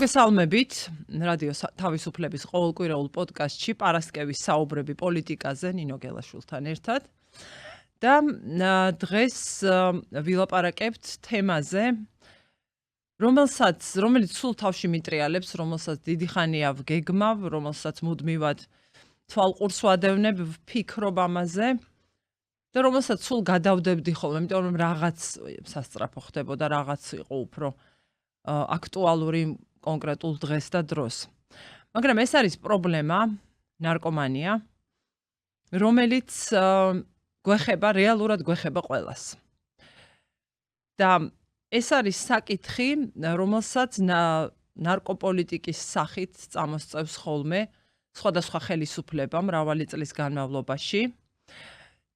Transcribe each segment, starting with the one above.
მოგესალმებით რადიო თავისუფლების ყოველკვირეულ პოდკასტში პარასკევის საუბრები პოლიტიკაზე ნინო გელაშვილთან ერთად და დღეს ვილაპარაკებთ თემაზე რომელიც სულ თავში მიტრიალებს, რომელსაც დიდი ხანია ვგეგმავ, რომელსაც მუდმივად თვალყურს ვადევნებ, ვფიქრობ ამაზე და რომელსაც სულ გადავდებდი ხოლმე, იმიტომ რომ რაღაც სასწრაფო ხდებოდა, რაღაც იყო უფრო აქტუალური კონკრეტულ დღეს და დროს. მაგრამ ეს არის პრობლემა, ნარკომანია, რომელიც გვეხება, რეალურად გვეხება ყველას. და ეს არის საკითხი, რომელსაც ნარკოპოლიტიკის სახით წამოსწევს ხოლმე სხვადასხვა ხელისუფლება მრავალი წლის განმავლობაში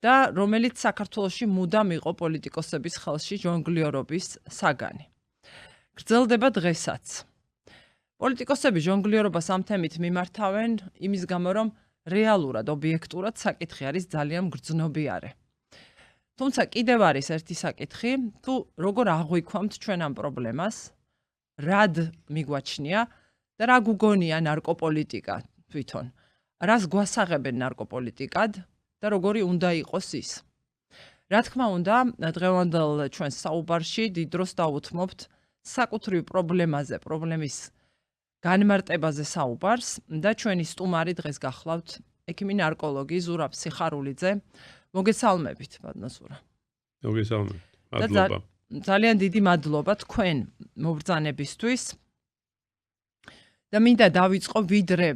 და რომელიც საქართველოში მუდამ იყო პოლიტიკოსების ხელში ჟონგლიორობის საგანი. გრძელდება დღესაც. პოლიტიკოსები ჟონგლიორობას ამ თემით მიმართავენ იმის გამო, რომ რეალურად, ობიექტურად საკითხი არის ძალიან გრძნობიარე. თუმცა კიდევ არის ერთი საკითხი, თუ როგორ აღვიქვამთ ჩვენ ამ პრობლემას, რად მიგვაჩნია და რა გუგონია ნარკოპოლიტიკა თვითონ. რას გვასაღებენ ნარკოპოლიტიკად და როგორი უნდა იყოს ის. რა თქმა უნდა, დღევანდელ ჩვენს საუბარში დიდ დროს დავუთმობთ საკუთრივ პრობლემაზე, პრობლემის განმარტებაზე საუბარს და ჩვენი სტუმარი დღეს გახლავთ ექიმი ნარკოლოგი ზურაბ სიხარულიძე. მოგესალმებით, ბატონო ზურა. მოგესალმებით. მადლობა. ძალიან დიდი მადლობა თქვენ მობრძანებისთვის. და მინდა დავიწყო ვიდრე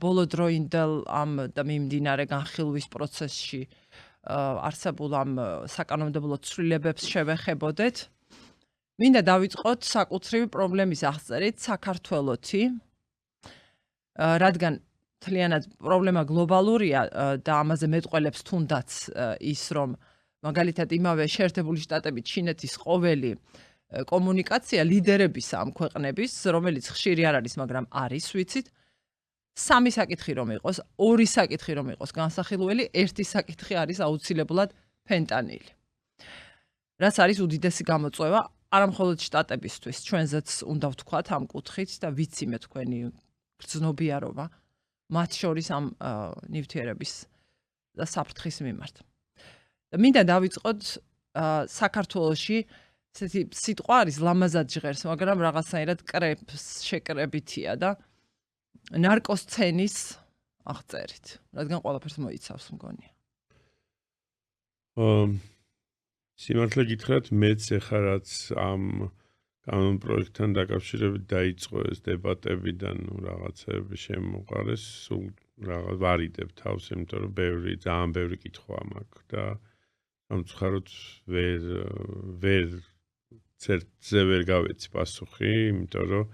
ბოლოდროინდელ ამ და მიმდინარე განხილვის პროცესში არსებულ ამ საკანონმდებლო ცვლილებებს შევეხებოდეთ. მინდა დავიწყოთ საკუთრივი პრობლემის აღწერით საქართველოთი, რადგან თლიანად პრობლემა გლობალურია და ამაზე მეტყველებს თუნდაც ის, რომ მაგალითად იმავე შეერთებული შტატებით ჩინეთის ყოველი კომუნიკაცია ლიდერებისა ამ ქვეყნების, რომელიც ხშირი არ არის, მაგრამ არის, ვიცით, სამი საკითხი რომ იყოს, ორი საკითხი რომ იყოს განსახილველი, ერთი საკითხი არის აუცილებლად ფენტანილი. რაც არის უდიდესი გამოწვევა არა მხოლოდ შტატებისთვის, ჩვენზეც უნდა ვთქვათ ამ კუთხით და ვიციმე თქვენი გრძნობიარობა მათ შორის ამ ნივთიერების და საფრთხის მიმართ. და მინდა დავიწყოთ საქართველოში ესეთი სიტყვა არის ლამაზად ჟღერს, მაგრამ რაღაცნაირად შეკრებითია და ნარკოსცენის აღწერით, რადგან ყველაფერს მოიცავს მგონია. სიმართლე გითხრათ, მეც ეხლა რაც ამ კანონ პროექტთან დაკავშირებით დაიწყო ეს დებატები და რაღაცები შემოყარეს, სულ რაღაც ვარიდებ თავს, იმიტომ რომ ძალიან ბევრი კითხვა მაქვს და სამწუხაროდ ცერტზე ვერ გავეცი პასუხი, იმიტომ რომ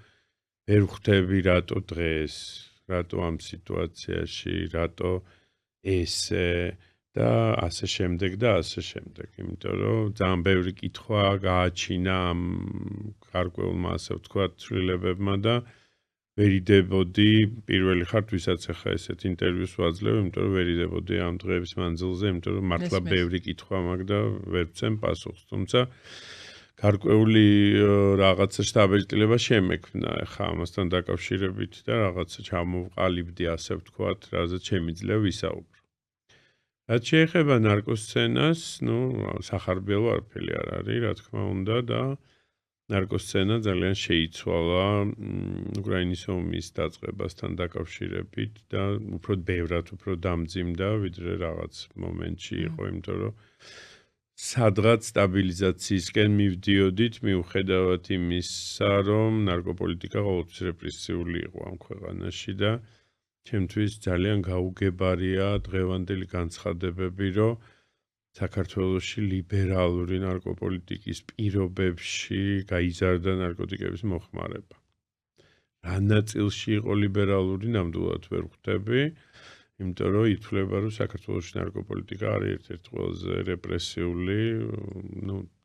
ვერ ხვდები რატო დღეს, რატო ამ სიტუაციაში, რატო ესე და ასე შემდეგ და ასე შემდეგ, იმიტომ რომ ძალიან ბევრი კითხვა გააჩინა ამ გარკვეულმა ასე ვთქვათ ცვლილებებმა და ვერიდებოდი პირველი ხარ ვისაც ახლა ესეთ ინტერვიუს ვაძლევ, იმიტომ რომ ვერიდებოდი ამ დღეების მანძილზე, იმიტომ რომ მართლა ბევრი კითხვა მაქვს და ვერ ვცემ პასუხს, თუმცა გარკვეული რაღაცა შთაბეჭდილება შემექმნა ახლა ამასთან დაკავშირებით და რაღაცა ჩამოვყალიბდი ასე ვთქვათ, რაზეც შემიძლია ვისაუბრო. რაც შეეხება ნარკოსცენას, სახარბიელო არაფერი არ არის, რა თქმა უნდა და ნარკოსცენა ძალიან შეიცვალა უკრაინის ომის დაწყებასთან დაკავშირებით და უფრო ბევრად უფრო დამძიმდა, ვიდრე რაღაც მომენტში იყო, იმიტომ რომ სადღაც სტაბილიზაციისკენ მივდიოდით, მიუხედავად იმისა, რომ ნარკოპოლიტიკა ყოველთვის რეპრესიული იყო ამ ქვეყანაში და ჩემთვის ძალიან გაუგებარია დღევანდელი განცხადებები, რომ საქართველოში ლიბერალური ნარკოპოლიტიკის პირობებში გაიზარდა ნარკოტიკების მოხმარება. რა ნაწილში იყო ლიბერალური, ნამდვილად ვერ ხვდები, იმიტომ რომ ითვლება, რომ საქართველოში ნარკოპოლიტიკა არის ერთ-ერთი ყველაზე რეპრესიული,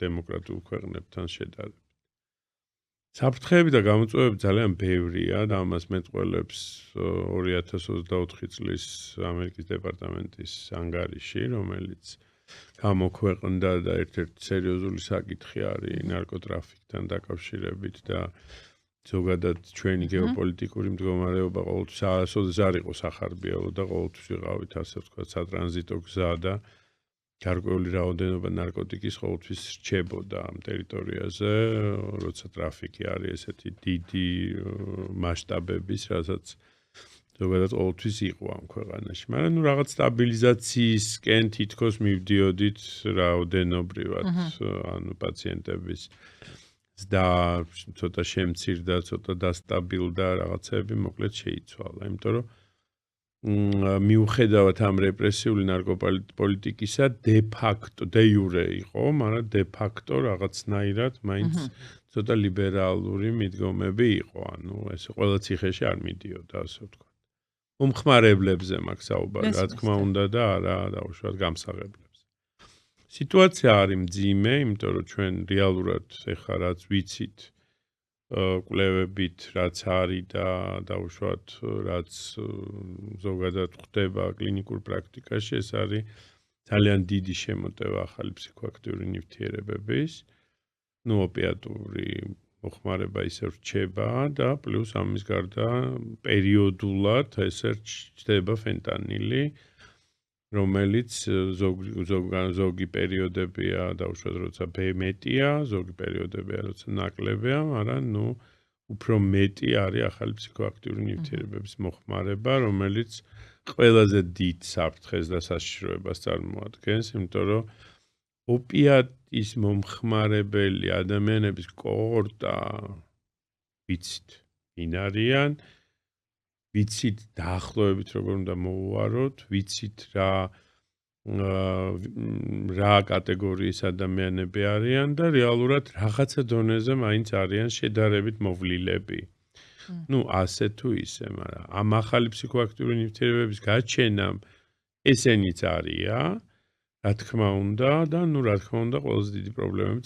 დემოკრატიულ ქვეყნებთან შედარებით. საფრთხეები და გამოწვევები ძალიან ბევრია და ამას მეტყველებს 2024 წლის ამერიკის დეპარტამენტის ანგარიში, რომელიც გამოქვეყნდა და ერთ-ერთი სერიოზული საკითხი არის ნარკოტრაფიკთან დაკავშირებით და ზოგადად ჩვენი გეოპოლიტიკური მდგომარეობა ყოველთვის არასოდეს არ იყო სახარბიელო და ყოველთვის ვიყავით ასე ვთქვათ სატრანზიტო გზა და გარკვეული რაოდენობა ნარკოტიკის ყოველთვის რჩებოდა ამ ტერიტორიაზე, როცა ტრაფიკი არის ესეთი დიდი მასშტაბების, რასაც ზოგადად ყოველთვის იყო ამ ქვეყანაში. მაგრამ ნუ რაღაც სტაბილიზაციისკენ თითქოს მივდიოდით რაოდენობრივად, ანუ პაციენტების და ცოტა შემცირდა, ცოტა დასტაბილდა რაღაცები, მოკლედ შეიცვალა, იმიტომ რომ მიუხედავად ამ რეპრესიული ნარკოპოლიტიკისა de facto de jure იყო, მაგრამ de facto რაღაცნაირად მაინც ცოტა ლიბერალური მიდგომები იყო, ანუ ეს ყველა ციხეში არ მიდიოდა, ასე ვთქვათ. უმხმარებლებზე მაქვს საუბარი, რა თქმა უნდა და არა დაუშვათ გამსაღებლებზე. სიტუაცია არის მძიმე, იმიტომ რომ ჩვენ რეალურად ეხლა რაც ვიცით კვლევებით რაც არის და დაუშვათ რაც ზოგადად ხდება კლინიკურ პრაქტიკაში, ეს არის ძალიან დიდი შემოტევა ახალი ფსიქოაქტიური ნივთიერებების, ნუ ოპიატური მოხმარება ისე რჩება და პლუს ამის გარდა პერიოდულად ესე რჩება ფენტანილი, რომელიც ზოგი პერიოდებია დაუშვათ როცა მეტია, ზოგი პერიოდებია როცა ნაკლებია, მაგრამ ნუ უფრო მეტი არის ახალი ფსიქოაქტიური ნივთიერებების მოხმარება, რომელიც ყველაზე დიდ საფრთხეს და საშიშროებას წარმოადგენს, იმიტომ რომ ოპიატის მომხმარებელი ადამიანების კოორტა ვიცით, ვინ არიან, ვიცით დაახლოებით როგორ უნდა მოუვაროთ, ვიცით რა კატეგორიის ადამიანები არიან და რეალურად რაღაცა დონეზე მაინც არიან შედარებით მოვლილები. ნუ ასე თუ ისე, მაგრამ ამ ახალი ფსიქოაქტიური ნივთიერებების გაჩენამ ესენიც არიან, რა თქმა უნდა და ნუ რა თქმა უნდა ყველაზე დიდი პრობლემები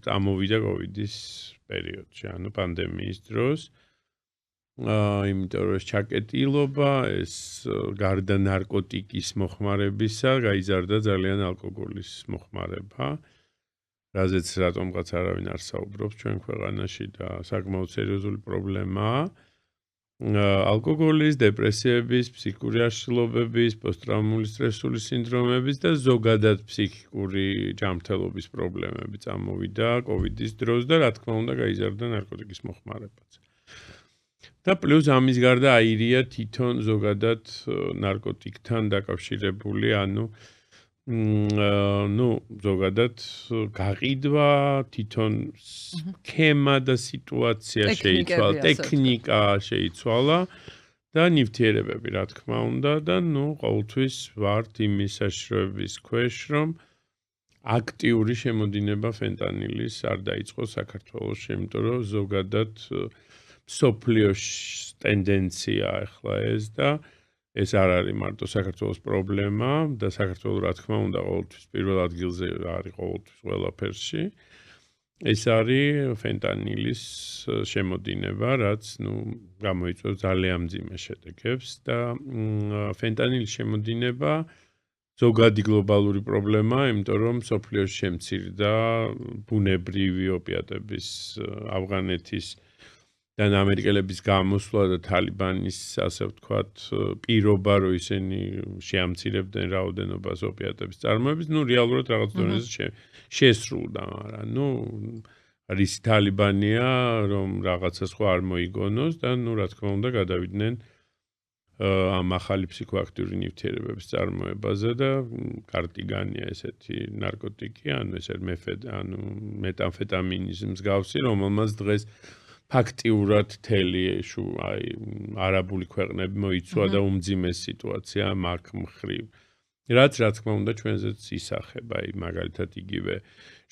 წამოვიდა კოვიდის პერიოდში, ანუ პანდემიის დროს. იმიტომ რომ ეს ჩაკეტილობა, ეს გარდა ნარკოტიკის მოხმარებისა, გაიზარდა ძალიან ალკოგოლის მოხმარება, რაზეც რატომღაც არავინ არ საუბრობს ჩვენ ქვეყანაში და საკმაოდ სერიოზული პრობლემაა. ალკოგოლის, დეპრესიების, ფსიქიკური აშლილობების, პოსტტრაუმული სტრესული სინდრომების და ზოგადად ფსიქიკური ჯანმრთელობის პრობლემები წამოვიდა კოვიდის დროს და რა თქმა უნდა გაიზარდა ნარკოტიკის მოხმარებაც. და პლუს ამის გარდა აირია თვითონ ზოგადად ნარკოტიკთან დაკავშირებული, ანუ ზოგადად გაყიდვა, თვითონ სქემა და სიტუაცია შეიცვალა, ტექნიკა შეიცვალა და ნივთიერებები, რა თქმა უნდა და ყოველთვის ვართ იმის საშიშროების ქვეშ, რომ აქტიური შემოდინება ფენტანილის არ დაიწყოს საქართველოში, იმიტომ რომ ზოგადად სოფლიოს ტენდენცია ახლა ეს და ეს არ არის მარტო საქართველოს პრობლემა და საქართველო რა თქმა უნდა ყოველთვის პირველ ადგილზე არის ყოველთვის ყველაფერში. ეს არის ფენტანილის შემოდინება, რაც გამოიწვევს ძალიან მძიმე შედეგებს და ფენტანილის შემოდინება ზოგადი გლობალური პრობლემაა, იმიტომ რომ სოფლიოში შემცირდა ბუნებრივი ოპიატების ავღანეთის და ამერიკელების გამოსვლა და თალიბანის ასე ვთქვათ პირობა რომ ისინი შეამცირებდნენ რაოდენობას ოპიატების წარმოების, რეალურად რაღაც დონეზე შესრულდა, მაგრამ რის თალიბანია რომ რაღაცა სხვა არ მოიგონოს და რა თქმა უნდა გადავიდნენ ამ ახალი ფსიქოაქტიური ნივთიერებების წარმოებაზე და კარტიგანია ესეთი ნარკოტიკი, ანუ ესე მეტამფეტამინის მსგავსი, რომელმაც დღეს ფაქტიურად თელი არაბული ქვეყნები მოიცვა და უმძიმეს სიტუაცია მაგ მხრივ. რაც რა თქმა უნდა ჩვენზეც ისახება, მაგალითად იგივე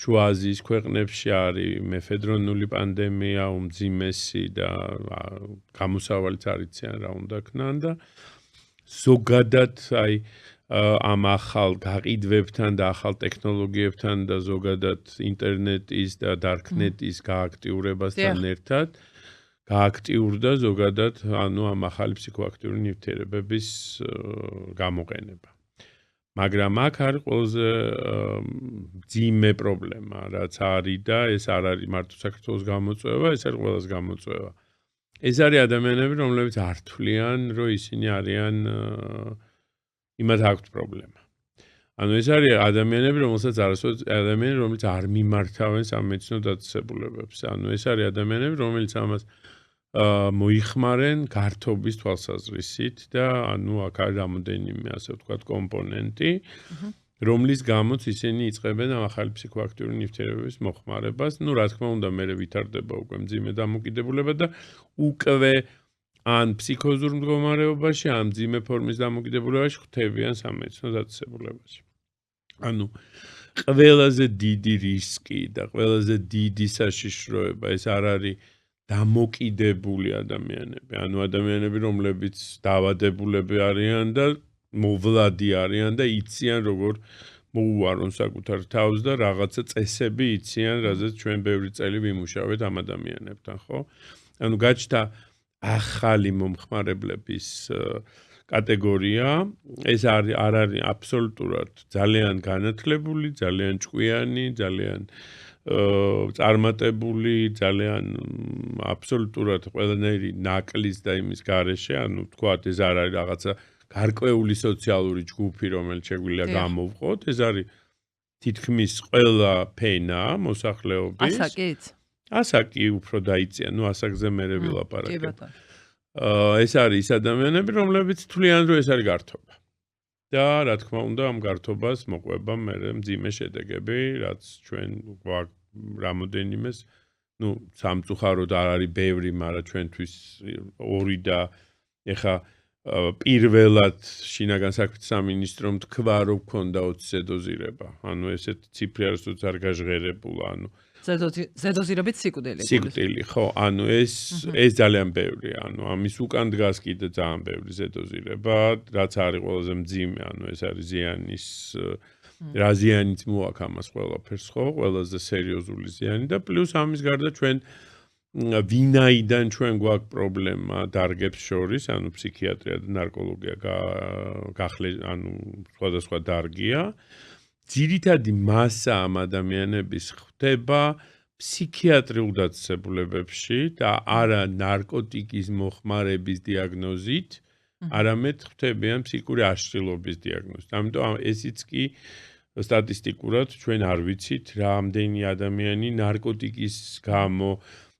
შუა აზიის ქვეყნებში არის მეფედრონული პანდემია, უმძიმესი და გამოსავალიც არ იციან რა უნდა ქნან და ზოგადად ამ ახალ გაყიდვებთან და ახალ ტექნოლოგიებთან და ზოგადად ინტერნეტის და დარკნეტის გააქტიურებასთან ერთად გააქტიურდა ზოგადად ამ ახალი ფსიქოაქტიური ნივთიერებების გამოყენება. მაგრამ აქ არის ყველაზე ძიმე პრობლემა, რაც არის და ეს არ არის მარტო საქართველოს გამოწვევა, ეს არის ყველას გამოწვევა. ეს არის ადამიანები, რომლებიც არ თვლიან, რომ ისინი არიან იმათ აქვთ პრობლემა. ანუ ეს არის ადამიანები, რომელსაც არასოდეს ადამიანები, რომლებიც არ მიმართავენ სამედიცინო დაწესებულებებს. ანუ ეს არის ადამიანები, რომელიც ამას მოიხმარენ გართობის თვალსაზრისით და ანუ აქ არის რამოდენიმე ასე ვთქვათ კომპონენტი, რომლის გამოც ისინი იწყებენ ამ ახალი ფსიქოაქტიური ნივთიერებების მოხმარებას. ნუ რა თქმა უნდა, მე ვითარდება უკვე მძიმე დამოკიდებულება და უკვე ან ფსიქოზურ მდგომარეობაში, ან მძიმე ფორმის დამოკიდებულებაში ხვდებიან სამედიცინო დაწესებულებაში. ანუ ყველაზე დიდი რისკი და ყველაზე დიდი საშიშროება ეს არ არის დამოკიდებული ადამიანები, ანუ ადამიანები, რომლებიც დაავადებულები არიან და მოვლადი არიან და იციან როგორ მოუარონ საკუთარ თავს და რაღაცა წესები იციან, რაზეც ჩვენ ბევრი წელი ვიმუშავეთ ამ ადამიანებთან, ხო? ანუ გაჩნდა ახალი მომხმარებლების კატეგორია, ეს არ არის აბსოლუტურად ძალიან განათლებული, ძალიან ჭკვიანი, ძალიან წარმატებული, ძალიან აბსოლუტურად ყველანაირი ნაკლის და იმის გარეშე, ანუ თქვათ ეს არ არის რაღაცა გარკვეული სოციალური ჯგუფი, რომელიც შეგვიძლია გამოვყოთ, ეს არის თითქმის ყველა ფენა მოსახლეობის. ასაკით? ასაკი უფრო დაიწია, ნუ ასაკზე მერე ვილაპარაკებ. ეს არის ის ადამიანები, რომლებიც თვლიან, რომ ეს არის გართობა. და რა თქმა უნდა, ამ გართობას მოყვება მერე მძიმე შედეგები, რაც ჩვენ გვაქვს რამოდენიმეს, ნუ სამწუხაროდ არ არის ბევრი, მაგრამ ჩვენთვის ორი და ეხა პირველად შინაგან საქმეთა სამინისტრომ თქვა, რომ გქონდა 20-ზე დოზირება. ანუ ესეთ ციფრი არასოდეს არ გაჟღერებულა, ანუ ზედოზირებით სიკვდილი. სიკვდილი, ხო, ანუ ეს ძალიან ბევრია, ანუ ამის უკან დგას კიდე ძალიან ბევრი ზედოზირება, რაც არის ყველაზე მძიმე, ანუ ეს არის ზიანის რა ზიანიც მოაქვს ამას ყველაფერს, ხო, ყველაზე სერიოზული ზიანი და პლუს ამის გარდა ჩვენ ვინაიდან ჩვენ გვაქვს პრობლემა დარგებს შორის, ანუ ფსიქიატრია და ნარკოლოგია ანუ სხვადასხვა დარგია. ძირითადი მასა ამ ადამიანების ხდება ფსიქიატრიულ დაწესებულებებში და არა ნარკოტიკის მოხმარების დიაგნოზით, არამედ ხდებიან ფსიქიკური აშლილობის დიაგნოზით. ამიტომ ესიც კი სტატისტიკურად ჩვენ არ ვიცით, რამდენი ადამიანი ნარკოტიკის გამო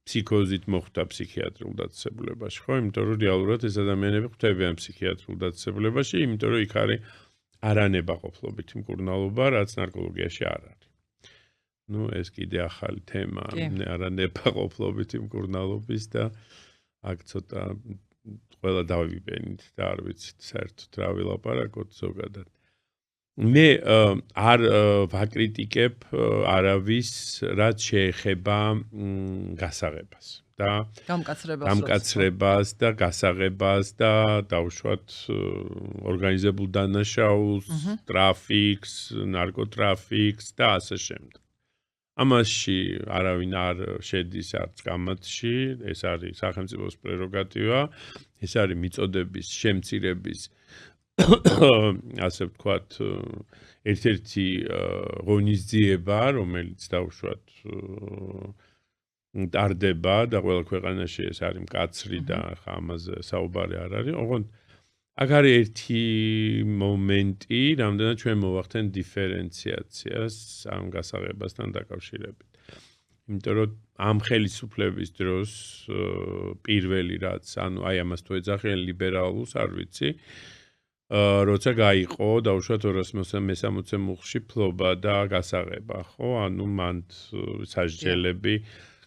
ფსიქოზით მოხვდა ფსიქიატრიულ დაწესებულებაში, ხო? იმიტომ რომ რეალურად ეს ადამიანები ხვდებიან ფსიქიატრიულ დაწესებულებაში, იმიტომ რომ იქ არის არანებაყოფლობითი მკურნალობა, რაც ნარკოლოგიაში არ არის. ნუ ეს კიდე ახალი თემა, არანებაყოფლობითი მკურნალობის და აქ ცოტა ყველა დავიბენით და არ ვიცით საერთოდ რა ვილაპარაკოთ ზოგადად. მე არ ვაკრიტიკებ არავის, რაც შეეხება გასაღებას და გამკაცრებას და გასაღებას და დავუშვათ ორგანიზებულ დანაშაულს, ტრაფიკს, ნარკოტრაფიკს და ასე შემდეგ. ამაში არავინ არ შედის არც კამათში, ეს არის სახელმწიფოს პრეროგატივა, ეს არის მიწოდების შემცირების ასე ვთქვათ, ერთ-ერთი ღონისძიება, რომელიც დავუშვათ ტარდება და ყველა ქვეყანაში ეს არის მკაცრი და ხა ამაზე საუბარი არ არის. ოღონდ აქ არის ერთი მომენტი, რამდენად ჩვენ მოვახდენ დიფერენციაციას ამ გასაღებასთან დაკავშირებით. იმიტომ რომ ამ ხელისუფლების დროს პირველი რაც, ანუ აი ამას თუ ეძახიან ლიბერალურს, არ ვიცი, როცა გაიყო დავუშვათ 260 მუხლში ფლობა და გასაღება, ხო? ანუ მან სასჯელები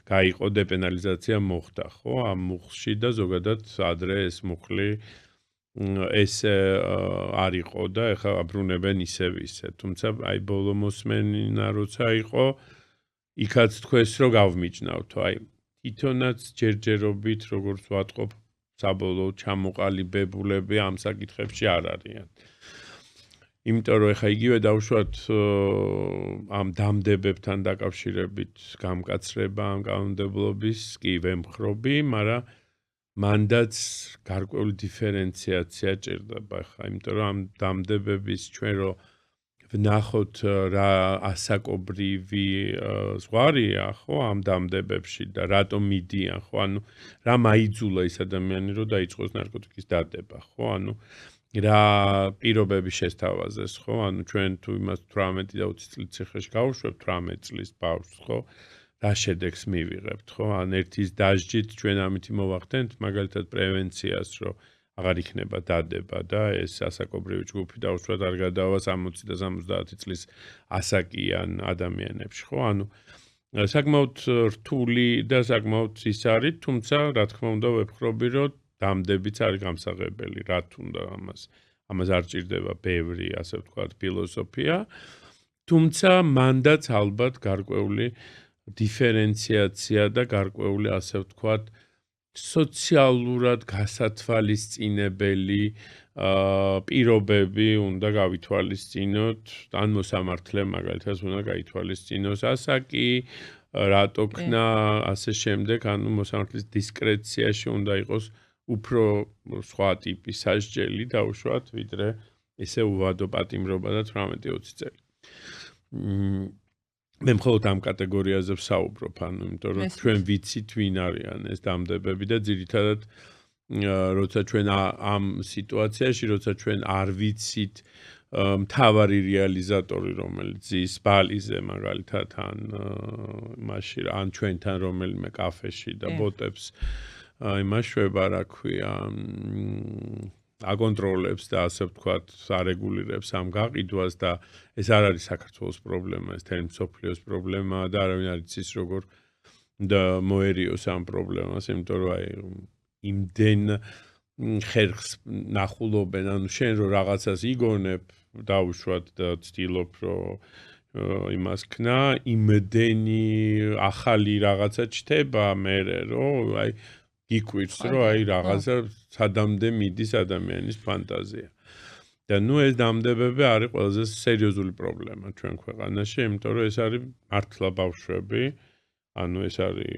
გაიყო, დეპენალიზაცია მოხდა, ხო? ამ მუხლში და ზოგადად ადრე ეს მუხლი ეს არ იყო და ეხლა აბრუნებენ ისევ ისე. თუმცა აი ბოლო მოსმენა როცა იყო, იქაც თქვეს რომ გავმიჯნავთო, აი თვითონაც ჯერჯერობით როგორც ვატყობ საბოლოო ჩამოყალიბებულები ამ საკითხებში არ არიან. იმიტომ რომ ეხლა იგივე დავუშვათ ამ დამდებებთან დაკავშირებით გამკაცრება ამ კანონმდებლობის კი ვემხრობი, მაგრამ მანდაც გარკვეული დიფერენციაცია ჭირდება ხა, იმიტომ რომ ამ დამდებების ჩვენ რომ ვნახოთ რა ასაკობრივი ზღვარია ხო ამ დამდებებში და რატომ მიდიან ხო ანუ რა მაიძულა ის ადამიანი რომ დაიწყოს ნარკოტიკის დადება ხო ანუ რა პირობები შესთავაზეს ხო ანუ ჩვენ თუ იმას 18 და 20 წლის ციხეში გავუშვებთ 18 წლის ბავშვს ხო რა შედეგს მივიღებთ ხო ან ერთის დასჯით ჩვენ ამითი მოვახდენთ მაგალითად პრევენციას რომ აღარ იქნება დადება და ეს ასაკობრივი ჯგუფი დაუშვათ არ გადავა 60 და 70 წლის ასაკიან ადამიანებში ხო ანუ საკმაოდ რთული და საკმაოდ ის არის თუმცა რა თქმა უნდა ვეფხრობი რომ დამდებიც არის გამსაღებელი რა თუნდა ამას არ ჭირდება ბევრი ასე ვთქვათ ფილოსოფია თუმცა მანდაც ალბათ გარკვეული დიფერენციაცია და გარკვეული ასე ვთქვათ სოციალურად გასათვალისწინებელი პირობები უნდა გავითვალისწინოთ ან მოსამართლე მაგალითად უნდა გაითვალისწინოს ასაკი რატოქნა ასე შემდეგ ანუ მოსამართლის დისკრეციაში უნდა იყოს უფრო სხვა ტიპის სასჯელი დაუშვათ ვიდრე ესე უვადო პატიმრობა და 18-20 წელი მე მხოლოდ ამ კატეგორიაზე ვსაუბრობ, ანუ იმიტომ რომ ჩვენ ვიცით ვინ არიან ეს დამდებები და ძირითადად როცა ჩვენ ამ სიტუაციაში, როცა ჩვენ არ ვიცით მთავარი რეალიზატორი, რომელიც ის ბალიზე მაგალითად ან მაშინ ან ჩვენთან რომელიმე კაფეში და ბოტებს იმაშვება, რა ქვია, აკონტროლებს და ასე ვთქვათ, არეგულირებს ამ გაყიდვას და ეს არ არის საქართველოს პრობლემა, ეს თემი მსოფლიოს პრობლემაა და არავინ არ იცის როგორ და მოერიოს ამ პრობლემას, იმიტომ რომ აი იმდენ ხერხს ნახულობენ, ანუ შენ რო რაღაცას იგონებ, დაუშვათ და ცდილობ რომ იმას ქნა, იმდენი ახალი რაღაცა ჩდება მერე რომ აი იკვირს რომ აი რაღაცა სადამდე მიდის ადამიანის ფანტაზია. და ნუ ეს დამდებები არის ყველაზე სერიოზული პრობლემა ჩვენ ქვეყანაში, იმიტომ რომ ეს არის მართლა ბავშვები, ანუ ეს არის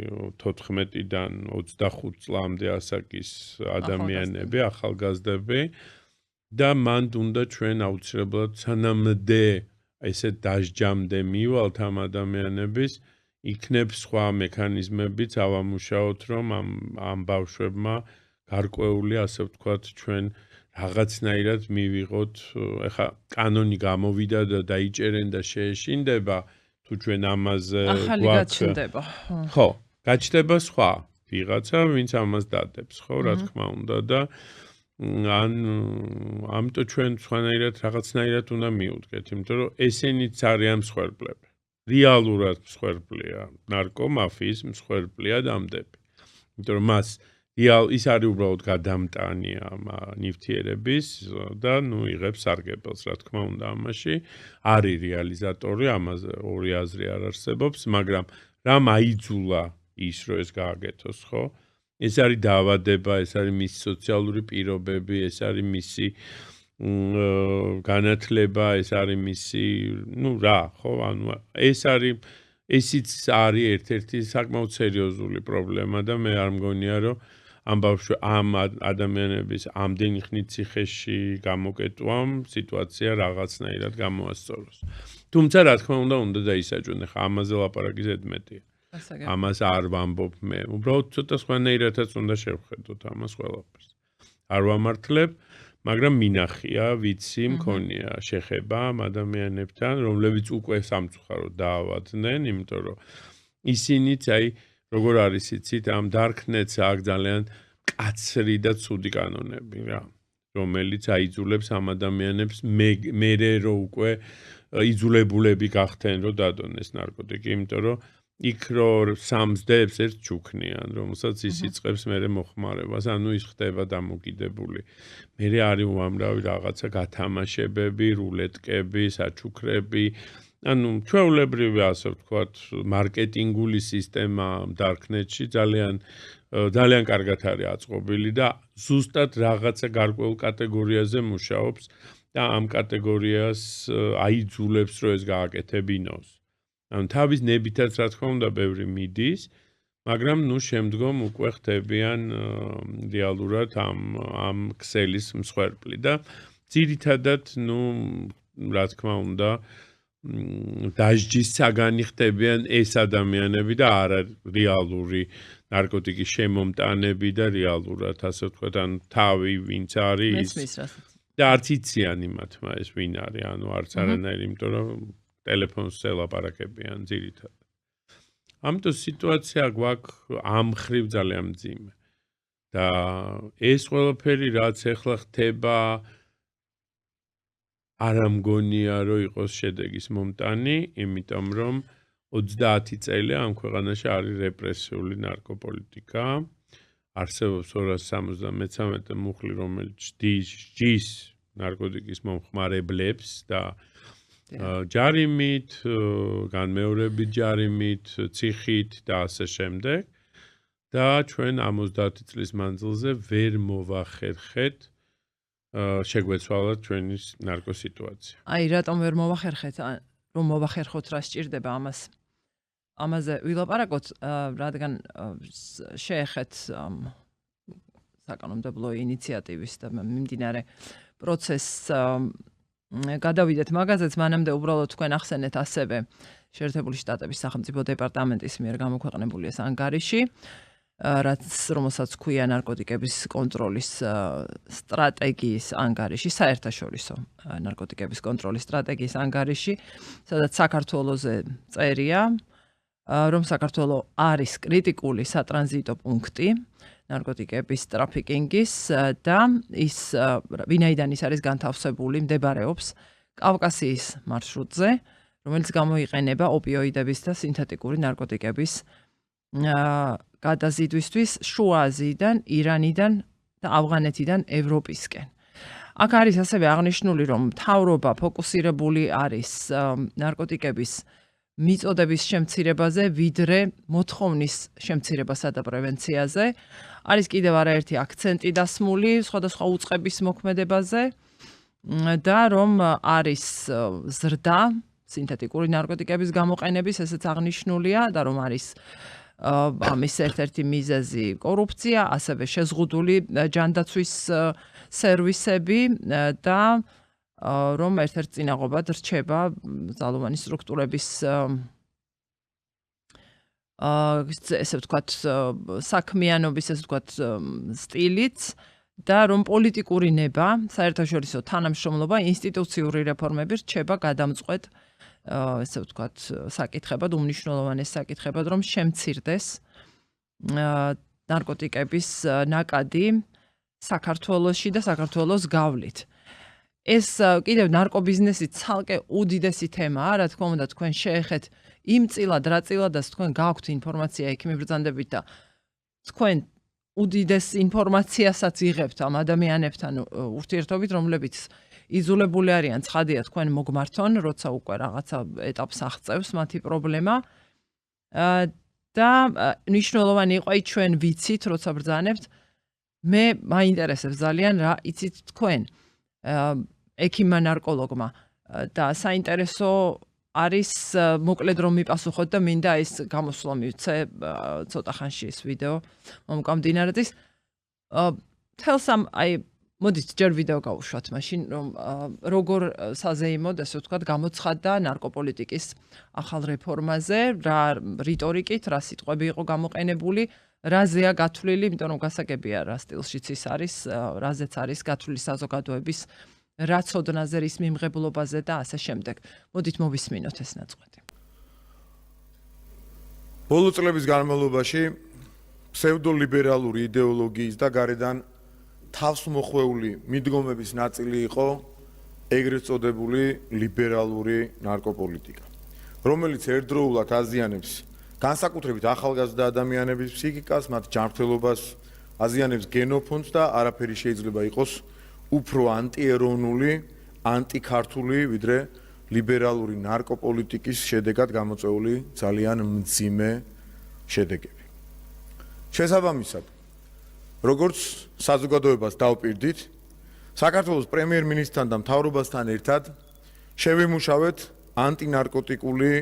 14-დან 25 წლამდე ასაკის ადამიანები, ახალგაზრდები და მანდ უნდა ჩვენ აუცილებლად სანამდე ესე დასჯამდე მივალთ ამ ადამიანების იქნებ სხვა მექანიზმებიც ავამუშაოთ, რომ ამ ბავშვებმა გარკვეული, ასე ვთქვათ, ჩვენ რაღაცნაირად მივიღოთ, ეხა კანონი გამოვიდა და დაიჭერენ და შეეშინდება, თუ ჩვენ ამაზე ახალი გაჩნდება. ხო, გაჩნდება სხვა ვიღაცა, ვინც ამას დადებს, ხო, რა თქმა უნდა და ამიტომ ჩვენ სხვანაირად რაღაცნაირად უნდა მივუდგეთ, იმიტომ რომ ესენიც არიან მსხვერპლები. რეალურად მსხვერპლია ნარკომაფიის მსხვერპლია დამდები. იმიტომ რომ მას ის არის უბრალოდ გადამტანი ამ ნივთიერების და ნუ იღებს სარგებელს, რა თქმა უნდა ამაში არის რეალიზატორი, ამაზე ორი აზრი არ არსებობს, მაგრამ რა მაიძულა ის რომ ეს გააკეთოს, ხო? ეს არის დაავადება, ეს არის მისი სოციალური პირობები, ეს არის მისი განათლება, ეს არის მისი, ნუ რა, ხო, ანუ ესიც არის ერთ-ერთი საკმაოდ სერიოზული პრობლემა და მე არ მგონია, რომ ამ ადამიანების ამდენი ხნით ციხეში გამოკეტვამ სიტუაცია რაღაცნაირად გამოასწოროს. თუმცა, რა თქმა უნდა დაისაჯონ, ხა ამაზე ლაპარაკი ზედმეტია. ამას არ ვამბობ მე. უბრალოდ ცოტა სხვანაირადაც უნდა შევხედოთ ამას ყველაფერს. არ ვამართლებ მაგრამ მინახია, ვიცი, მქონია შეხება ამ ადამიანებთან, რომლებიც უკვე სამწუხაროდ დაავადდნენ, იმიტომ რომ ისინიც აი როგორ არის იცით, ამ darknet-ს აქვს ძალიან კაცრი და ცუდი კანონები რა, რომელიც აიძულებს ამ ადამიანებს მერე რო უკვე იძულებულები გახდნენ, რომ დადონ ეს ნარკოტიკი, იმიტომ რომ იქ რო სამსდებს ერთ ჩუქნიან, რომელსაც ის იწყებს მერე მოხმარებას, ანუ ის ხდება დამოკიდებული. მერე არის უამრავი რაღაცა გათამაშებები, რულეტკები, საჩუქრები, ანუ ჩვეულებრივი ასე ვთქვათ, მარკეტინგული სისტემა darknet-ში ძალიან კარგად არის აწყობილი და ზუსტად რაღაცა გარკვეულ კატეგორიაზე მუშაობს და ამ კატეგორიას აიძულებს, რომ ეს გააკეთებინოს. ანუ თავის ნებითაც რა თქმა უნდა ბევრი მიდის, მაგრამ ნუ შემდგომ უკვე ხდებიან რეალურად ამ ქსელის მსხვერპლი და ძირითადად ნუ რა თქმა უნდა დაჟჯის საგანი ხდებიან ეს ადამიანები და არა რეალური ნარკოტიკის შემომტანები და რეალურად ასე ვთქვათ ან თავი ვინც არის და არც იციან იმათმა ეს ვინ არის ანუ არც არანაირი იმიტომ რომ ტელეფონს ელაპარაკებიან ძირითადად ამიტომ სიტუაცია გვაქვს ამ ხრივ ძალიან მძიმე და ეს ყველაფერი რაც ახლა ხდება არ ამგონია რომ იყოს შედეგის მომტანი, იმიტომ რომ 30 წელი ამ ქვეყანაში არის რეპრესიული ნარკოპოლიტიკა. არსებობს 273 მუხლი, რომელიც ჯის ნარკოტიკის მომხმარებლებს და ჯარიმით, განმეორებით ჯარიმით, ციხით და ასე შემდეგ. და ჩვენ ამ 30 წლის მანძილზე ვერ მოვახერხეთ შეგვეცვალა ჩვენი ნარკოსიტუაცია. აი, რატომ ვერ მოვახერხეთ? რომ მოვახერხოთ რა სჭირდება ამას? ამაზე ვილაპარაკოთ, რადგან შეეხეთ საკანონმდებლო ინიციატივის და მიმდინარე პროცესს გადავიდეთ მაგაზეც, მანამდე უბრალოდ თქვენ ახსენეთ ასევე შეერთებული შტატების სახელმწიფო დეპარტამენტის მიერ გამოქვეყნებული ეს ანგარიში, რომელსაც ქვია ნარკოტიკების კონტროლის სტრატეგიის ანგარიში, საერთაშორისო ნარკოტიკების კონტროლის სტრატეგიის ანგარიში, სადაც საქართველოზე წერია, რომ საქართველო არის კრიტიკული სატრანზიტო პუნქტი ნარკოტიკების ტრაფიკინგის და ის ვინაიდან ის არის განთავსებული, მდებარეობს კავკასიის მარშრუტზე, რომელიც გამოიყენება ოპიოიდების და სინთეტიკური ნარკოტიკების გადაზიდვისთვის შუა აზიიდან, ირანიდან და ავღანეთიდან ევროპისკენ. აქ არის ასევე აღნიშნული, რომ მთავრობა ფოკუსირებული არის ნარკოტიკების მიწოდების შემცირებაზე, ვიდრე მოთხოვნის შემცირებასა და პრევენციაზე. არის კიდევ არაერთი აქცენტი დასმული სხვადასხვა უწყების მოქმედებაზე და რომ არის ზრდა სინთეტიკური ნარკოტიკების გამოყენების, ესეც აღნიშნულია და რომ არის ამის ერთ-ერთი მიზეზი კორუფცია, ასევე შეზღუდული ჯანდაცვის სერვისები და რომ ერთ-ერთ წინაღობად რჩება ძალოვანი სტრუქტურების ესე ვთქვათ საქმიანობის, ესე ვთქვათ სტილიც და რომ პოლიტიკური ნება, საერთაშორისო თანამშრომლობა, ინსტიტუციური რეფორმები რჩება გადამწყვეტ ესე ვთქვათ საკითხებად, უმნიშვნელოვანეს საკითხებად, რომ შემცირდეს ნარკოტიკების ნაკადი საქართველოში და საქართველოს გავლით. ეს კიდევ ნარკობიზნესი ცალკე უდიდესი თემაა, რა თქმა უნდა, თქვენ შეეხეთ იმ წილად, რა წილადაც თქვენ გაქვთ ინფორმაცია იქ მიბრძანდებით და თქვენ უდიდეს ინფორმაციასაც იღებთ ამ ადამიანებთან ურთიერთობით, რომლებიც იზოლებული არიან, ცხადია თქვენ მოგმართონ, როცა უკვე რაღაცა ეტაპს აღწევს მათი პრობლემა და მნიშვნელოვანი იყო ჩვენ ვიცით, როცა ბრძანებთ, მე მაინტერესებს ძალიან რა იცით თქვენ ექიმმა ნარკოლოგმა და საინტერესო არის მოკლედ რომ მიპასუხოთ და მინდა ეს გამოსვლა მივცე ცოტა ხანში ეს ვიდეო მომკამდინარეთის თელს ამ აი მოდით ჯერ ვიდეო გავუშვათ მაშინ რომ როგორ საზეიმოდ ესე ვთქვათ გამოცხადდა ნარკოპოლიტიკის ახალ რეფორმაზე რა რიტორიკით რა სიტყვები იყო გამოყენებული რაზეა გათვლილი იმიტომ რომ გასაგებია რა სტილშიც ის არის რაზეც არის გათვლილი საზოგადოების რა ცოდნაზე რის მიმღებლობაზე და ასე შემდეგ. მოდით მოვისმინოთ ეს ნაწყვეტი. ბოლო წლების განმავლობაში ფსევდოლიბერალური იდეოლოგიის და გარედან თავს მოხვეული მიდგომების ნაწილი იყო ეგრეთ წოდებული ლიბერალური ნარკოპოლიტიკა, რომელიც ერთდროულად აზიანებს განსაკუთრებით ახალგაზრდა ადამიანების ფსიქიკას, მათ ჯანმრთელობას, აზიანებს გენოფონდს და არაფერი შეიძლება იყოს უფრო ანტიეროვნული, ანტიქართული, ვიდრე ლიბერალური ნარკოპოლიტიკის შედეგად გამოწვეული ძალიან მძიმე შედეგები. შესაბამისად, როგორც საზოგადოებას დავპირდით, საქართველოს პრემიერ-მინისტრთან და მთავრობასთან ერთად შევიმუშავეთ ანტინარკოტიკული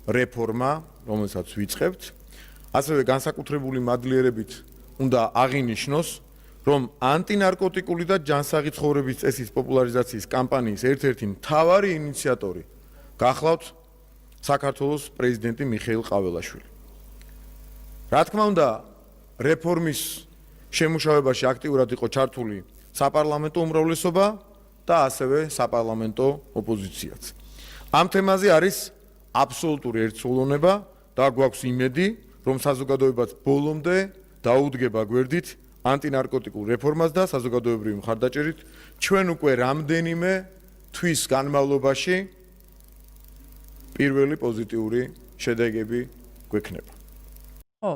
რეფორმა, რომელსაც ვიწყებთ, ასევე განსაკუთრებული მადლიერებით უნდა აღინიშნოს, რომ ანტინარკოტიკული და ჯანსაღი ცხოვრების წესის პოპულარიზაციის კამპანიის ერთ-ერთი მთავარი ინიციატორი გახლავთ საქართველოს პრეზიდენტი მიხეილ ყაველაშვილი. რა თქმა უნდა, რეფორმის შემუშავებაში აქტიურად იყო ჩართული საპარლამენტო უმრავლესობა და ასევე საპარლამენტო ოპოზიციაც. ამ თემაზე არის აბსოლუტური ერთსრულოვნება და გვაქვს იმედი, რომ საზოგადოებაც ბოლომდე დაუდგება გვერდით ანტინარკოტიკულ რეფორმას და საზოგადოებრივი მხარდაჭერით ჩვენ უკვე რამდენიმე თვის განმავლობაში პირველი პოზიტიური შედეგები გვექნება. ხო,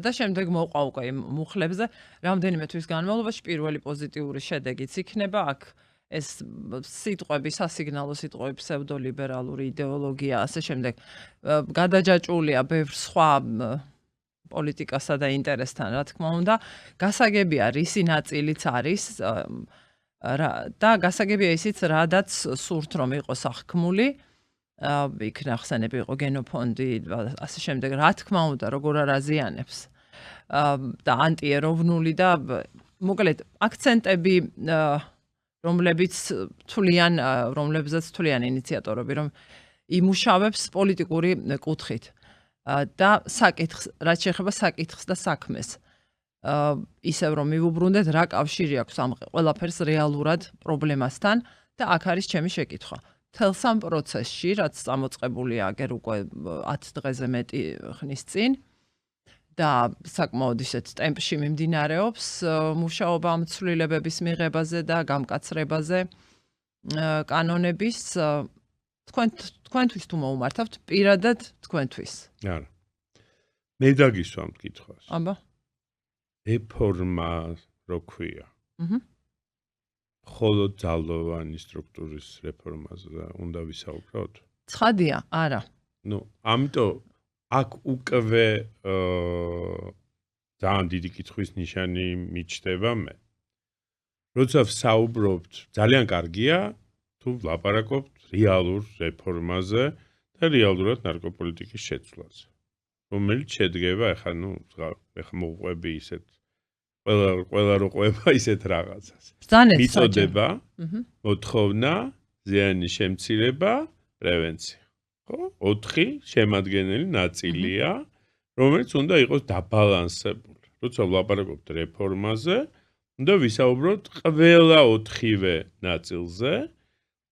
და შემდეგ მოვყვა უკვე იმ მუხლებზე, რამდენიმე თვის განმავლობაში პირველი პოზიტიური შედეგიც იქნება აქ ეს სიტყვები, სასიგნალო სიტყვები, ფსევდოლიბერალური იდეოლოგია, ასე შემდეგ გადაჯაჭვულია ბევრ სხვა პოლიტიკასა და ინტერესთან, რა თქმა უნდა, გასაგებია რისი ნაწილიც არის და გასაგებია ისიც, რადაც სურთ რომ იყოს აღქმული, იქ ნახსენები იყო გენოფონდი, ასე შემდეგ, რა თქმა უნდა, როგორ არ აზიანებს და ანტიეროვნული და მოკლედ აქცენტები რომლებზეც თვლიან ინიციატორები, რომ იმუშავებს პოლიტიკური კუთხით და საკითხს, რაც შეეხება საკითხს და საქმეს. ისევ რომ მივუბრუნდეთ, რა კავშირი აქვს ამ ყველაფერს რეალურად პრობლემასთან და აქ არის ჩემი შეკითხვა. თელს ამ პროცესში, რაც წამოწყებულია აგერ უკვე 10 დღეზე მეტი ხნის წინ და საკმაოდ ისეთ ტემპში მიმდინარეობს მუშაობა ამ ცვლილებების მიღებაზე და გამკაცრებაზე კანონების თქვენთვის თუ მოუმართავთ პირადად თქვენთვის. არა. მე დაგისვამ კითხვას. აბა. რეფორმა რო ქვია. მხოლოდ ძალოვანი სტრუქტურის რეფორმაზე უნდა ვისაუბროთ? ცხადია, არა. ამიტომ აქ უკვე ძალიან დიდი კითხვის ნიშანი მიჩნდება მე. როცა ვსაუბრობთ, ძალიან კარგია თუ ვლაპარაკობთ რეალურ რეფორმაზე და რეალურად ნარკოპოლიტიკის შეცვლაზე. რომელიც შედგება, ეხლა მოყვები ისეთ ყველა რო ყვება ისეთ რაღაცას. მიწოდება, მოთხოვნა, ზიანის შემცირება, პრევენცია. ხო? 4 შემადგენელი ნაწილია, რომელიც უნდა იყოს დაბალანსებული. როცა ვლაპარაკობთ რეფორმაზე, უნდა ვისაუბროთ ყველა 4-ვე ნაწილზე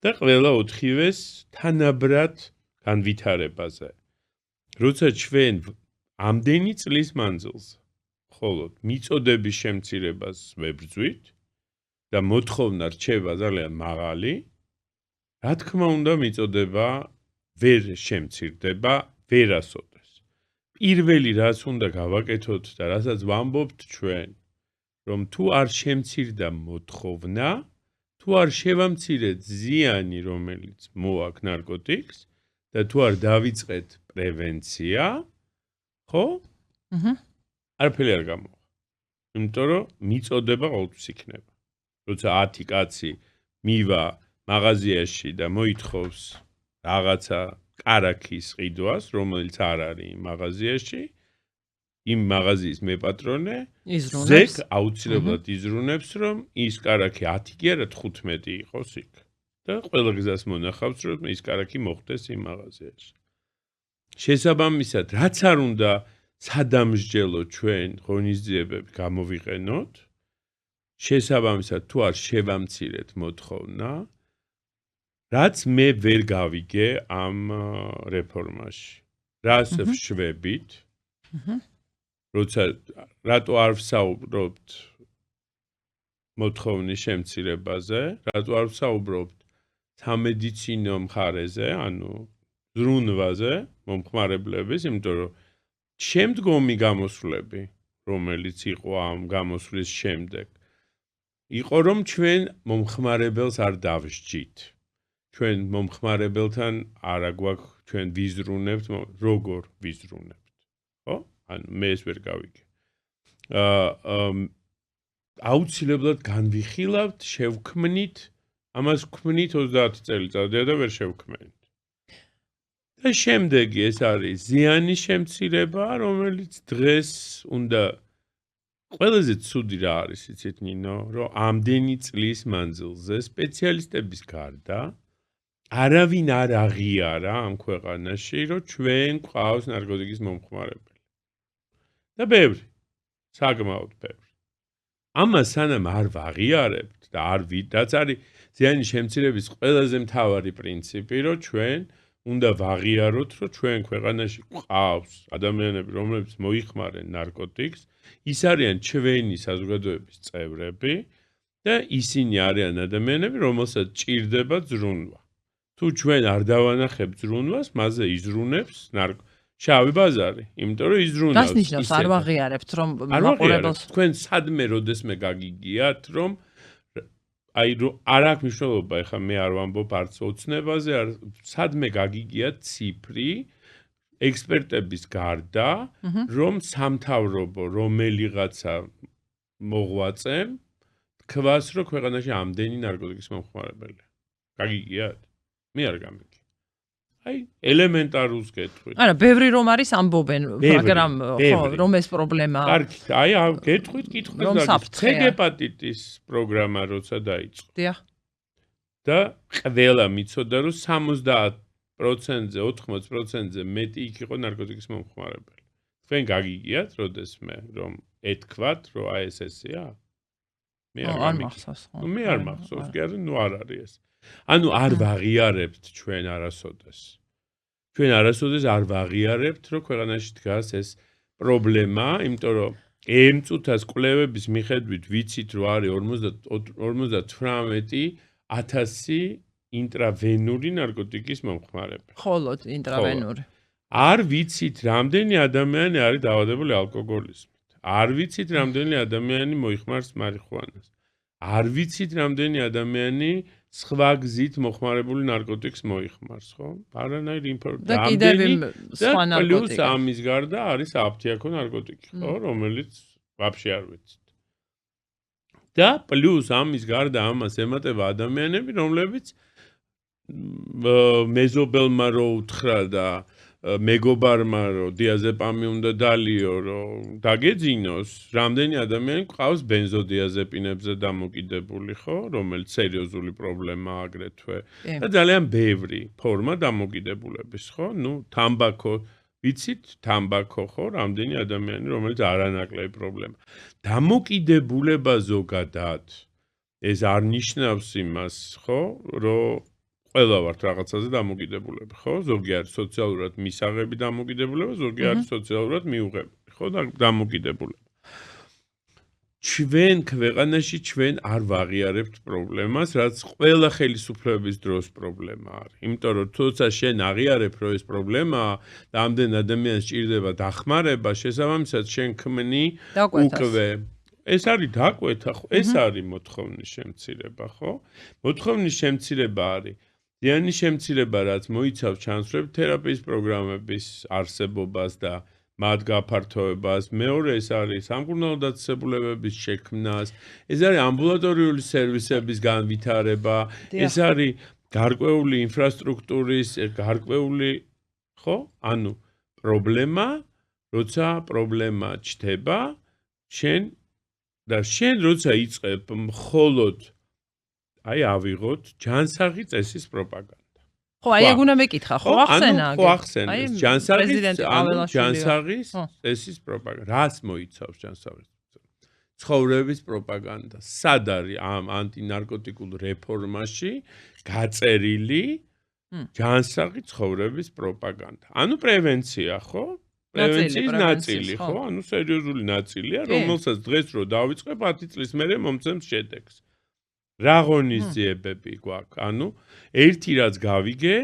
და ყველა 4-ვეს თანაბრად განვითარებაზე. როცა ჩვენ ამდენი წლის მანძილზე მხოლოდ მიწოდების შემცირებას ვებრძვით და მოთხოვნა რჩება ძალიან მაღალი, რა თქმა უნდა მიწოდება ვერ შემცირდება ვერასოდეს. პირველი რაც უნდა გავაკეთოთ და რასაც ვამბობთ ჩვენ, რომ თუ არ შემცირდა მოთხოვნა, თუ არ შევამცირეთ ზიანი, რომელიც მოაქვს ნარკოტიკს და თუ არ დავიწყეთ პრევენცია, ხო? არაფერი არ გამოვა. იმიტომ რომ მიწოდება ყოველთვის იქნება. როცა 10 კაცი მივა მაღაზიაში და მოითხოვს რაღაცა კარაქის ყიდვას, რომელიც არ არის მაღაზიაში, იმ მაღაზიის მეპატრონე ზეგ აუცილებლად იზრუნებს, რომ ის კარაქი 10 კი არა 15 იყოს იქ. და ყველა გზას მონახავს, რომ ის კარაქი მოხდეს იმ მაღაზიაში. შესაბამისად, რაც არ უნდა სადამსჯელო ჩვენ ღონისძიებები გამოვიყენოთ, შესაბამისად, თუ არ შევამცირეთ მოთხოვნა, რაც მე ვერ გავიგე ამ რეფორმაში. რას ვშვებით? როცა რატო არ ვსაუბრობთ მოთხოვნის შემცირებაზე, რატო არ ვსაუბრობთ სამედიცინო მხარეზე, ანუ ზრუნვაზე, მომხმარებლების, იმიტომ რომ შემდგომი გამოსვლები, რომელიც იყო ამ გამოსვლის შემდეგ, იყო რომ ჩვენ მომხმარებელს არ დავსჯით. ჩვენ მომხმარებელთან არა გვაქვს ჩვენ ვიზრუნებთ, როგორ ვიზრუნებთ. ხო? ანუ მე ეს ვერ გავიგე. აუცილებლად განვიხილავთ, შევქმნით, ამას ვქმნით 30 წელიწადია და ვერ შევქმნით. და შემდეგი ეს არის ზიანის შემცირება, რომელიც დღეს უნდა ყველაზე ცუდი რა არის იცით ნინო, რომ ამდენი წლის მანძილზე სპეციალისტების გარდა არავინ არ აღიარა ამ ქვეყანაში, რომ ჩვენ გვყავს ნარკოტიკის მომხმარებელი. და ბევრი, საკმაოდ ბევრი. ამას სანამ არ ვაღიარებთ და არ რაც არის ზიანის შემცირების ყველაზე მთავარი პრინციპი, რომ ჩვენ უნდა ვაღიაროთ, რომ ჩვენ ქვეყანაში გვყავს ადამიანები, რომლებიც მოიხმარენ ნარკოტიკს, ის არიან ჩვენი საზოგადოების წევრები და ისინი არიან ადამიანები, რომელსაც ჭირდება ძრუნვა. თუ ჩვენ არ დავანახებთ ძრუნვას, მასზე იზრუნებს შავი ბაზარი, იმიტომ რომ იზრუნავს. რას ნიშნავს არ ვაღიარებთ, რომ მაყურებელს თქვენ სადმე როდესმე გაგიგიათ, რომ აი არ აქვს მნიშვნელობა, ეხლა მე არ ვამბობ არც ოცნებაზე, სადმე გაგიგიათ ციფრი ექსპერტების გარდა, რომ სამთავრობო რომელიღაცა მოღვაწემ თქვას, რომ ქვეყანაში ამდენი ნარკოტიკის მომხმარებელია. გაგიგიათ? მე არ გამიგია. აი ელემენტარულს გეტყვით. არა, ბევრი რომ არის ამბობენ, მაგრამ ხო, რომ ეს პრობლემაა. კარგი, აი გეტყვით კითხვის და ჰეპატიტის პროგრამა როცა დაიწყო. დიახ. და ყველა მიცოდა რომ 70%-ზე, 80%-ზე მეტი იქ იყო ნარკოტიკის მომხმარებელი. თქვენ გაგიგიათ როდესმე რომ ეთქვათ, რომ აი ესეა? მე არ მახსოვს. მე არ მახსოვს, კი არა, ნუ არ არის ეს. ანუ არ ვაღიარებთ ჩვენ არასოდეს. ჩვენ არასოდეს არ ვაღიარებთ, რომ ქვეყანაში დგას ეს პრობლემა, იმიტომ რომ ემწუთას კვლევების მიხედვით ვიცით, რომ არის 58,000 ინტრავენური ნარკოტიკის მომხმარებელი. მხოლოდ ინტრავენური. არ ვიცით, რამდენი ადამიანი არის დაავადებული ალკოგოლიზმით. არ ვიცით, რამდენი ადამიანი მოიხმარს მარიხუანას. არ ვიცით, რამდენი ადამიანი სხვა გზით მოხმარებული ნარკოტიკს მოიხმარს, ხო? არანაირი ინფორმაცია. და კიდევ სხვა ნარკოტიკი. პლუს ამის გარდა არის აფთიაქო ნარკოტიკი, ხო, რომელიც ვაფშე არ ვიცით. და პლუს ამის გარდა ამას ემატება ადამიანები, რომლებიც მეზობელმა რო უთხრა და მეგობარმა რო დიაზეპამი უნდა დალიო, რომ დაგეძინოს, რამდენი ადამიანი ყავს ბენზოდიაზეპინებზე დამოკიდებული, ხო, რომელიც სერიოზული პრობლემაა აგრეთვე. და ძალიან ბევრი ფორმა დამოკიდებულების, ხო? ნუ თამბაქო, ვიცით, თამბაქო, ხო, რამდენი ადამიანი, რომელიც არანაკლები პრობლემა. დამოკიდებულება ზოგადად ეს არ ნიშნავს იმას, ხო, რომ ყველა ვართ რაღაცაზე დამოკიდებულები, ხო? ზოგი არის სოციალურად მისაღები დამოკიდებულება, ზოგი არის სოციალურად მიუღებელი, ხო? და დამოკიდებულება. ჩვენ ქვეყანაში ჩვენ არ ვაღიარებთ პრობლემას, რაც ყველა ხელისუფლების დროს პრობლემა არის. იმიტომ რომ თუცა შენ აღიარებ, რომ ეს პრობლემაა და ამდენ ადამიანს ჭირდება დახმარება, შესაბამისად შენ ქმნი უკვე ეს არის დაკვეთა, ხო? ეს არის მოთხოვნის შემცირება, ხო? მოთხოვნის შემცირება არის ზიანის შემცირება, რაც მოიცავს ჩანსწრებით თერაპიის პროგრამების არსებობას და მათ გაფართოებას. მეორე ეს არის სამკურნალო დაწესებულებების შექმნას, ეს არის ამბულატორიული სერვისების განვითარება, ეს არის გარკვეული ინფრასტრუქტურის გარკვეული, ხო? ანუ პრობლემა, როცა პრობლემა ჩდება, შენ როცა იწყებ მხოლოდ აი ავიღოთ ჯანსაღი წესის პროპაგანდა. ხო, აი ეგ უნდა მეკითხა, ხო, ახსენა. ხო, ახსენა. ჯანსაღის წესის პროპაგანდა. რას მოიცავს ჯანსაღის? ცხოვრების პროპაგანდა. სად არის ამ ანტინარკოტიკულ რეფორმაში გაწერილი ჯანსაღი ცხოვრების პროპაგანდა? ანუ პრევენცია, ხო? პრევენციის ნაწილი, ხო? ანუ სერიოზული ნაწილია, რომელსაც დღეს რო დავიწყებ 10 წლის მერე მომცემს შედეგს. რა ღონისძიებები გვაქვს? ანუ ერთი რაც გავიგე,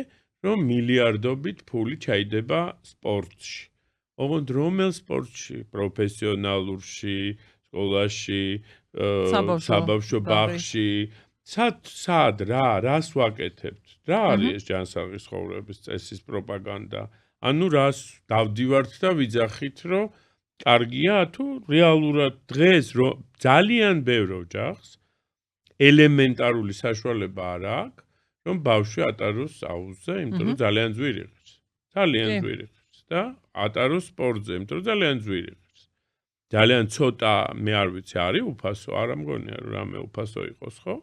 რომ მილიარდობით ფული ჩაიდება სპორტში. ოღონდ რომელ სპორტში? პროფესიონალურში, სკოლაში, საბავშვო ბაღში, სად რას ვაკეთებთ? რა არის ეს ჯანსაღი ცხოვრების წესის პროპაგანდა? ანუ რას დავდივართ და ვიძახით, რომ კარგია, თუ რეალურად დღეს ძალიან ბევრ ოჯახს ელემენტარული საშუალება არ აქვს, რომ ბავშვი ატაროს აუზზე, იმიტომ რომ ძალიან ძვირი ღირს. ძალიან ძვირი ღირს და ატაროს სპორტზე, იმიტომ რომ ძალიან ძვირი ღირს. ძალიან ცოტა მე არ ვიცი არის უფასო, არა მგონია რომ რამე უფასო იყოს, ხო?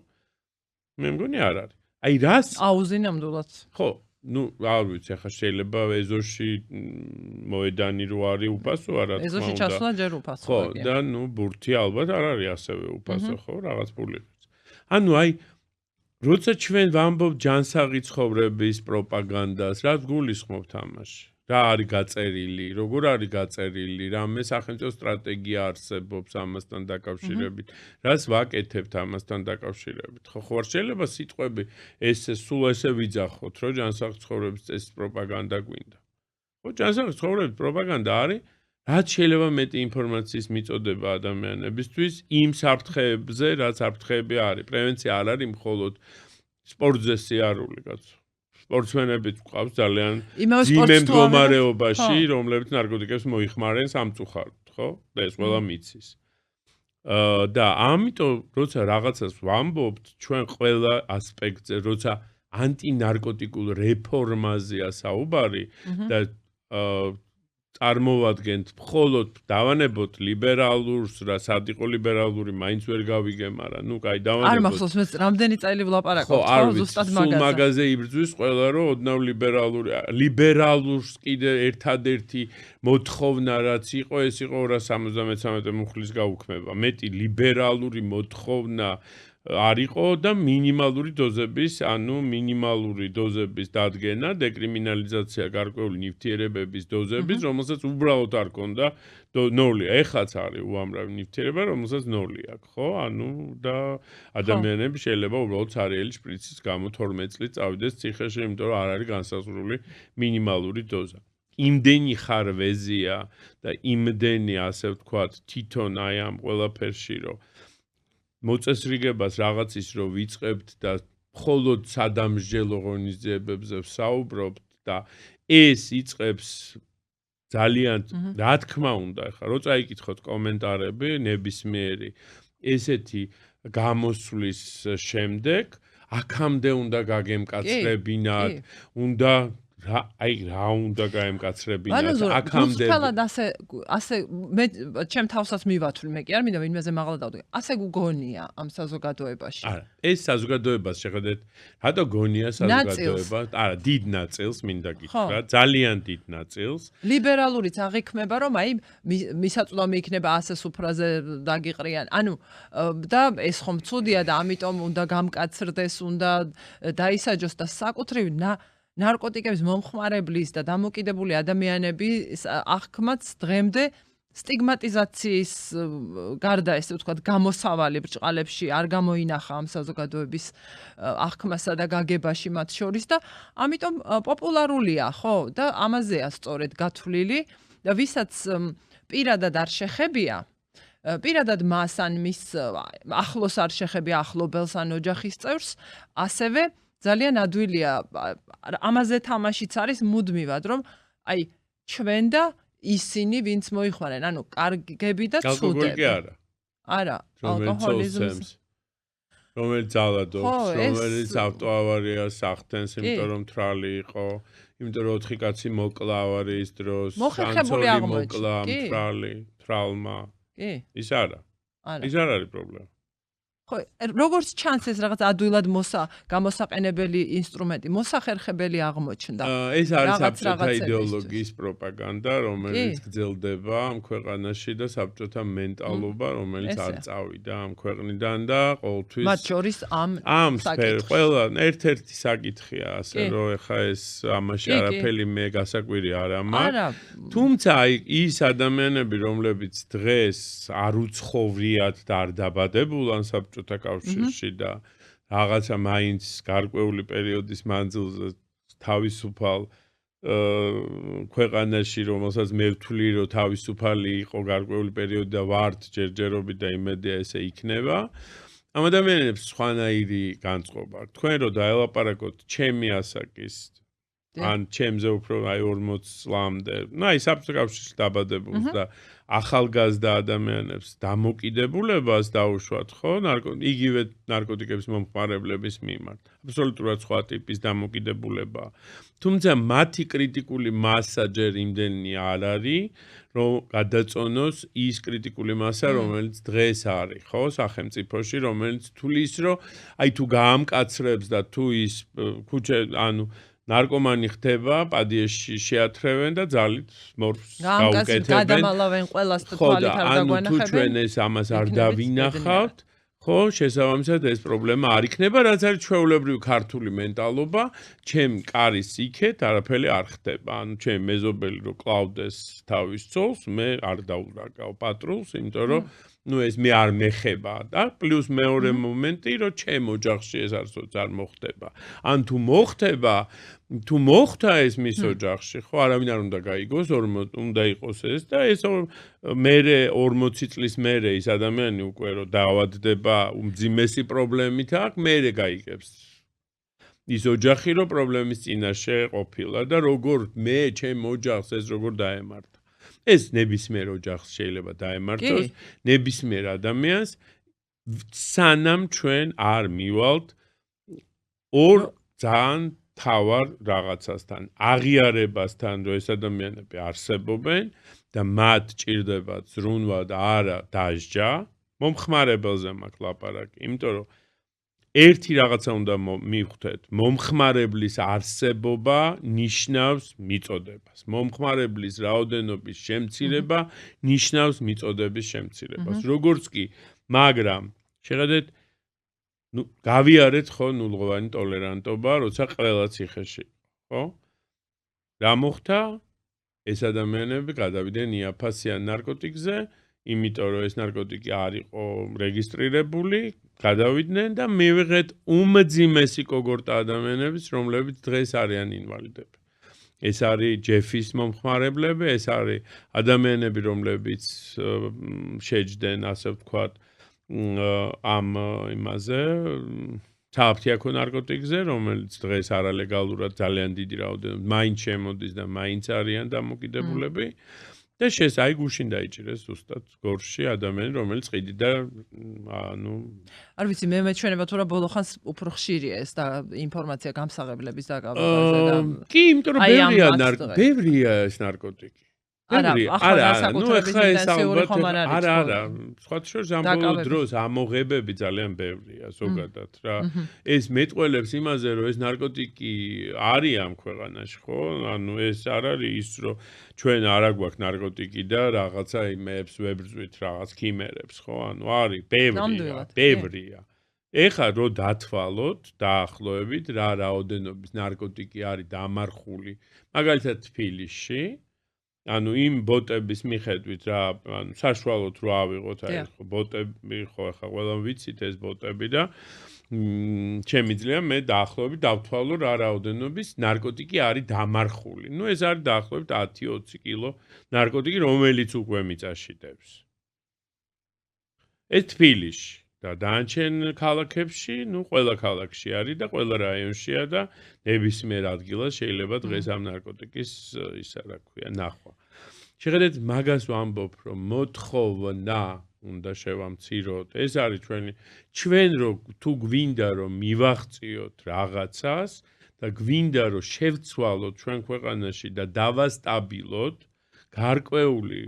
მე მგონი არ არის. აი რას? აუზი ნამდვილად. ხო, ну, არ ვიცი, ახლა შეიძლება ეზოში მოედანი რო არის უფასო, არა თქმა უნდა. ეზოში ჩასვლა ჯერ უფასოა. ხო, და ну, ბურთი ალბათ არ არის ასევე უფასო, ხო, რაღაც პულით. ანუ აი როცა ჩვენ ვამბობ ჯანსაღი ცხოვრების პროპაგანდას, რა გულისხმობთ ამაში? რა არის გაწერილი, როგორ არის გაწერილი, რამე სახელმწიფო სტრატეგია არსებობს ამასთან დაკავშირებით, რას ვაკეთებთ ამასთან დაკავშირებით. ხო, ხო, შეიძლება სიტყვები სულ ესე ვიძახოთ, რომ ჯანსაღი ცხოვრების წესის პროპაგანდა გვინდა. ხო, ჯანსაღი ცხოვრების პროპაგანდა არის, რაც შეიძლება მეტი ინფორმაციის მიწოდება ადამიანებისთვის იმ საფრთხეებზე, რაც საფრთხეები არის. პრევენცია არ არის მხოლოდ სპორტზე სიარული, კაცო. სპორტსმენებიც გვყავს ძალიან ძიმე მდგომარეობაში, რომლებიც ნარკოტიკებს მოიხმარენ სამწუხაროდ, ხო? და ეს ყველა მიცის. და ამიტომ, როცა რაღაცას ვამბობთ, ჩვენ ყველა ასპექტზე, როცა ანტინარკოტიკულ რეფორმაზეა საუბარი და წარმოვადგენთ მხოლოდ დავანებოთ ლიბერალურს, რა სად იყო ლიბერალური, მაინც ვერ გავიგე, მაგრამ ნუ კაი დავანებოთ. არ მახსოვს მე რამდენი წელი ვლაპარაკობ, ხო, ზუსტად მაგაზე. სულ მაგაზე იბრძვის ყველა, რომ ოდნავ ლიბერალურს კიდე ერთადერთი მოთხოვნა რაც იყო, ეს იყო 273 მუხლის გაუქმება. მეტი ლიბერალური მოთხოვნა არისო და მინიმალური დოზების, ანუ მინიმალური დოზების დადგენა, დეკრიმინალიზაცია გარკვეული ნივთიერებების დოზების, რომელსაც უბრალოდ არ ქონდა ნოლი. ეხლაც არის უამრავი ნივთიერება, რომელსაც ნოლი აქვს, ხო? ანუ და ადამიანები შეიძლება უბრალოდ ცარიელი შპრიცის გამო 12 წლით წავიდეს ციხეში, იმიტომ რომ არ არის განსაზღვრული მინიმალური დოზა. იმდენი ხარ ვეზია და იმდენი ასე ვთქვათ, თვითონ აი ამ ყველაფერში რომ მოწესრიგებას რაღაცის რო ვიწყებთ და მხოლოდ სადამსჯელო ღონისძიებებზე ვსაუბრობთ და ეს იწყებს ძალიან რა თქმა უნდა ახლა რო წაიკითხოთ კომენტარები ნებისმიერი ესეთი გამოსვლის შემდეგ აქამდე უნდა გაგემკაცრებინათ უნდა რა უნდა გაემკაცრებინათ აქამდე ასე მე ჩემ თავსაც მივათვლი მე კი არ მინდა ვინმეზე მაღლა დავდგე ასე გგონია ამ საზოგადოებაში არა ეს საზოგადოებას შეხედეთ რატო გონია საზოგადოება არა დიდ ნაწილს მინდა გითხრა ძალიან დიდ ნაწილს ლიბერალურიც აღიქმება რომ აი მისაწვდომი იქნება ასე სუფრაზე დაგიყრიან ანუ და ეს ხომ ცუდია და ამიტომ უნდა გამკაცრდეს უნდა დაისაჯოს და საკუთრივ ნარკოტიკების მომხმარებლის და დამოკიდებული ადამიანების აღქმაც დღემდე სტიგმატიზაციის გარდა ესე ვთქვათ გამოსავალი ბრჭყალებში არ გამოინახა ამ საზოგადოების აღქმასა და გაგებაში მათ შორის და ამიტომ პოპულარულია ხო და ამაზეა სწორედ გათვლილი და ვისაც პირადად არ შეხებია პირადად მას ან მის ახლოს არ შეხებია ახლობელს ან ოჯახის წევრს ასევე ძალიან ადვილია ამაზე თამაშიც არის მუდმივად რომ აი ჩვენ და ისინი ვინც მოიხმარენ ანუ კარგები და ცუდები არა ალკოჰოლიზმს რომელიც ძალადობს რომელიც ავტოავარიას ახდენს იმიტომ რომ თრალი იყო იმიტომ რომ 4 კაცი მოკლა ავარიის დროს მოხერხებული მოკლა თრალი თრალმა კი ის არა ის არ არის პრობლემა ხო როგორც ჩანს ეს რაღაც ადვილად გამოსაყენებელი ინსტრუმენტი მოსახერხებელი აღმოჩნდა ეს არის საბჭოთა იდეოლოგიის პროპაგანდა რომელიც გრძელდება ამ ქვეყანაში და საბჭოთა მენტალობა რომელიც არ წავიდა ამ ქვეყნიდან და ყოველთვის მათ შორის ამ სფეროში ყველა ერთ-ერთი საკითხია ასე რომ ეხა ეს ამაში არაფერი მე გასაკვირი არა მაქვს თუმცა ის ადამიანები რომლებიც დღეს არ უცხოვრიათ და არ დაბადებულან საბჭოთა კავშირში და რაღაცა მაინც გარკვეული პერიოდის მანძილზე თავისუფალ ქვეყანაში რომელსაც მე ვთვლი რომ თავისუფალი იყო გარკვეული პერიოდი და ვართ ჯერჯერობით და იმედია ესე იქნება ამ ადამიანებს სხვანაირი განწყობა აქვს თქვენ რომ დაელაპარაკოთ ჩემი ასაკის ან ჩემზე უფრო აი 40 წლამდე. აი საფრთხეში დაბადებულს და ახალგაზრდა ადამიანებს დამოკიდებულებას დაუშვათ, ხო? იგივე ნარკოტიკების მომხმარებლების მიმართ. აბსოლუტურად სხვა ტიპის დამოკიდებულება. თუმცა მათი კრიტიკული მასა ჯერ იმდენი არ არის, რომ გადაწონოს ის კრიტიკული მასა, რომელიც დღეს არის, ხო, სახელმწიფოში, რომელიც თulis, რომ აი თუ გაამკაცრებს და თუ ის ანუ ნარკომანი ხდება, პადიეში შეათრევენ და ძალით მორფს გაუკეთებენ. გადამალავენ ყველას და თვალით არ დაგვანახებენ. ანუ თუ ჩვენ ეს ამას არ დავინახავთ, ხო, შესაბამისად ეს პრობლემა არ იქნება, რაც არის ჩვეულებრივი ქართული მენტალობა, ჩემ კარის იქეთ არაფერი არ ხდება. ანუ ჩემ მეზობელი რო კლავდეს თავის ცოლს, მე არ დაურაკავ პატრულს, იმიტომ რომ ეს მე არ მეხება და პლუს მეორე მომენტი, რომ ჩემ ოჯახში ეს არც არ მოხდება. ან თუ მოხდება, თუ მოხდა ეს მის ოჯახში, ხო, არავინ არ უნდა გაიგოს, უნდა იყოს ეს და ეს მერე 40 წლის მერე ის ადამიანი უკვე რომ დაავადდება უმძიმესი პრობლემით აქვს, მერე გაიგებს ის ოჯახი რომ პრობლემის წინაშე ყოფილა და როგორ მე ჩემ ოჯახს ეს როგორ დაემართა. ეს ნებისმიერ ოჯახს შეიძლება დაემართოს, ნებისმიერ ადამიანს სანამ ჩვენ არ მივალთ ორ ძალიან თავარ რაღაცასთან, აღიარებასთან, რომ ეს ადამიანები არსებობენ და მათ ჭირდებათ ზრუნვა და არა დასჯა, მომხმარებელზე მაქვს ლაპარაკი, იმიტომ რომ ერთი რაღაცა უნდა მივხვდეთ, მომხმარებლის არსებობა ნიშნავს მიწოდებას. მომხმარებლის რაოდენობის შემცირება ნიშნავს მიწოდების შემცირებას. როგორც კი, მაგრამ შეხედეთ გავიარეთ ხო ნულღვანი ტოლერანტობა, როცა ყველა ციხეში, ხო? რა მოხდა? ეს ადამიანები გადავიდნენ იაფასიან ნარკოტიკზე, იმიტომ რომ ეს ნარკოტიკი არ იყო რეგისტრირებული, გადავიდნენ და მივიღეთ უმძიმესი კოგორტა ადამიანების, რომლებიც დღეს არიან ინვალიდები. ეს არის ჯეფის მომხმარებლები, ეს არის ადამიანები, რომლებიც შეჯდნენ, ასე ვთქვათ, ამ იმაზე საფრთხეაქო ნარკოტიკზე, რომელიც დღეს არალეგალურად ძალიან დიდი რაოდენობით მაინც შემოდის და მაინც არიან დამოკიდებულები და აი გუშინ დაიჭირეს ზუსტად გორში ადამიანი, რომელიც ყიდი და ანუ არ ვიცი, მე მეჩვენება თუ რა ბოლო ხანს უფრო ხშირია ეს და ინფორმაცია გამსაღებლების დაკავებაზე და კი, იმიტომ რომ ბევრია ეს ნარკოტიკი. არა, ნუ ახლა ეს არა, სხვა შორის ამ ბოლო დროს ამოღებები ძალიან ბევრია ზოგადად რა. ეს მეტყველებს იმაზე, რომ ეს ნარკოტიკი არის ამ ქვეყანაში, ხო? ანუ ეს არ არის ის, რომ ჩვენ არ აგვაქვს ნარკოტიკი და რაღაცა იმებს ვებრძვით რაღაც ქიმერებს, ხო? ანუ არის ბევრია. ეხლა რო დათვალოთ დაახლოებით რა რაოდენობის ნარკოტიკი არის დამარხული, მაგალითად თბილისში ანუ იმ ბოტების მიხედვით რა, ანუ საშუალოდ რო ავიღოთ აი ხო ბოტები ხო ახლა ყველა ვიცით ეს ბოტები და შემიძლია მე დაახლოებით დავთვალო რა რაოდენობის ნარკოტიკი არის დამარხული. ნუ ეს არის დაახლოებით 10-20 კილო ნარკოტიკი, რომელიც უკვე მიწაშიდებს. ეს თბილისში და დანარჩენ ქალაქებში, ნუ ყველა ქალაქში არის და ყველა რაიონშია და ნებისმიერ ადგილას შეიძლება დღეს ამ ნარკოტიკის ისა რა ქვია, ნახვა. შეხედეთ, მაგას ვამბობ, რომ მოთხოვნა უნდა შევამციროთ. ეს არის ჩვენ რო თუ გვინდა რომ მივაღწიოთ რაღაცას და გვინდა რომ შევცვალოთ ჩვენ ქვეყანაში და დავასტაბილოთ გარკვეული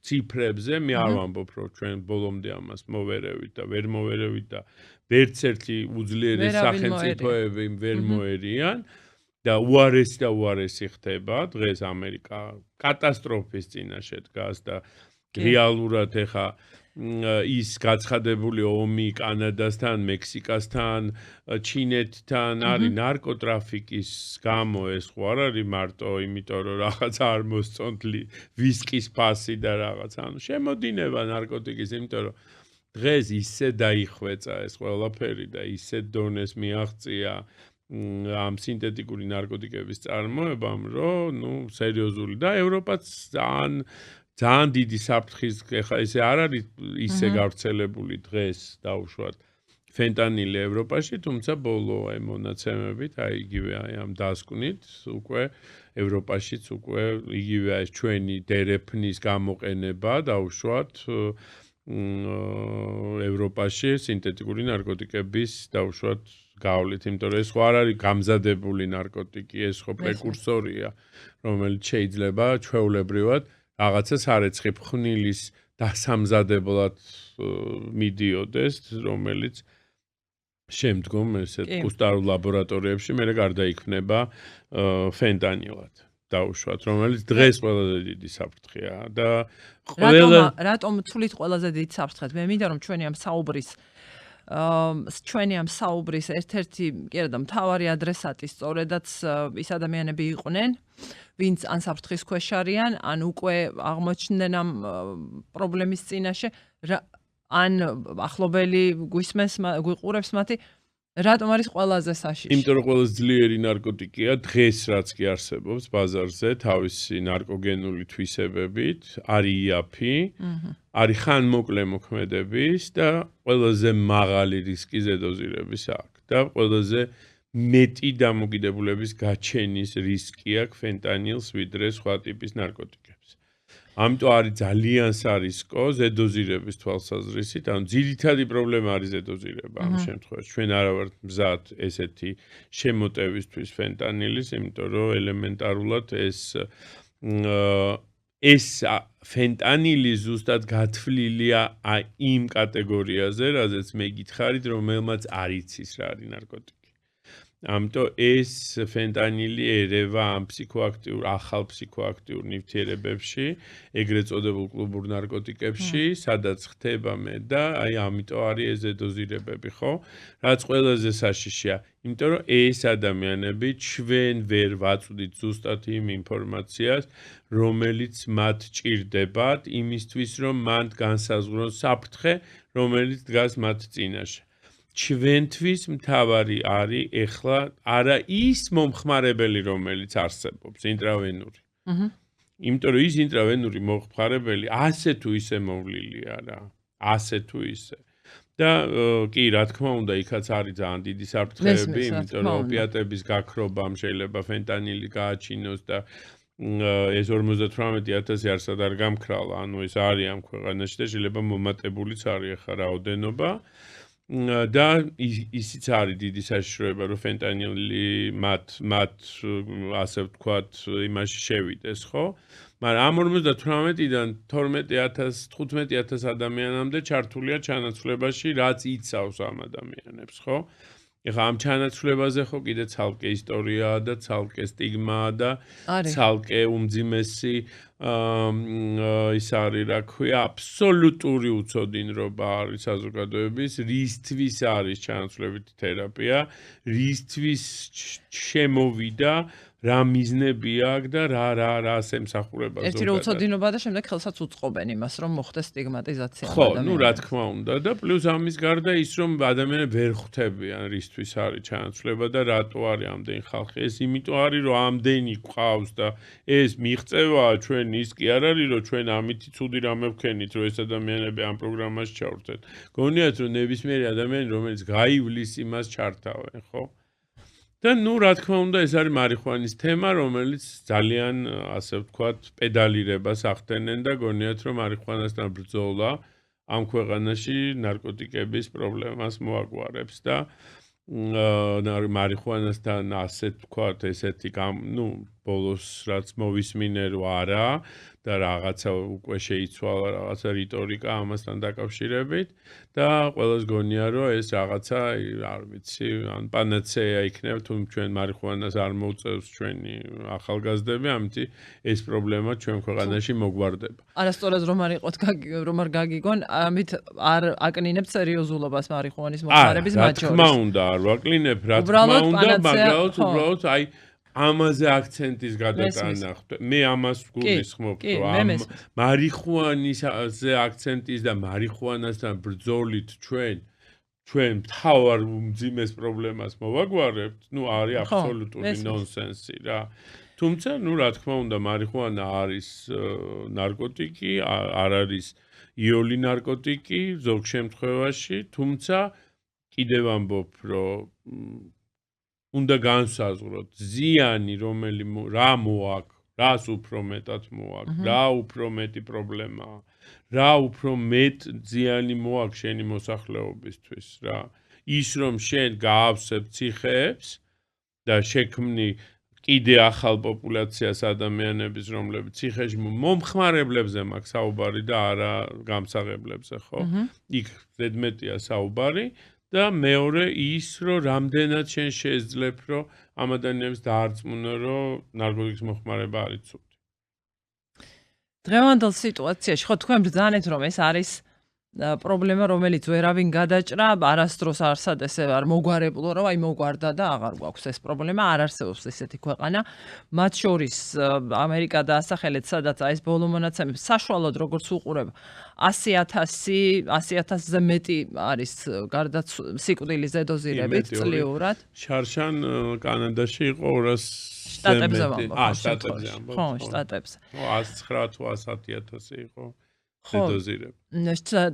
ციფრებზე, მე არ ვამბობ, რომ ჩვენ ბოლომდე ამას მოვერევით და ვერ მოვერევით და ვერც ერთი უძლიერი სახელმწიფოები ვერ მოერიან და უარესი ხდება. დღეს ამერიკა კატასტროფის წინაშე დგას და რეალურად ეხა ის გაცხადებული ომი კანადასთან, მექსიკასთან, ჩინეთთან არის ნარკოტრაფიკის გამო ეს ხო არ არის მარტო იმიტომ რომ რაღაც არ მოსწონთ ვისკის ფასი და რაღაც ანუ შემოდინება ნარკოტიკის იმიტომ რომ დღეს ისე დაიხვეწა ეს ყველაფერი და ისე დონეს მიაღწია ამ სინთეტიკური ნარკოტიკების წარმოებამ რომ ნუ სერიოზული და ევროპაც ძალიან დიდი საფრთხის ეხა ესე არ არის ისე გავრცელებული დღეს დაუშვათ ფენტანილი ევროპაში, თუმცა ბოლო მონაცემებით, იგივე ამ დასკვნით, უკვე ევროპაშიც უკვე იგივე ეს ჩვენი დერეფნის გამოყენება დაუშვათ ევროპაში სინთეტიკური ნარკოტიკების დაუშვათ გავლით, იმიტომ რომ ეს ხო არ არის გამზადებული ნარკოტიკი, ეს ხო პრეკურსორია, რომელიც შეიძლება ჩვეულებრივად რაღაცა სარეცხი ფხვნილის დასამზადებლად მიდიოდეს, რომელიც შემდგომ ესეთ კუსტარულ ლაბორატორიებში მე გარდაიქმნება ფენტანილად. დაუშვათ, რომელიც დღეს ყველაზე დიდი საფრთხეა და რატომ თulit ყველაზე დიდი საფრთხე? მე მინდა რომ ჩვენი ამ საუბრის ერთ-ერთი კი არა და მთავარი ადრესატი სწორედაც ის ადამიანები იყვნენ, ვინც ან საფრთხის ქვეშ არიან, ან უკვე აღმოჩნდნენ ამ პრობლემის წინაშე, ან ახლობელი გვისმენს, გვიყურებს მათი რატომ არის ყველაზე საშიში? იმიტომ რომ ყველაზე ძლიერი ნარკოტიკია დღეს რაც კი არსებობს ბაზარზე თავისი ნარკოგენული თვისებებით, არის იაფი, არის ხანმოკლე მოქმედების და ყველაზე მაღალი რისკის დოზირების აქვს და ყველაზე მეტი დამოკიდებულების გაჩენის რისკი აქვს ფენტანილს ვიდრე სხვა ტიპის ნარკოტიკებს. ამიტომ არის ძალიან სარისკო ზედოზირების თვალსაზრისით, ანუ ძირითადი პრობლემა არის ზედოზირება ამ შემთხვევაში. ჩვენ არა ვართ მზად ესეთი შემოტევისთვის ფენტანილის, იმიტომ რომ ელემენტარულად ეს ფენტანილი ზუსტად გათვლილია იმ კატეგორიაზე, რაზეც მე გითხარით, რომელმაც არ იცის რა არის ნარკოტიკი. ამიტომ ეს ფენტანილი ერევა ამ ახალ ფსიქოაქტიურ ნივთიერებებში, ეგრეთ წოდებულ კლუბურ ნარკოტიკებში, სადაც ხდება მე და აი ამიტომ არის ეს ზედოზირებები, ხო? რაც ყველაზე საშიშია, იმიტომ რომ ეს ადამიანები ჩვენ ვერ ვაწვდით ზუსტად იმ ინფორმაციას, რომელიც მათ ჭირდებათ იმისთვის, რომ მანდ განსაზღვრონ საფრთხე, რომელიც დგას მათ წინაშე. ჩვენთვის მთავარი არის ეხლა არა ის მომხმარებელი, რომელიც არსებობს, ინტრავენური. იმიტომ რომ ის ინტრავენური მომხმარებელი ასე თუ ისე მოვლილია რა, ასე თუ ისე. და კი, რა თქმა უნდა, იქაც არის ძალიან დიდი საფრთხეები, იმიტომ რომ ოპიატების გაქრობამ შეიძლება ფენტანილი გააჩინოს და ეს 58,000 არსად არ გამქრალა, ანუ ეს არის ამ ქვეყანაში და შეიძლება მომატებულიც არის ახლა რაოდენობა. და ისიც არის დიდი საშიშროება, რომ ფენტანილი მათ ასე ვთქვათ, იმაში შევიდეს, ხო? მაგრამ ამ 58-დან 15,000 ადამიანამდე ჩართულია ჩანაცვლებაში, რაც იცავს ამ ადამიანებს, ხო? ეხლა ამ ჩანაცვლებაზე ხო კიდე ცალკე ისტორიაა და ცალკე სტიგმაა და ცალკე უმძიმესი ის არის, რა ქვია, აბსოლუტური უცოდინრობა არის საზოგადოების, რისთვის არის ჩანაცვლებითი თერაპია, რისთვის შემოვიდა, რა მიზნები აქვს და რა ემსახურება ზოგადად. ერთი უცოდინობა და შემდეგ ხელსაც უწყობენ იმას, რომ მოხდეს სტიგმატიზაცია. ხო, ну რა თქმა უნდა და პლუს ამის გარდა ის რომ ადამიანები ვერ ხვდებიან რისთვის არის ჩანაცვლება და რატო არის ამდენი ხალხი. ეს იმიტომ არის რომ ამდენი ყავს და ეს მიღწევაა ჩვენ ის კი არ არის რომ ჩვენ ამითი ცუდი რამე ვქენით რომ ეს ადამიანები ამ პროგრამაში ჩავრდეთ. გონიათ რომ ნებისმიერი ადამიანი რომელიც გაივლის იმას ჩართავენ, ხო? და ნუ რა თქმა უნდა ეს არის მარიხვანის თემა, რომელიც ძალიან ასე ვთქვათ, პედალირებას ახდენენ და გონიათ რომ მარიხვანასთან ბრძოლა ამ ქვეყანაში ნარკოტიკების პრობლემას მოაგვარებს და მარიხვანასთან ასე ვთქვათ, ესეთი ნუ ბოლოს რაც მოვისმინე რომ არა და რაღაცა უკვე შეიცვალა რაღაცა რიტორიკა ამასთან დაკავშირებით და ყველას გონია რომ ეს რაღაცა არ ვიცი ან პანაცეა იქნება თუ ჩვენ მარიხვანას არ მოუწევს ჩვენი ახალგაზრდები ამიტომ ეს პრობლემა ჩვენ ქვეყანაში მოგვარდება. არასწორად რომ არ იყოთ რომ არ გაგიგონ ამით არ აკნინებთ სერიოზულობას მარიხვანის მომხმარების მათ შორის. რა თქმა უნდა არ ვაკლინებ რა თქმა უნდა მაგრამ უბრალოდ აი ამაზე აქცენტის გადატანა ხდება. მე ამას გულისხმობ, რომ მარიხვანაზე აქცენტის და მარიხვანასთან ბრძოლით ჩვენ მთავარ უმძიმეს პრობლემას მოვაგვარებთ, ნუ არის აბსოლუტური ნონსენსი რა. თუმცა, ნუ რა თქმა უნდა, მარიხვანა არის ნარკოტიკი, არ არის იოლი ნარკოტიკი ზოგ შემთხვევაში, თუმცა კიდევ ამბობ, რომ უნდა განსაზღვროთ ზიანი, რა მოაქვს, რას უფრო მეტად მოაქვს, რა უფრო მეტი პრობლემაა, რა უფრო მეტ ზიანი მოაქვს შენი მოსახლეობისთვის, რა. ის რომ შენ გაავსებ ციხეებს და შექმნი კიდე ახალ პოპულაციას ადამიანების, რომლებიც ციხეში მომხმარებლებზე მაქვს საუბარი და არა გამსაღებლებზე, ხო? იქ ზედმეტია საუბარი და მეორე ის, რომ რამდენად შენ შეძლებ, რომ ამ ადამიანებს დაარწმუნო, რომ ნარკოტიკის მოხმარება არის ცუდი. დღევანდელ სიტუაციაში ხო თქვენ ბრძანეთ, რომ ეს არის პრობლემა, რომელიც ვერავინ გადაჭრა, არასდროს არსად ესე არ მოგვარებულო, რომ აი მოგვარდა და აღარ გვაქვს ეს პრობლემა, არ არსებობს ესეთი ქვეყანა. მათ შორის ამერიკა და ასახელეთ, სადაც აი ეს ბოლო მონაცემები საშუალოდ როგორც უყურებ 100,000-ზე მეტი არის სიკვდილის ზედოზირებით წლიურად. შარშან კანადაში იყო 200 შტატებზე ვამბობ. შტატებზე ამბობ. ხო, შტატებზე. 109 თუ 110,000 იყო. ზედოზირები.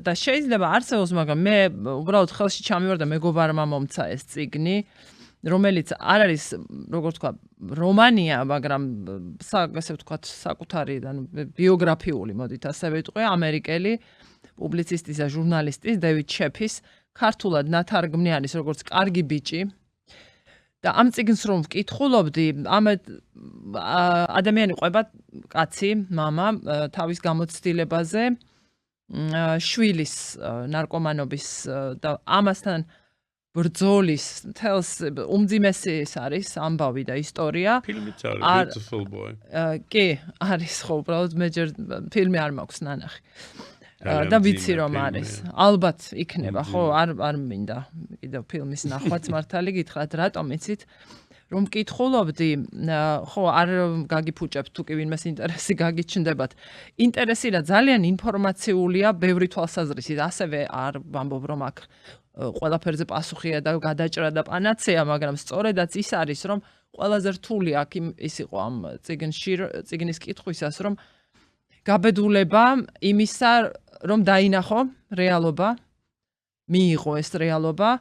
და შეიძლება არსებობს, მაგრამ მე უბრალოდ ხელში ჩამივარდა მეგობარმა მომცა ეს წიგნი, რომელიც არ არის, როგორ თქვა, რომანია, მაგრამ ასე ვთქვათ, საკუთარი, ანუ ბიოგრაფიული, მოდით ასე ვიტყვი, ამერიკელი პუბლიცისტის და ჟურნალისტის დევიდ შეფის, ქართულად ნათარგმნი არის როგორც კარგი ბიჭი. და ამ წიგნს რომ ვკითხულობდი, ადამიანი ყვება კაცი, მამა, თავის გამოცდილებაზე, შვილის ნარკომანობის და ამასთან ბრძოლის თელს უმძიმესი არის ამბავი და ისტორია. ფილმიც არის Beautiful Boy. კი, არის ხო, უბრალოდ მე ჯერ ფილმი არ მაქვს ნანახი. და ვიცი რომ არის. ალბათ იქნება, ხო, არ მინდა კიდევ ფილმის ნახვაც მართალი გითხრათ, რატომ იცით? რომ მკითხულობდი, ხო, არ გაგიფუჭებთ თუ კი ვინმეს ინტერესი გაგიჩნდებათ. ინტერესი რა ძალიან ინფორმაციულია ბევრი თვალსაზრისით, ასევე არ ვამბობ რომ აქ ყველაფერზე პასუხია და გადაჭრა და პანაცეა, მაგრამ სწორედაც ის არის, რომ ყველაზე რთული აქ ის იყო ამ წიგნის კითხვისას, რომ გაბედულება იმისა, რომ დაინახო რეალობა, მიიღო ეს რეალობა,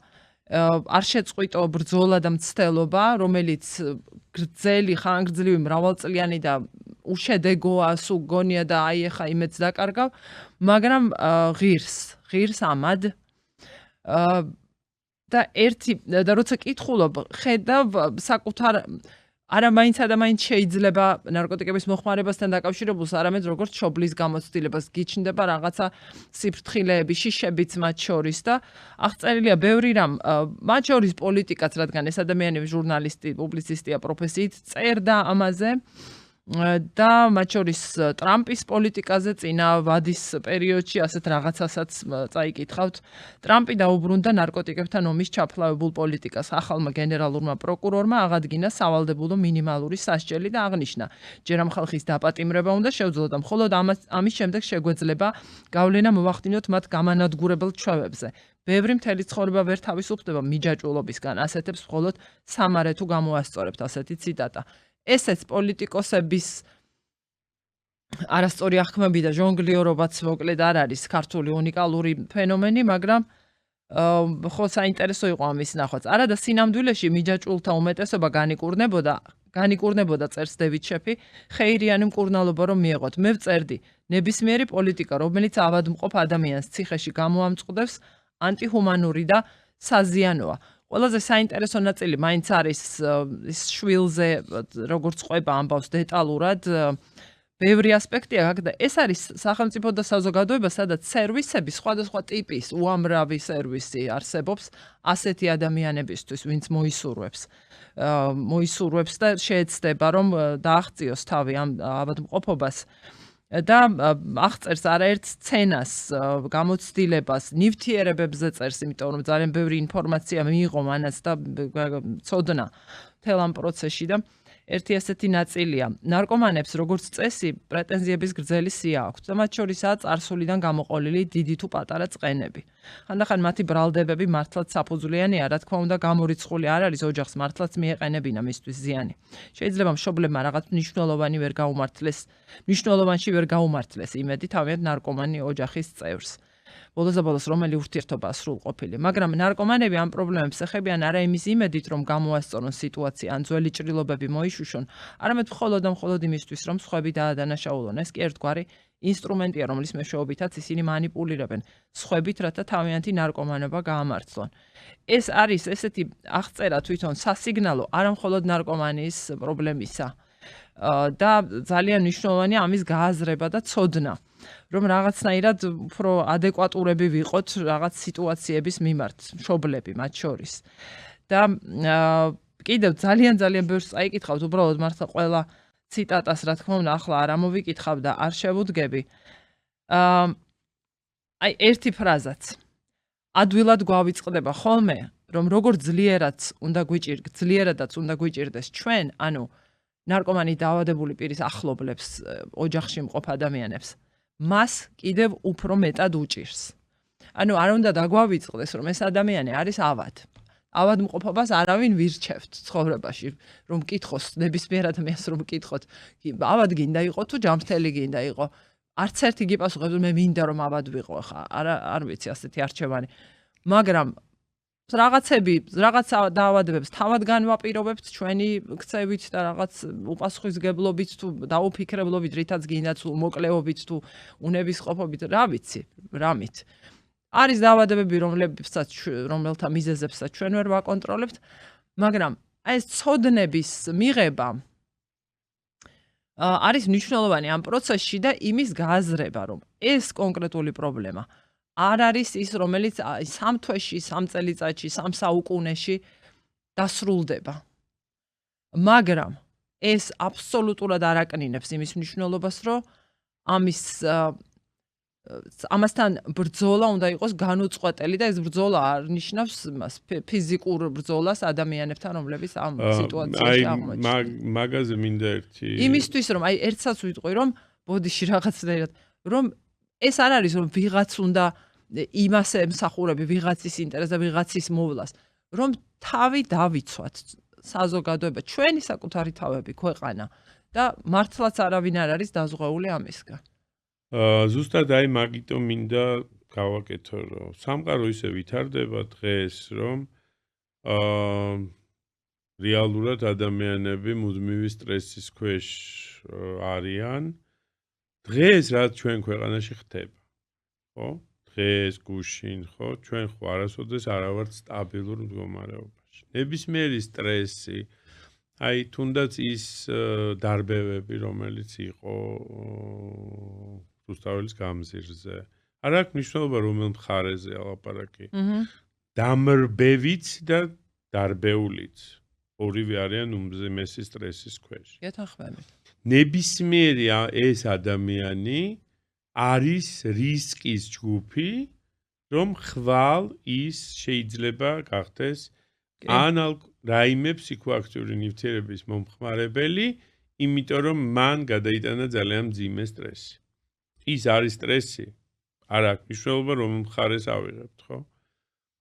არ შეწყვიტო ბრძოლა და მცდელობა, რომელიც გრძელი, ხანგრძლივი, მრავალწლიანი და უშედეგოა, სულ გონია და აი ახლა იმედს დაკარგავ, მაგრამ ღირს ამად და როცა კითხულობ, ხედავ საკუთარ არა მაინც ადამიანს შეიძლება ნარკოტიკების მოხმარებასთან დაკავშირებულს, არამედ როგორც შობლის გამოცდილებას გიჩნდება რაღაცა სიფრთხილეები, შიშებიც მათ შორის და აღწერილია ბევრი რამ, მათ შორის პოლიტიკაც, რადგან ეს ადამიანი ჟურნალისტი, პუბლიცისტია პროფესიით, წერდა ამაზე და მათ შორის ტრამპის პოლიტიკაზე წინა ვადის პერიოდში ასეთ რაღაცასაც წაიკითხავთ. ტრამპი დაუბრუნდა ნარკოტიკებთან ომის ჩაფლავებულ პოლიტიკას. ახალმა გენერალურმა პროკურორმა აღადგინა სავალდებულო მინიმალური სასჯელი და აღნიშნა, ჯერ ამ ხალხის დაპატიმრება უნდა შევძლოთ და მხოლოდ ამის შემდეგ შეგვეძლება გავლენა მოვახდინოთ მათ გამანადგურებელ ჩვევებზე. ბევრი მთელი ცხოვრება ვერ თავისუფლდება მიჯაჭვულობისგან, ასეთებს მხოლოდ სამარე თუ გამოასწორებთ, ასეთი ციტატა. ესეც პოლიტიკოსების არასწორი აღქმები და ჟონგლიორობაც მოკლედ არ არის ქართული უნიკალური ფენომენი, მაგრამ ხო საინტერესო იყო ამის ნახვაც. არა და სინამდვილეში მიჯაჭვულთა უმეტესობა განიკურნებოდა წერს დევიდ შეფი, ხეირიანი მკურნალობა რომ მიეღოთ. მე ვწერდი, ნებისმიერი პოლიტიკა, რომელიც ავადმყოფ ადამიანს ციხეში გამოამწყდებს, ანტიჰუმანური და საზიანოა. ყველაზე საინტერესო ნაწილი მაინც არის ის შვილზე როგორც ყვება ამბავს დეტალურად, ბევრი ასპექტია აქ და ეს არის სახელმწიფო და საზოგადოება, სადაც სერვისები, სხვადასხვა ტიპის უამრავი სერვისი არსებობს ასეთი ადამიანებისთვის, ვინც მოისურვებს და შეეცდება რომ დააღწიოს თავი ამ ავადმყოფობას. და აღწერს არაერთ სცენას, გამოცდილებას, ნივთიერებებზე წერს, იმიტომ რომ ძალიან ბევრი ინფორმაცია მიიღო მანაც და ცოდნა მთელ ამ პროცესში და ერთი ასეთი ნაწილია. ნარკომანებს როგორც წესი პრეტენზიების გრძელი სია აქვთ და მათ შორისაა წარსულიდან გამოყოლილი დიდი თუ პატარა წყენები. ხანდახან მათი ბრალდებები მართლაც საფუძვლიანია, რა თქმა უნდა გამორიცხული არ არის ოჯახს მართლაც მიეყენებინა მისთვის ზიანი. შეიძლება მშობლებმა რაღაც მნიშვნელოვანში ვერ გაუმართლეს იმედი თავიანთ ნარკომანი ოჯახის წევრს. ბოლოს რომელი ურთიერთობა სრულყოფილი. მაგრამ ნარკომანები ამ პრობლემებს ეხებიან არა იმის იმედით, რომ გამოასწორონ სიტუაცია ან ძველი ჭრილობები მოიშუშონ, არამედ მხოლოდ და მხოლოდ იმისთვის, რომ სხვები დაადანაშაულონ. ეს კი ერთგვარი ინსტრუმენტია, რომლის მეშვეობითაც ისინი მანიპულირებენ სხვებით, რათა თავიანთი ნარკომანობა გაამართლონ. ეს არის ესეთი აღწერა თვითონ სასიგნალო არა მხოლოდ ნარკომანიის პრობლემისა და ძალიან მნიშვნელოვანია ამის გააზრება და ცოდნა, რომ რაღაცნაირად უფრო ადეკვატურები ვიყოთ რაღაც სიტუაციების მიმართ, მშობლები მათ შორის. და კიდევ ძალიან ბევრს წაიკითხავთ, უბრალოდ მართლა ყველა ციტატას, რა თქმა უნდა, ახლა არ ამოვიკითხავ და არ შევუდგები. აი ერთი ფრაზაც. ადვილად გვავიწყდება ხოლმე, რომ როგორ ძლიერადაც უნდა გვიჭირდეს ჩვენ, ანუ ნარკომანი დაავადებული პირის ახლობლებს, ოჯახში მყოფ ადამიანებს, მას კიდევ უფრო მეტად უჭირს. ანუ არ უნდა დაგვავიწყდეს, რომ ეს ადამიანი არის ავად. ავადმყოფობას არავინ ვირჩევთ ცხოვრებაში, რომ მკითხოს ნებისმიერ ადამიანს რომ მკითხოთ, ავად გინდა იყო თუ ჯანმრთელი გინდა იყო. არც ერთი გიპასუხებს, მე მინდა რომ ავად ვიყო, ხა არ ვიცი ასეთი არჩევანი. მაგრამ რაღაც დაავადებებს თავად განვაპირობებთ ჩვენი ქცევით და რაღაც უპასუხისმგებლობით თუ დაუფიქრებლობით, რითაც გინდა თუ მოკლეობით თუ უნებისყოფობით, რა ვიცი, რამით. არის დაავადებები, რომელთა მიზეზებსაც ჩვენ ვერ ვაკონტროლებთ, მაგრამ ეს ცოდნების მიღება არის მნიშვნელოვანი ამ პროცესში და იმის გააზრება, რომ ეს კონკრეტული პრობლემა არ არის ის, რომელიც 3 თვეში, 3 წელიწადში, 3 საუკუნეში დასრულდება. მაგრამ ეს აბსოლუტურად არ აკნინებს იმის მნიშვნელობას, რომ ამასთან ბრძოლა უნდა იყოს განუწყვეტელი და ეს ბრძოლა არ ნიშნავს ფიზიკურ ბრძოლას ადამიანებთან, რომლებიც ამ სიტუაციაში აღმოჩნდნენ. მაგაზე მინდა ერთი. იმისთვის, რომ აი ერთსაც ვიტყვი, რომ ბოდიში რაღაცნაირად, რომ ეს არ არის, რომ ვიღაც უნდა იმას ემსახურები, ვიღაცის ინტერესს და ვიღაცის მოვლას, რომ თავი დავიცვათ საზოგადოება, ჩვენი საკუთარი თავები, ქვეყანა და მართლაც არავინ არ არის დაზღვეული ამისგან. ზუსტად აი მაგიტომ მინდა გავაკეთო, რომ სამყარო ისე ვითარდება დღეს, რომ რეალურად ადამიანები მუდმივი სტრესის ქვეშ არიან. დღეს რაც ჩვენ ქვეყანაში ხდება, ხო? დღეს გუშინ, ხო? ჩვენ ხო არასოდეს არ ვართ სტაბილურ მდგომარეობაში. ნებისმიერი სტრესი, აი თუნდაც ის დარბევები, რომელიც იყო რუსთაველის გამზირზე. არ აქვს მნიშვნელობა რომელ მხარეზე ალაპარაკი. დამრბევიც და დარბეულიც. ორივე არიან უმზიმესი სტრესის ქვეშ. გეთანხმებით. ნებისმიერი ეს ადამიანი არის რისკის ჯგუფი, რომ ხვალ ის შეიძლება გახდეს ან რაიმე ფსიქოაქტიური ნივთიერების მომხმარებელი, იმიტომ რომ მან გადაიტანა ძალიან მძიმე სტრესი. ის არის სტრესი, არ აქვს მნიშვნელობა რომ მხარეს ავიღებთ, ხო?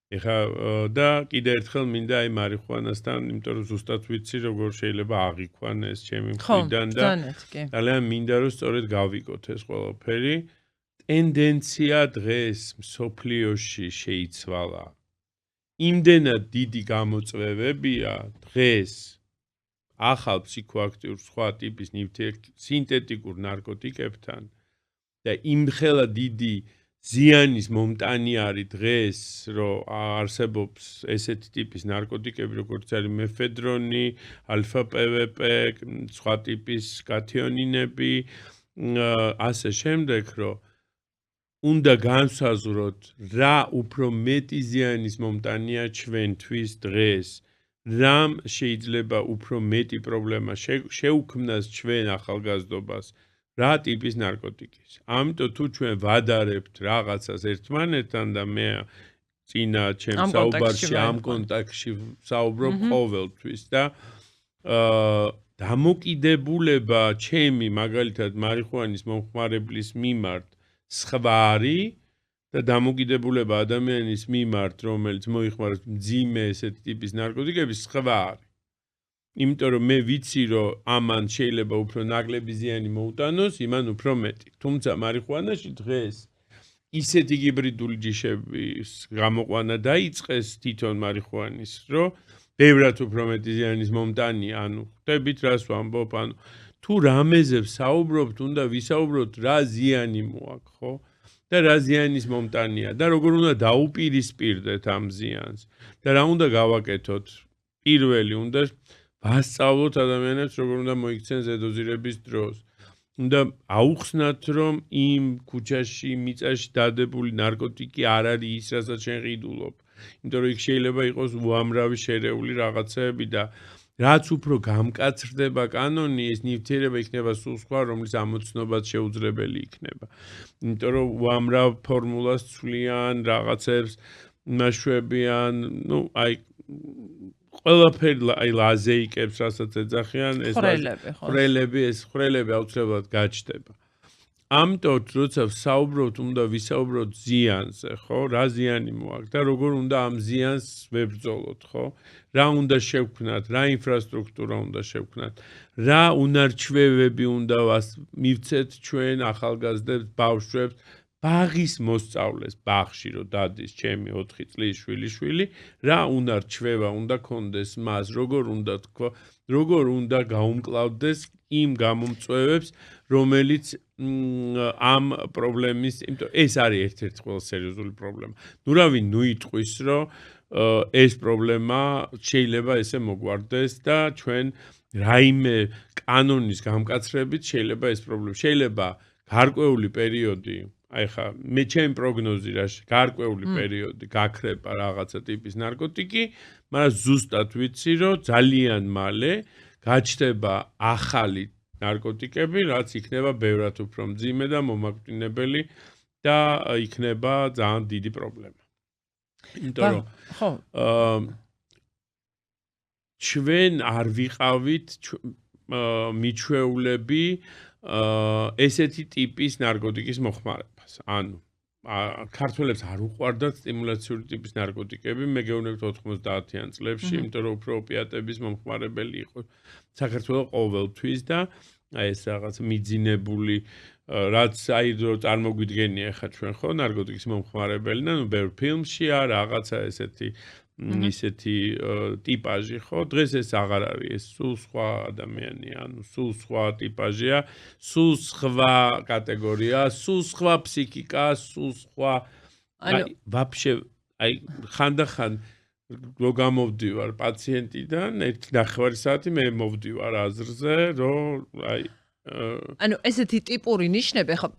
ეხლა და კიდე ერთხელ მინდა აი მარიხუანასთან, იმიტომ რომ ზუსტად ვიცი როგორ შეიძლება აღიქვან ეს ჩემი მხრიდან და ძალიან მინდა რომ სწორედ გავიკოთ ეს ყველაფერი. ტენდენცია დღეს მსოფლიოში შეიცვალა. იმდენად დიდი გამოწვევებია დღეს ახალ ფსიქოაქტიურ სხვა ტიპის სინთეტიკურ ნარკოტიკებთან და იმხელა დიდი ზიანის მომტანი არის დღეს, რომ არსებობს ესეთი ტიპის ნარკოტიკები, როგორც არის მეფედრონი, ალფა-პვპ, სხვა ტიპის კათიონინები, ასე შემდეგ, რომ უნდა განსაზღვროთ რა უფრო მეტი ზიანის მომტანია ჩვენთვის დღეს, რამ შეიძლება უფრო მეტი პრობლემა შეუქმნას ჩვენ ახალგაზრდობას, რა ტიპის ნარკოტიკის. ამიტომ თუ ჩვენ ვადარებთ რაღაცას ერთმანეთთან და მე წინა ჩემ საუბარში ამ კონტაქტში საუბრობ ყოველთვის და დამოკიდებულება ჩემი მაგალითად მარიხუანის მომხმარებლის მიმართ სხვა არის და დამოკიდებულება ადამიანის მიმართ, რომელიც მოიხმარებს მძიმე ესეთი ტიპის ნარკოტიკების სხვა არის. იმიტომ რომ მე ვიცი რომ ამან შეიძლება უფრო ნაკლები ზიანი მოუტანოს, იმან უფრო მეტი. თუმცა მარიხუანაში დღეს ისეთი გიბრიდული ჯიშების გამოყვანა დაიწყეს თვითონ მარიხუანის, რომ ბევრად უფრო მეტი ზიანის მომტანია, ანუ ხვდებით რას ვამბობ, ანუ თუ რამეზე ვსაუბრობთ, უნდა ვისაუბროთ რა ზიანი მოაქვს, ხო? და რა ზიანის მომტანია და როგორ უნდა დაუპირისპირდეთ ამ ზიანს და რა უნდა გავაკეთოთ. პირველი უნდა ვასწავლოთ ადამიანებს როგორ უნდა მოიქცენ ზედოზირების დროს. უნდა აუხსნათ რომ იმ ქუჩაში, მიწაში დადებული ნარკოტიკი არ არის ის, რასაც შენ ყიდულობ. იმიტომ რომ იქ შეიძლება იყოს უამრავი შერეული რაღაცები და რაც უფრო გამკაცრდება კანონი, ეს ნივთიერება იქნება სულ სხვა, რომლის ამოცნობაც შეუძლებელი იქნება. იმიტომ რომ უამრავ ფორმულას ცვლიან, რაღაცებს ნაშვებიან, ну, აი ყველაფერი აი ლაზეიკებს, რასაც ეძახიან, ეს ხვრელები აუცილებლად გაჩნდება. ამიტომ როცა ვსაუბრობთ, უნდა ვისაუბროთ ზიანზე, ხო? რა ზიანი მოაქვს და როგორ უნდა ამ ზიანს ვებრძოლოთ, ხო? რა უნდა შევქმნათ, რა ინფრასტრუქტურა უნდა შევქმნათ, რა უნარჩვევები უნდა მივცეთ ჩვენ ახალგაზრდებს, ბავშვებს, ბაღის მოსწავლეს ბაღში რომ დადის ჩემი 4 წლის შვილიშვილი, რა უნარჩვევა უნდა კონდეს მას, როგორ უნდა თქვა, როგორ უნდა გაუმკლავდეს იმ გამომწვევებს, რომელიც ამ პრობლემის, იმიტომ ეს არის ერთ-ერთი ყველაზე სერიოზული პრობლემა. ნუ რავი, ნუ იტყვის, რომ ეს პრობლემა შეიძლება ესე მოგვარდეს და ჩვენ რაიმე კანონის გამკაცრებით შეიძლება ეს პრობლემა. შეიძლება გარკვეული პერიოდი, აი ხა მე ჩემი პროგნოზი რა გარკვეული პერიოდი გაქრება რაღაცა ტიპის ნარკოტიკი, მაგრამ ზუსტად ვიცი, რომ ძალიან მალე გაჩნდება ახალი ნარკოტიკები, რაც იქნება ბევრად უფრო მძიმე და მომაკვდინებელი და იქნება ძალიან დიდი პრობლემა. იმიტომ რომ ხო. ჩვენ არ ვიყავით მიჩვეულები ესეთი ტიპის ნარკოტიკის მოხმარებას. ანუ ქართველებს არ უყვარდათ სტიმულაციური ტიპის ნარკოტიკები, მე გეუბნებით 90-იან წლებში, იმიტომ რომ უფრო ოპიატების მომხმარებელი იყო საქართველოს ყოველთვის და აი ეს რაღაც მიძინებული რაც აი რომ წარმოგვიდგენია ხა ჩვენ ხო ნარკოტიკის მომხმარებელი და ნუ ბევრ ფილმშია რაღაცა ესეთი ისეთი ტიპაჟი ხო დღეს ეს აღარ არის ეს სულ სხვა ადამიანია ანუ სულ სხვა ტიპაჟია სულ სხვა კატეგორია სულ სხვა ფსიქიკა სულ სხვა აი ვაფშე აი ხანდახან რო გამოვდივარ პაციენტიდან 1.5 საათი მე მოვდივარ აზრზე რომ აი ანუ ესეთი ტიპური ნიშნები ხა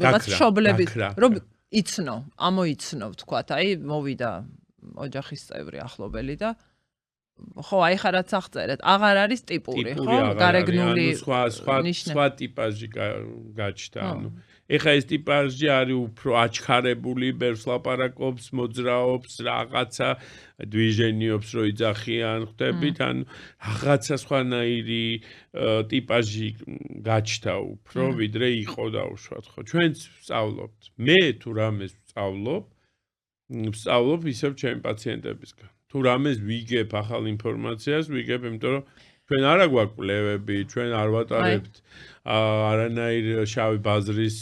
რაღაც შობლებით რომ იცნო ამოიცნო ვთქვათ აი მოვიდა ოჯახის წევრი ახლობელი და ხო აი ხა რაც აღწერეთ აღარ არის ტიპური ხო გარეგნული სხვა ტიპაჟი გაჩნდა ანუ ეხა ეს ტიპაჟი არის უფრო აჩქარებული ბევრს ლაპარაკობს მოძრაობს რაღაცა დვიჟენიობს რო იძახიან ხვდებით ან რაღაცა სხვანაირი ტიპაჟი გაჩნდა უფრო ვიდრე იყო დაუშვათ ხო ჩვენც ვსწავლობთ მე თუ რამეს ვსწავლობ ისევ ჩემი პაციენტებისგან თუ რამეს ვიგებ ახალ ინფორმაციას ვიგებ იმიტომ რომ ჩვენ არა გვაქვს კვლევები ჩვენ არ ვატარებთ არანაირ შავი ბაზრის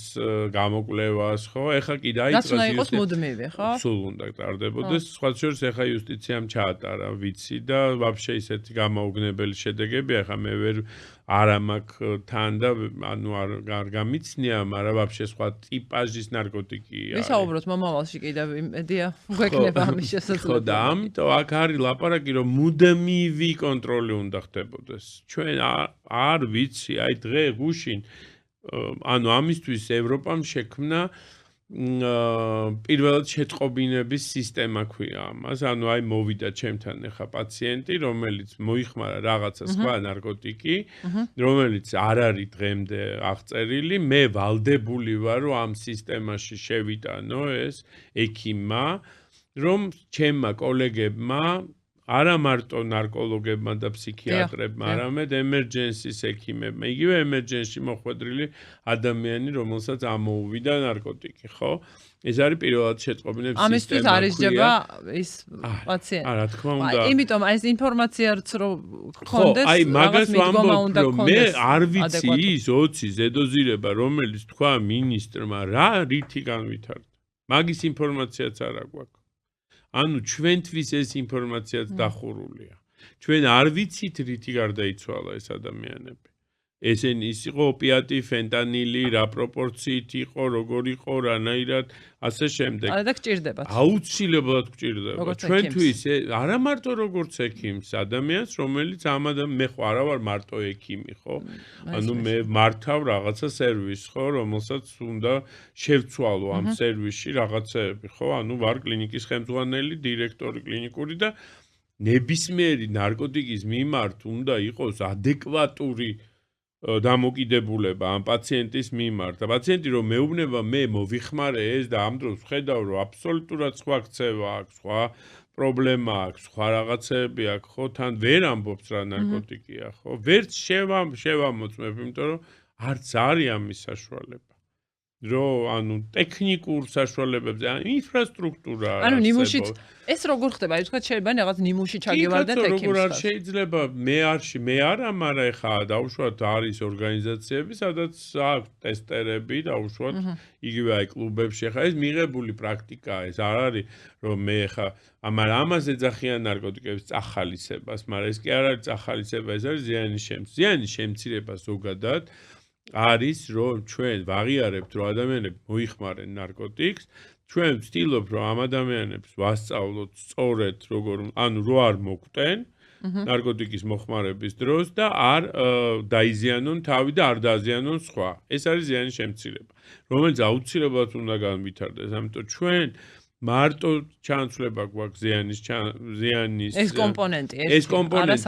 გამოკვლევას ხო ეხა კი დაიწყეს რაც იყოს მუდმივი ხო სულ უნდა ტარდებოდეს სხვა შორის ეხა იუსტიციამ ჩაატარა ვიცი და ვაფშე ისეთი გამოუგნებელი შედეგები ეხა მე ვერ არა მაქვს თან და ანუ არ გამიცნია მაგრამ ვაფშე სხვა ტიპაჟის ნარკოტიკი არის ვისაუბროთ მომავალში კიდევ იმედია გვექნება ამის შესაძლებლობა ხო და ამიტომ აქ არის ლაპარაკი რომ მუდმივი კონტროლი უნდა ხდებოდეს ჩვენ არ ვიცი აი დღე გუშინ ანუ ამისთვის ევროპამ შექმნა პირველად შეტყობინების სისტემა ქვია ამას ანუ აი მოვიდა ჩემთან ახლა პაციენტი რომელიც მოიხმარა რაღაცა სხვა ნარკოტიკი რომელიც არ არის დღემდე აღწერილი მე ვალდებული ვარ რომ ამ სისტემაში შევიტანო ეს ექიმმა რომ ჩემმა კოლეგებმა არა მარტო ნარკოლოგებმა და ფსიქიატრებმა, არამედ ემერჯენსის ექიმებმა, იგივე ემერჯენსში მოხვედრილი ადამიანი, რომელსაც ამოუვიდა ნარკოტიკი, ხო? ეს არის პირველად შეტყობინების სისტემა. ამისთვის არ ისჯება ის პაციენტი. რა თქმა უნდა. იმიტომ აი ეს ინფორმაციაც რო გქონდეს, აი მაგას ვამბობ, რომ მე არ ვიცი ის 20 ზედოზირება, რომელიც თქვა მინისტრმა, რა რითი განვითარდა. მაგის ინფორმაციაც არ აქვს. ანუ ჩვენთვის ეს ინფორმაციაც დახურულია. ჩვენ არ ვიცით რითი გარდაიცვალა ეს ადამიანები. ესენი ის იყო ოპიატი, ფენტანილი, რა პროპორციით იყო, როგორ იყო, რანაირად, ასე შემდეგ. და გჭირდებათ. აუცილებლად გჭირდება. ჩვენთვის არა მარტო როგორც ექიმს, ადამიანს, რომელიც მე ხო არა ვარ მარტო ექიმი, ხო? ანუ მე მართავ რაღაცა სერვისს, ხო, რომელსაც უნდა შევცვალო ამ სერვისში რაღაცეები, ხო? ანუ ვარ კლინიკის ხელმძღვანელი, დირექტორი კლინიკური და ნებისმიერი ნარკოტიკის მიმართ უნდა იყოს ადეკვატური დამოკიდებულება ამ პაციენტის მიმართ. და პაციენტი რომ მეუბნება მე მოვიხმარე ეს და ამ დროს ვხედავ რომ აბსოლუტურად სხვა ქცევა აქვს, სხვა პრობლემა აქვს, სხვა რაღაცეები აქვს, ხო, თან ვერ ამბობს რა ნარკოტიკია, ხო? ვერც შევამოწმებ, იმიტომ რომ არც არის ამის საშუალება. რომ ანუ ტექნიკურ საშუალებებზე, ინფრასტრუქტურა ანუ ნიმუშით ეს როგორ ხდება? აი თქვა შეიძლება რაღაც ნიმუში ჩაგივარდეთ ექიმს. როგორ არ შეიძლება მე არა, მაგრამ ეხა დაუშვათ არის ორგანიზაციები, სადაც აქვს ტესტერები, დაუშვათ იგივე აი კლუბებში. ეხა ეს მიღებული პრაქტიკაა, ეს არ არის რომ მე ეხა ამას ეძახიან ნარკოტიკების წახალისებას, მაგრამ ეს კი არ არის წახალისება, ეს არის ზიანის შემცირება ზოგადად. არის რომ ჩვენ ვაღიარებთ რომ ადამიანები მოიხმარენ ნარკოტიკს, ჩვენ ვცდილობთ რომ ამ ადამიანებს ვასწავლოთ სწორედ როგორ ანუ რო არ მოკვდნენ ნარკოტიკის მოხმარების დროს და არ დაიზიანონ თავი და არ დააზიანონ სხვა. ეს არის ზიანის შემცირება, რომელიც აუცილებლად უნდა განვითარდეს. ამიტომ ჩვენ მარტო ჩანაცვლება გვაქვს ზიანის ეს კომპონენტი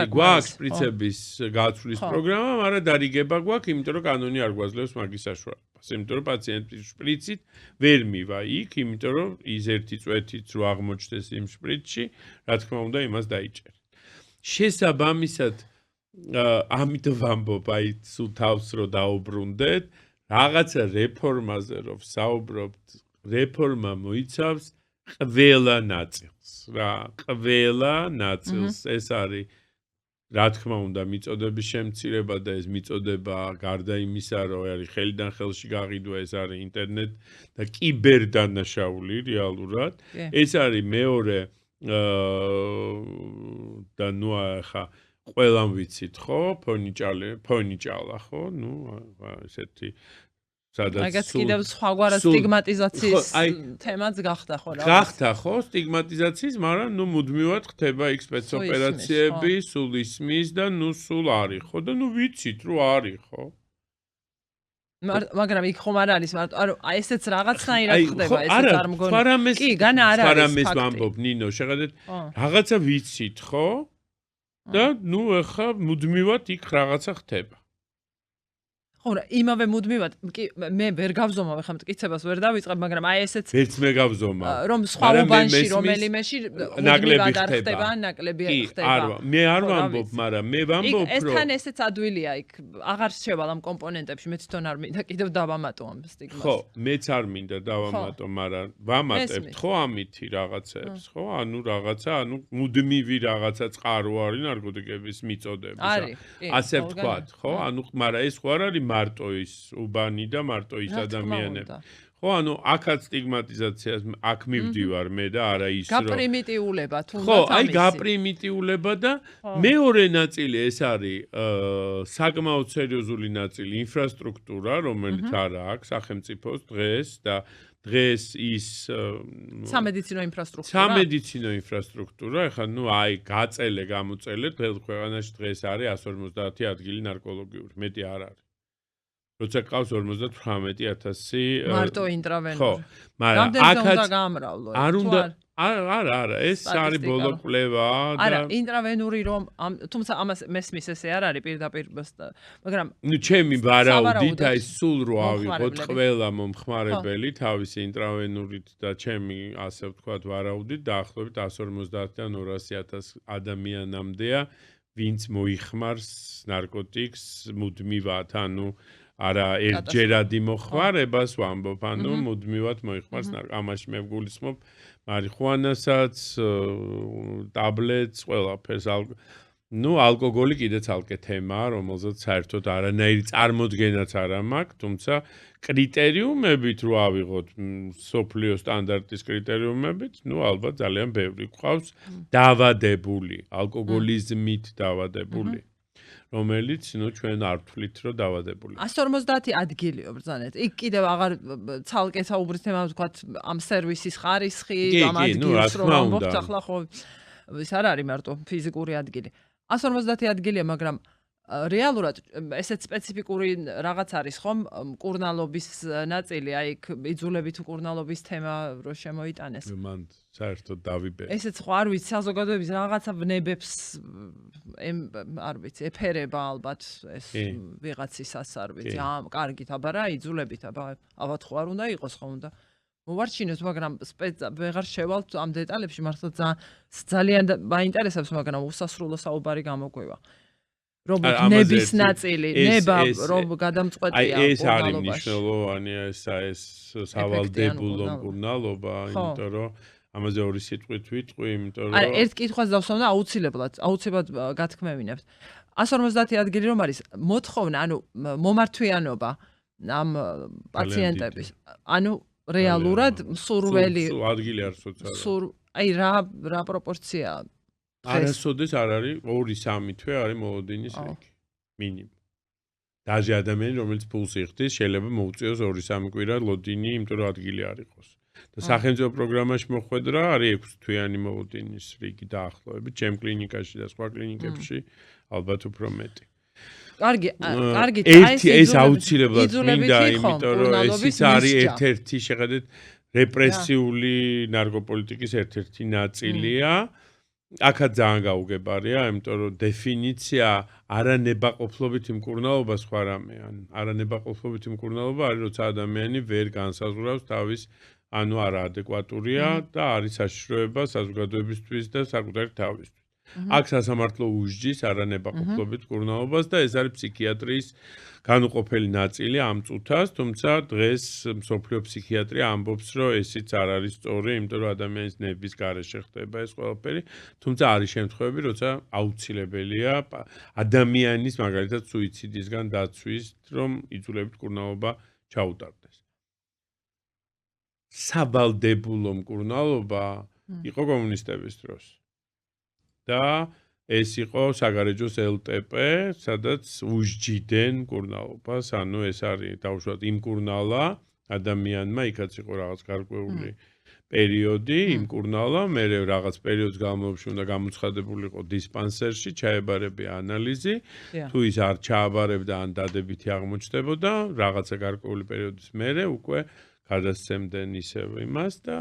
გვაქვს სპრიცების გაცვლის პროგრამა, მაგრამ დარიგება გვაქვს, იმიტომ რომ კანონი არ გვაძლევს მაგის საშუალებას. იმიტომ რომ პაციენტის შპრიცით ვერ მივა იქ, იმიტომ რომ ის ერთი წვეთით რო აღმოჩნდეს იმ შპრიცში, რა თქმა უნდა, იმას დაიჭერთ. შესაბამისად, ამიტომ ვამბობ, აი სულ თავს რო დაუბრუნდეთ, რაღაცა რეფორმაზე რო ვსაუბრობთ, რეფორმა მოიცავს ყველა ნაწილს რა, ყველა ნაწილს. ეს არის რა თქმა უნდა მიწოდების შემცირება და ეს მიწოდება გარდა იმისა, რომ არის ხელიდან ხელში გაყიდვა, ეს არის ინტერნეტ და კიბერდანაშაული რეალურად. ეს არის მეორე და ნუ ახლა ყველამ ვიცით, ხო? ფონიჭალა, ხო? ნუ ესეთი მაგაც კიდევ სხვაგვარად სტიგმატიზაციის თემაც გახდა ხო რა? გახდა ხო სტიგმატიზაციის, მაგრამ ნუ მუდმივად ხდება იქ სპეცოპერაციები, სულ ისმის და ნუ სულ არის ხო და ნუ ვიცით რომ არის ხო? მაგრამ იქ ხომ არ არის მარტო აი ესეც რაღაცნაირად ხდება ესეც არ მგონი. კი, განა არ არის ფაქტი. ფარამეს ვამბობ ნინო, შეხედეთ რაღაცა ვიცით ხო? და ნუ ახლა მუდმივად იქ რაღაცა ხდება. ხო რა, იმავე მუდმივად, კი მე ვერ გავზომავ ახლა მტკიცებას ვერ დავიწყებ, მაგრამ აი ესეც ვერც მე გავზომავ. რომ სხვა უბანში რომელიმეში ნაკლები ხდება, ნაკლები ხდება. არა, მე არ ვამბობ, მაგრამ მე ვამბობ, რომ ეს თან ესეც ადვილია იქ, აღარ შევალ ამ კომპონენტებში, მე თვითონ არ მინდა კიდევ დავამატო ამ სტიგმას. ხო, მეც არ მინდა დავამატო, მაგრამ ვამატებთ ხო ამითი რაღაცებს, ხო? ანუ რაღაცა, ანუ მუდმივი რაღაცა წყარო არის ნარკოტიკების მიწოდების. ასე ვთქვათ, ხო? ანუ მაგრამ ეს ხო არ არის მარტო ის უბანი და მარტო ის ადამიანები. ხო, ანუ აქაც სტიგმატიზაციას აქ მივდივარ მე და არა ის რომ გაპრიმიტიულება თუნდაც ხო, აი გაპრიმიტიულება და მეორე ნაწილი ეს არის საკმაოდ სერიოზული ნაწილი ინფრასტრუქტურა, რომელიც არა აქვს სახელმწიფოს დღეს და დღეს ის სამედიცინო ინფრასტრუქტურა, ეხლა ნუ აი გაწელე გამოწელე დღეს ქვეყანაში დღეს არის 150 ადგილი ნარკოლოგიური, მეტი არ არის. როცა ყავს 58,000 მარტო ინტრავენური. ხო, მაგრამ აქაც არ უნდა არა, ეს არის ბოლო კვლევა და არა, ინტრავენური რომ თუმცა ამას მესმის ესე არ არის პირდაპირ, მაგრამ ნუ ჩემი ვარაუდით აი სულ რო ავიღოთ ყველა მომხმარებელი თავისი ინტრავენურით და ჩემი ასე ვთქვათ ვარაუდით დაახლოებით 150-დან 200,000 ადამიანამდეა, ვინც მოიხმარს ნარკოტიკს მუდმივად, ანუ არა ერთჯერადი მოხმარებას ვამბობ, ანუ მუდმივად მოიხმარს ამაში მე ვგულისხმობ მარიხუანასაც, ტაბლეტს, ყველაფერს, ნუ ალკოგოლი კიდე ცალკე თემაა, რომელზეც საერთოდ არანაირი წარმოდგენაც არ მაქვს, თუმცა კრიტერიუმებით რო ავიღოთ სოფლიო სტანდარტის კრიტერიუმებით, ნუ ალბათ ძალიან ბევრი გვყავს დავადებული, ალკოგოლიზმით დავადებული, რომელიც ნუ ჩვენ არ ვთვლით, რომ დავადებული. 150 ადგილიო ბრძანეთ. იქ კიდევ აღარ ცალკე საუბრის თემა ვთქვათ ამ სერვისის ხარისხი, ამ ადგილს რომ ამბობთ ახლა ხო ის არ არის მარტო ფიზიკური ადგილი. 150 ადგილია, მაგრამ რეალურად ესეც სპეციფიკური რაღაც არის ხომ მკურნალობის ნაწილი, აი იქ იძულებით მკურნალობის თემა რო შემოიტანეს. მან საერთოდ დავიბერე. ესეც ხო არ ვიცი, საზოგადოების რაღაცა ვნებებს არ ვიცი, ეფერება ალბათ ეს ვიღაცისას არ ვიცი. კარგით, აბა რა იძულებით, აბა ალბათ ხო არ უნდა იყოს, ხო უნდა მოვარჩინოთ, მაგრამ ვეღარ შევალთ ამ დეტალებში, მართლა ძალიან მაინტერესებს, მაგრამ უსასრულო საუბარი გამოგვივა. რომ ნების ნაწილი, ნება რომ გადამწყვეტია აი ეს არის მნიშვნელოვანი, ეს სავალდებულო მკურნალობა, იმიტომ რომ ამაზე ორი სიტყვით ვიტყვი, იმიტომ რომ არა, ერთ კითხვას დავსვამ და აუცილებლად გათქმევინებთ. 150 ადგილი რომ არის, მოთხოვნა, ანუ მომართვიანობა ამ პაციენტების, ანუ რეალურად სურველი ადგილი არ სოციალურად. აი რა პროპორციაა? არასოდეს არ არის 2-3 თვე არის მოლოდინის რიგი. მინიმუმ. დაჟე ადამიანი, რომელიც ფულს იხდის, შეიძლება მოუწიოს 2-3 კვირა ლოდინი, იმიტომ რომ ადგილი არ იყოს. და სახელმწიფო პროგრამაში მოხვედრა არის 6 თვიანი მოლოდინის რიგი დაახლოებით, ჩემ კლინიკაში და სხვა კლინიკებში ალბათ უფრო მეტი. კარგი, ეს აუცილებლად მინდა, იმიტომ რომ ეს არის ერთ-ერთი შეხედეთ რეპრესიული ნარკოპოლიტიკის ერთ-ერთი ნაწილია. აქაც ძალიან გაუგებარია, იმიტომ რომ დეფინიცია არანებაყოფლობითი მკურნალობა სხვა რამეა. არანებაყოფლობითი მკურნალობა არის, როცა ადამიანი ვერ განსაზღვრავს თავის, ანუ არაადეკვატურია და არის საშიშროება საზოგადოებისთვის და საკუთარი თავისთვის. აქ სასამართლო უსჯის არანებაყოფლობით მკურნალობას და ეს არის ფსიქიატრიის განუყოფელი ნაწილი ამ წუთას, თუმცა დღეს მსოფლიო ფსიქიატრია ამბობს, რომ ესიც არ არის სწორი, იმიტომ რომ ადამიანის ნების გარეშე ხდება ეს ყველაფერი, თუმცა არის შემთხვევები, როცა აუცილებელია ადამიანის მაგალითად სუიციდისგან დაცვის, რომ იძულებით მკურნალობა ჩაუტარდეს. სავალდებულო მკურნალობა იყო კომუნისტების დროს. და ეს იყო საგარეჯოს LTP, სადაც უსჯიდნენ მკურნალობას, ანუ ეს არის დაუშვათ იმ მკურნალა ადამიანმა, იქაც იყო რაღაც გარკვეული პერიოდი იმ მკურნალა, მე რაღაც პერიოდის განმავლობაში უნდა გამოცხადებულიყო დისპანსერში, ჩაებარებია ანალიზი, თუ ის არ ჩააბარებდა ან დადებითი აღმოჩნდებოდა, რაღაცა გარკვეული პერიოდის მერე უკვე გადასცემდნენ ისევ იმას და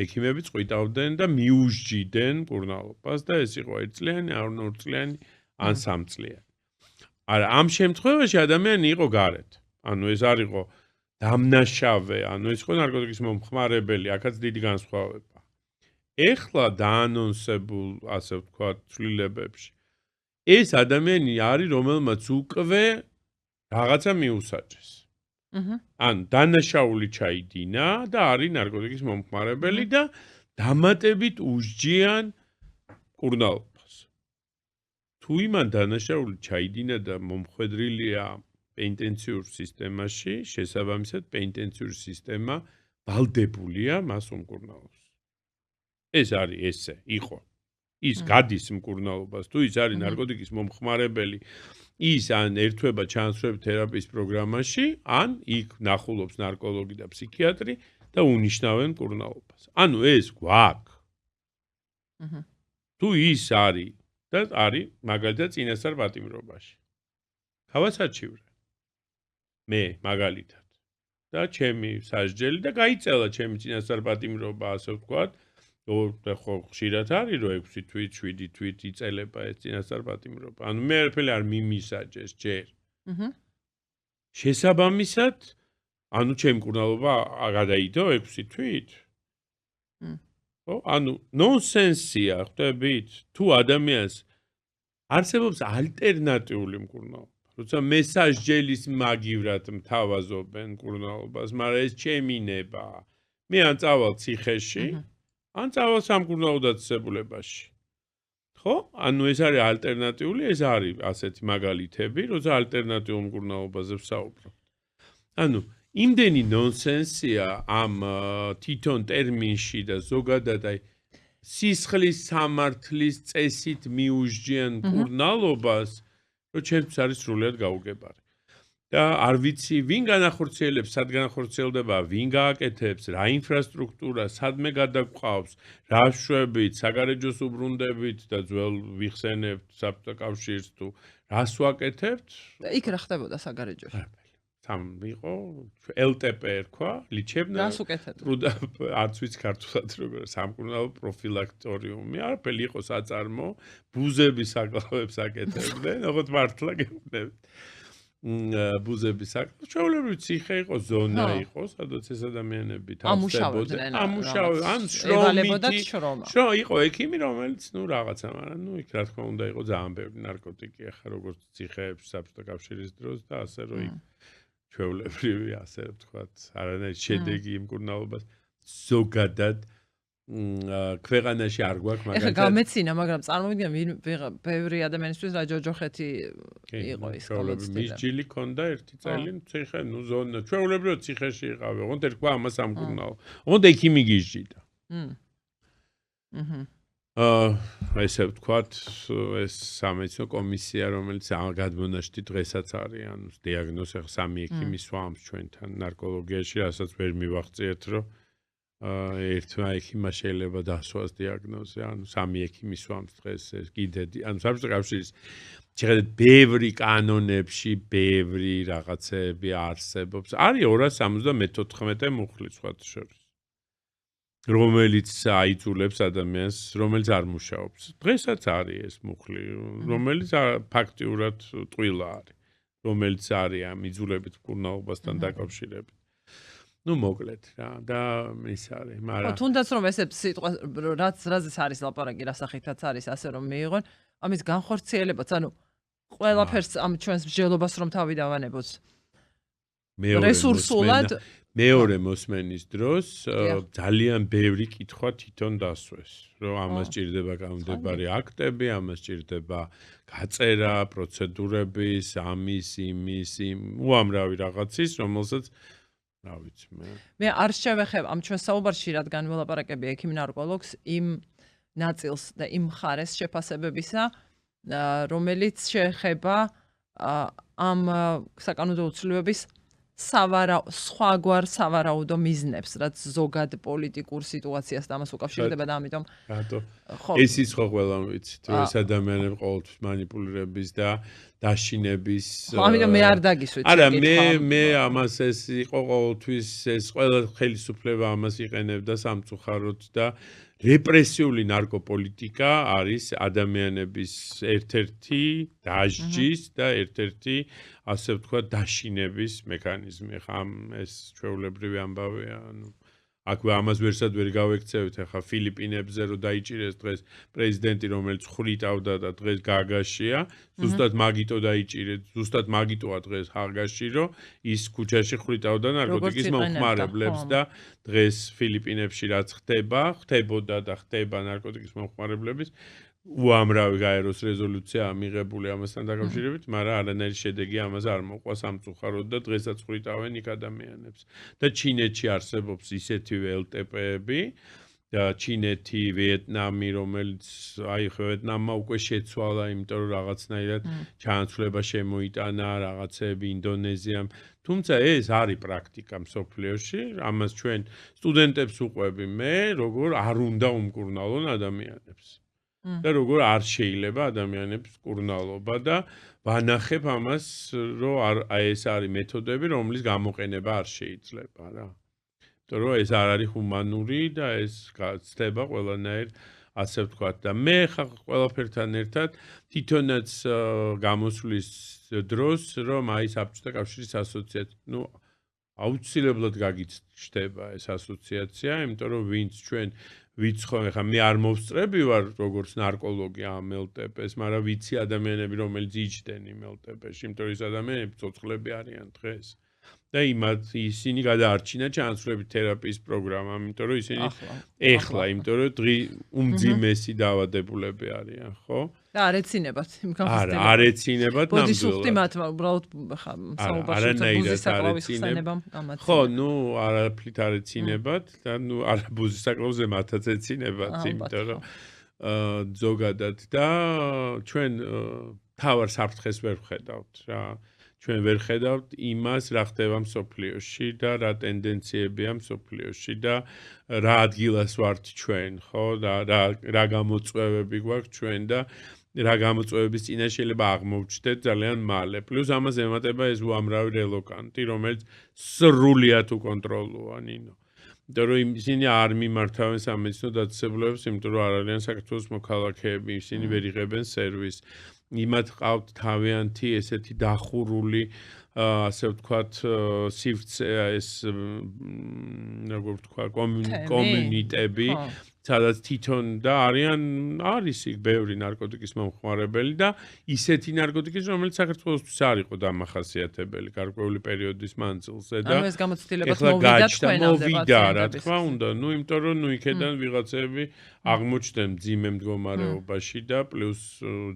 ექიმები წვიტავდნენ და მიუსჯიდნენ მკურნალობას და ეს იყო 1 წლიანი, ან 2 წლიანი, ან 3 წლიანი. არა, ამ შემთხვევაში ადამიანი იყო გარეთ. ანუ ეს არ იყო დამნაშავე, ანუ ეს იყო ნარკოტიკის მომხმარებელი, აქაც დიდი განსხვავება. ეხლა დაანონსებულ, ასე ვთქვათ, ცვლილებებში ეს ადამიანი არის, რომელმაც უკვე რაღაცა მიუსაჯეს. ან დანაშაული ჩაიდინა და არის ნარკოტიკის მომხმარებელი და დამატებით უსჯიან მკურნალობას. თუ იმან დანაშაული ჩაიდინა და მომხვედრილია პენიტენციურ სისტემაში, შესაბამისად პენიტენციური სისტემა ვალდებულია მას უმკურნალოს. ეს არის ესე, იყო. ის გადის მკურნალობას, თუ ის არის ნარკოტიკის მომხმარებელი, ის ან ერთვება ჩანაცვლების თერაპიის პროგრამაში, ან იქ ნახულობს ნარკოლოგი და ფსიქიატრი და უნიშნავენ მკურნალობას. ანუ ეს გვაქვს. თუ ის არის და არის მაგალითად წინასწარ პატიმრობაში. გავაცაჩივრე. მე მაგალითად და ჩემი სასჯელი და გაიწელა ჩემი წინასწარ პატიმრობა, ასე ვთქვათ. ხო ხშირად არის რომ 6 თვით, 7 თვით იწელება ეს წინასწარ პატიმრობა. ანუ მე არაფერი არ მიმისაჯეს ჯერ. შესაბამისად, ანუ ჩემი მკურნალობა გადაიდო 6 თვით. ხო, ანუ ნონსენსია, ხვდებით? თუ ადამიანს არსებობს ალტერნატიული მკურნალობა, როცა მესაჯელის მაგივრად მთავაზობენ მკურნალობას, მაგრამ ეს ჩემი ნებაა. მე ან წავალ ციხეში, ან წავალ სამკურნალო დაწესებულებაში. ხო? ანუ ეს არის ალტერნატიული, ეს არის ასეთი მაგალითები, როცა ალტერნატიულ მკურნალობაზე ვსაუბრობ. ანუ იმდენი ნონსენსია ამ თვითონ ტერმინში და ზოგადად აი სისხლის სამართლის წესით მიუჯიან მკურნალობას, რომ ჩემთვის არის სრულიად გაუგებარი. და არ ვიცი, ვინ განახორციელებს, სად განახორციელდება, ვინ გააკეთებს, რა ინფრასტრუქტურა, სადმე გადაგვყავს, რა შვებით, საგარეჯოს უბრუნდებით და ძველ ვიხსენებთ საბჭოთა კავშირს თუ რას ვაკეთებთ? იქ რა ხდებოდა საგარეჯოში? სამ იყო LTP ერქვა, ლიჩებნა. რას უკეთებდა? არც ვიცი ქართულად როგორ სამკურნალო პროფილაქტორიუმი, არაფერი იყო საწარმო, ბუზების საკლავებს აკეთებდნენ, ოღონდ მართლა გეუბნებით. ბუზების საკლავ, ჩვეულებრივი ციხე იყო, ზონა იყო, სადაც ეს ადამიანები ამუშავებდნენ. ან ევალებოდათ შრომა. იყო ექიმი, რომელიც რაღაცა, მაგრამ იქ რა თქმა უნდა იყო ძალიან ბევრი ნარკოტიკი, ახლა როგორც ციხეებში საბჭოთა კავშირის დროს და ასე რომ იქ ჩვეულებრივი ასე ვთქვათ, არანაირი შედეგი იმ მკურნალობას ზოგადად ქვეყანაში არ გვაქვს, ეხლა გამეცინა, მაგრამ წარმოვიდგინე ბევრი ადამიანისთვის რა ჯოჯოხეთი იყო ის გამოცდილება. მის ჯილი ქონდა ერთი წელი ციხე, ზონა, ჩვეულებრივ ციხეში იყავი, ოღონდ ერქვა ამას ამკურნალო. ოღონდ ექიმი გიჟჯიდა. ესე ვთქვათ, ეს სამედიცინო კომისია, რომელიც გადმონაშთი დღესაც არის, ანუ დიაგნოზი ახლა სამი ექიმი სვამს ჩვენთან ნარკოლოგიაში, რასაც ვერ მივახციეთ, რომ ერთმა ექიმმა შეიძლება დასვას დიაგნოზი, ანუ სამი ექიმი სვამს დღეს ეს კიდე, ანუ საბჭოთა კავშირის შეხედეთ ბევრი კანონებში, ბევრი რაღაცები არსებობს. არის 274 მუხლი სხვათა შორის. რომელიც აიძულებს ადამიანს, რომელიც არ მუშაობს. დღესაც არის ეს მუხლი, რომელიც ფაქტიურად ტყილა არის, რომელიც არის ამ იძულებით მკურნალობასთან დაკავშირებით. მოკლედ რა და ის არის, მაგრამ თუნდაც რომ ესე სიტყვა რაზეც არის ლაპარაკი, რასახითაც არის ასე რომ მიიღონ, ამის განხორციელებაც, ანუ ყველაფერს ამ ჩვენს მსჯელობას რომ თავი დავანებოთ. რესურსულად მეორე მოსმენის დროს ძალიან ბევრი კითხვა თვითონ დასვეს, რომ ამას ჭირდება გამდებარი აქტები, ამას ჭირდება გაწერა, პროცედურების, ამის, იმის, უამრავი რაღაცის, რომელსაც რა ვიცი მე არ შევეხებ ამ ჩვენ საუბარში, რადგან ველაპარაკები ექიმ ნარკოლოგს იმ ნაწილს და იმ მხარეს შეფასებებისა, რომელიც შეეხება ამ საკანონმდებლო ცვლილებების სხვაგვარ სავარაუდო მიზნებს, რაც ზოგად პოლიტიკურ სიტუაციას და ამას უკავშირდება და ამიტომ ეს ის ხო ყველა ვიცით, რომ ეს ადამიანები ყოველთვის манипуლირების და დაშინების ამიტომ მე არ დაგისვით. არა, მე ამას ეს იყო ყოველთვის ეს ყველა ხელისუფლება ამას იყენებდა სამწუხაროდ და რეპრესიული ნარკოპოლიტიკა არის ადამიანების ერთ-ერთი დასჯის და ერთ-ერთი ასე ვთქვათ დაშინების მექანიზმი. ხა ეს ჩვეულებრივი ამბავია, ანუ აქ ამას ვერსად ვერ გავექცევით, ახლა ფილიპინებზე რომ დაიჭირეს დღეს პრეზიდენტი, რომელიც ხრიტავდა და დღეს გაგაშია, ზუსტად მაგიტო დაიჭირეს, ზუსტად მაგიტოა დღეს ჰაგაში, რომ ის ქუჩაში ხრიტავდა ნარკოტიკის მომხმარებლებს და დღეს ფილიპინებში რაც ხდებოდა და ხდება ნარკოტიკის მომხმარებლების უამრავი გაეროს რეზოლუცია მიღებული ამასთან დაკავშირებით, მაგრამ არანაირი შედეგი ამაზე არ მოყვა სამწუხაროდ და დღესაც ხრიტავენ იქ ადამიანებს. და ჩინეთში არსებობს ისეთივე LTP-ები და ჩინეთი, ვიეტნამი, რომელიც აი ვიეტნამმა უკვე შეცვალა, იმიტომ რომ რაღაცნაირად ჩანაცვლება შემოიტანა რაღაცები ინდონეზიამ. თუმცა ეს არის პრაქტიკა მსოფლიოში, ამას ჩვენ სტუდენტებს უყვები მე, როგორ არ უნდა უმკურნალონ ადამიანებს. და როგორ არ შეიძლება ადამიანებს მკურნალობა და ვანახებ ამას, რომ ეს არის მეთოდები, რომლის გამოყენება არ შეიძლება რა. იმიტომ რომ ეს არ არის ჰუმანური და ეს გაცდება ყველანაირ ასე ვთქვათ და მე ხა ყველაფერთან ერთად თვითონაც გამოსვლის დროს, რომ აი საბჭოთა კავშირის ასოციაცია, აუცილებლად გაგიჩნდება ეს ასოციაცია, იმიტომ რომ ვინც ჩვენ ვიცხომ, ხა მე არ მოვსწრები ვარ როგორც ნარკოლოგი ამ LTP-ს, მაგრამ ვიცი ადამიანები, რომელიც იჯდნენ იმ LTP-ში, იმიტომ რომ ეს ადამიანები ცოცხლები არიან დღეს. და ისინი გადაარჩინა ჩანაცვლებით თერაპიის პროგრამა, იმიტომ რომ ისინი ეხლა, იმიტომ რომ უმძიმესი დაავადებულები არიან, ხო? და არ ეცინებათ იმ არა, არ ეცინებათ ნამდვილად. ბოდიშუფტი მათ უბრალოდ საუბარში ბუზის საკლავის ხსენებამ გამაცხადა. ხო, ნუ არაფრით არ ეცინებათ და ნუ არა ბუზის საკლავზე მათაც ეცინებათ, იმიტომ რომ ზოგადად და ჩვენ თავარ საფრთხეს ვერ ვხედავთ რა. ჩვენ ვერ ხედავთ იმას, რა ხდება მსოფლიოში და რა ტენდენციებია მსოფლიოში და რა ადგილას ვართ ჩვენ, ხო? და რა გამოწვევები გვაქვს ჩვენ და რა გამოწვევების წინაშე შეიძლება აღმოვჩნდეთ ძალიან მალე. პლუს ამას ემატება ეს უამრავი რელოკანტი, რომელიც სრულიად უკონტროლოა, ნინო. იმიტომ რომ ისინი არ მიმართავენ სამედიცინო დაწესებულებებს, იმიტომ რომ არ არიან საქართველოს მოქალაქეები, ისინი ვერ იღებენ სერვისს. იმათ ყავთ თავიანთი ესეთი დახურული ასე ვთქვათ სივრცე ეს როგორ ვთქვა კომუნიტები სადაც თვითონ და არის იქ ბევრი ნარკოტიკის მომხმარებელი და ისეთი ნარკოტიკის რომელიც საქართველოსთვის არ იყო დამახასიათებელი გარკვეული პერიოდის მანძილზე და ეს გამოცდილება მოვიდა თქვენამდე მოვიდა რა თქმა უნდა ნუ იმიტომ რომ ნუ იქიდან ვიღაცები აღმოჩნდნენ მძიმე მდგომარეობაში და პლუს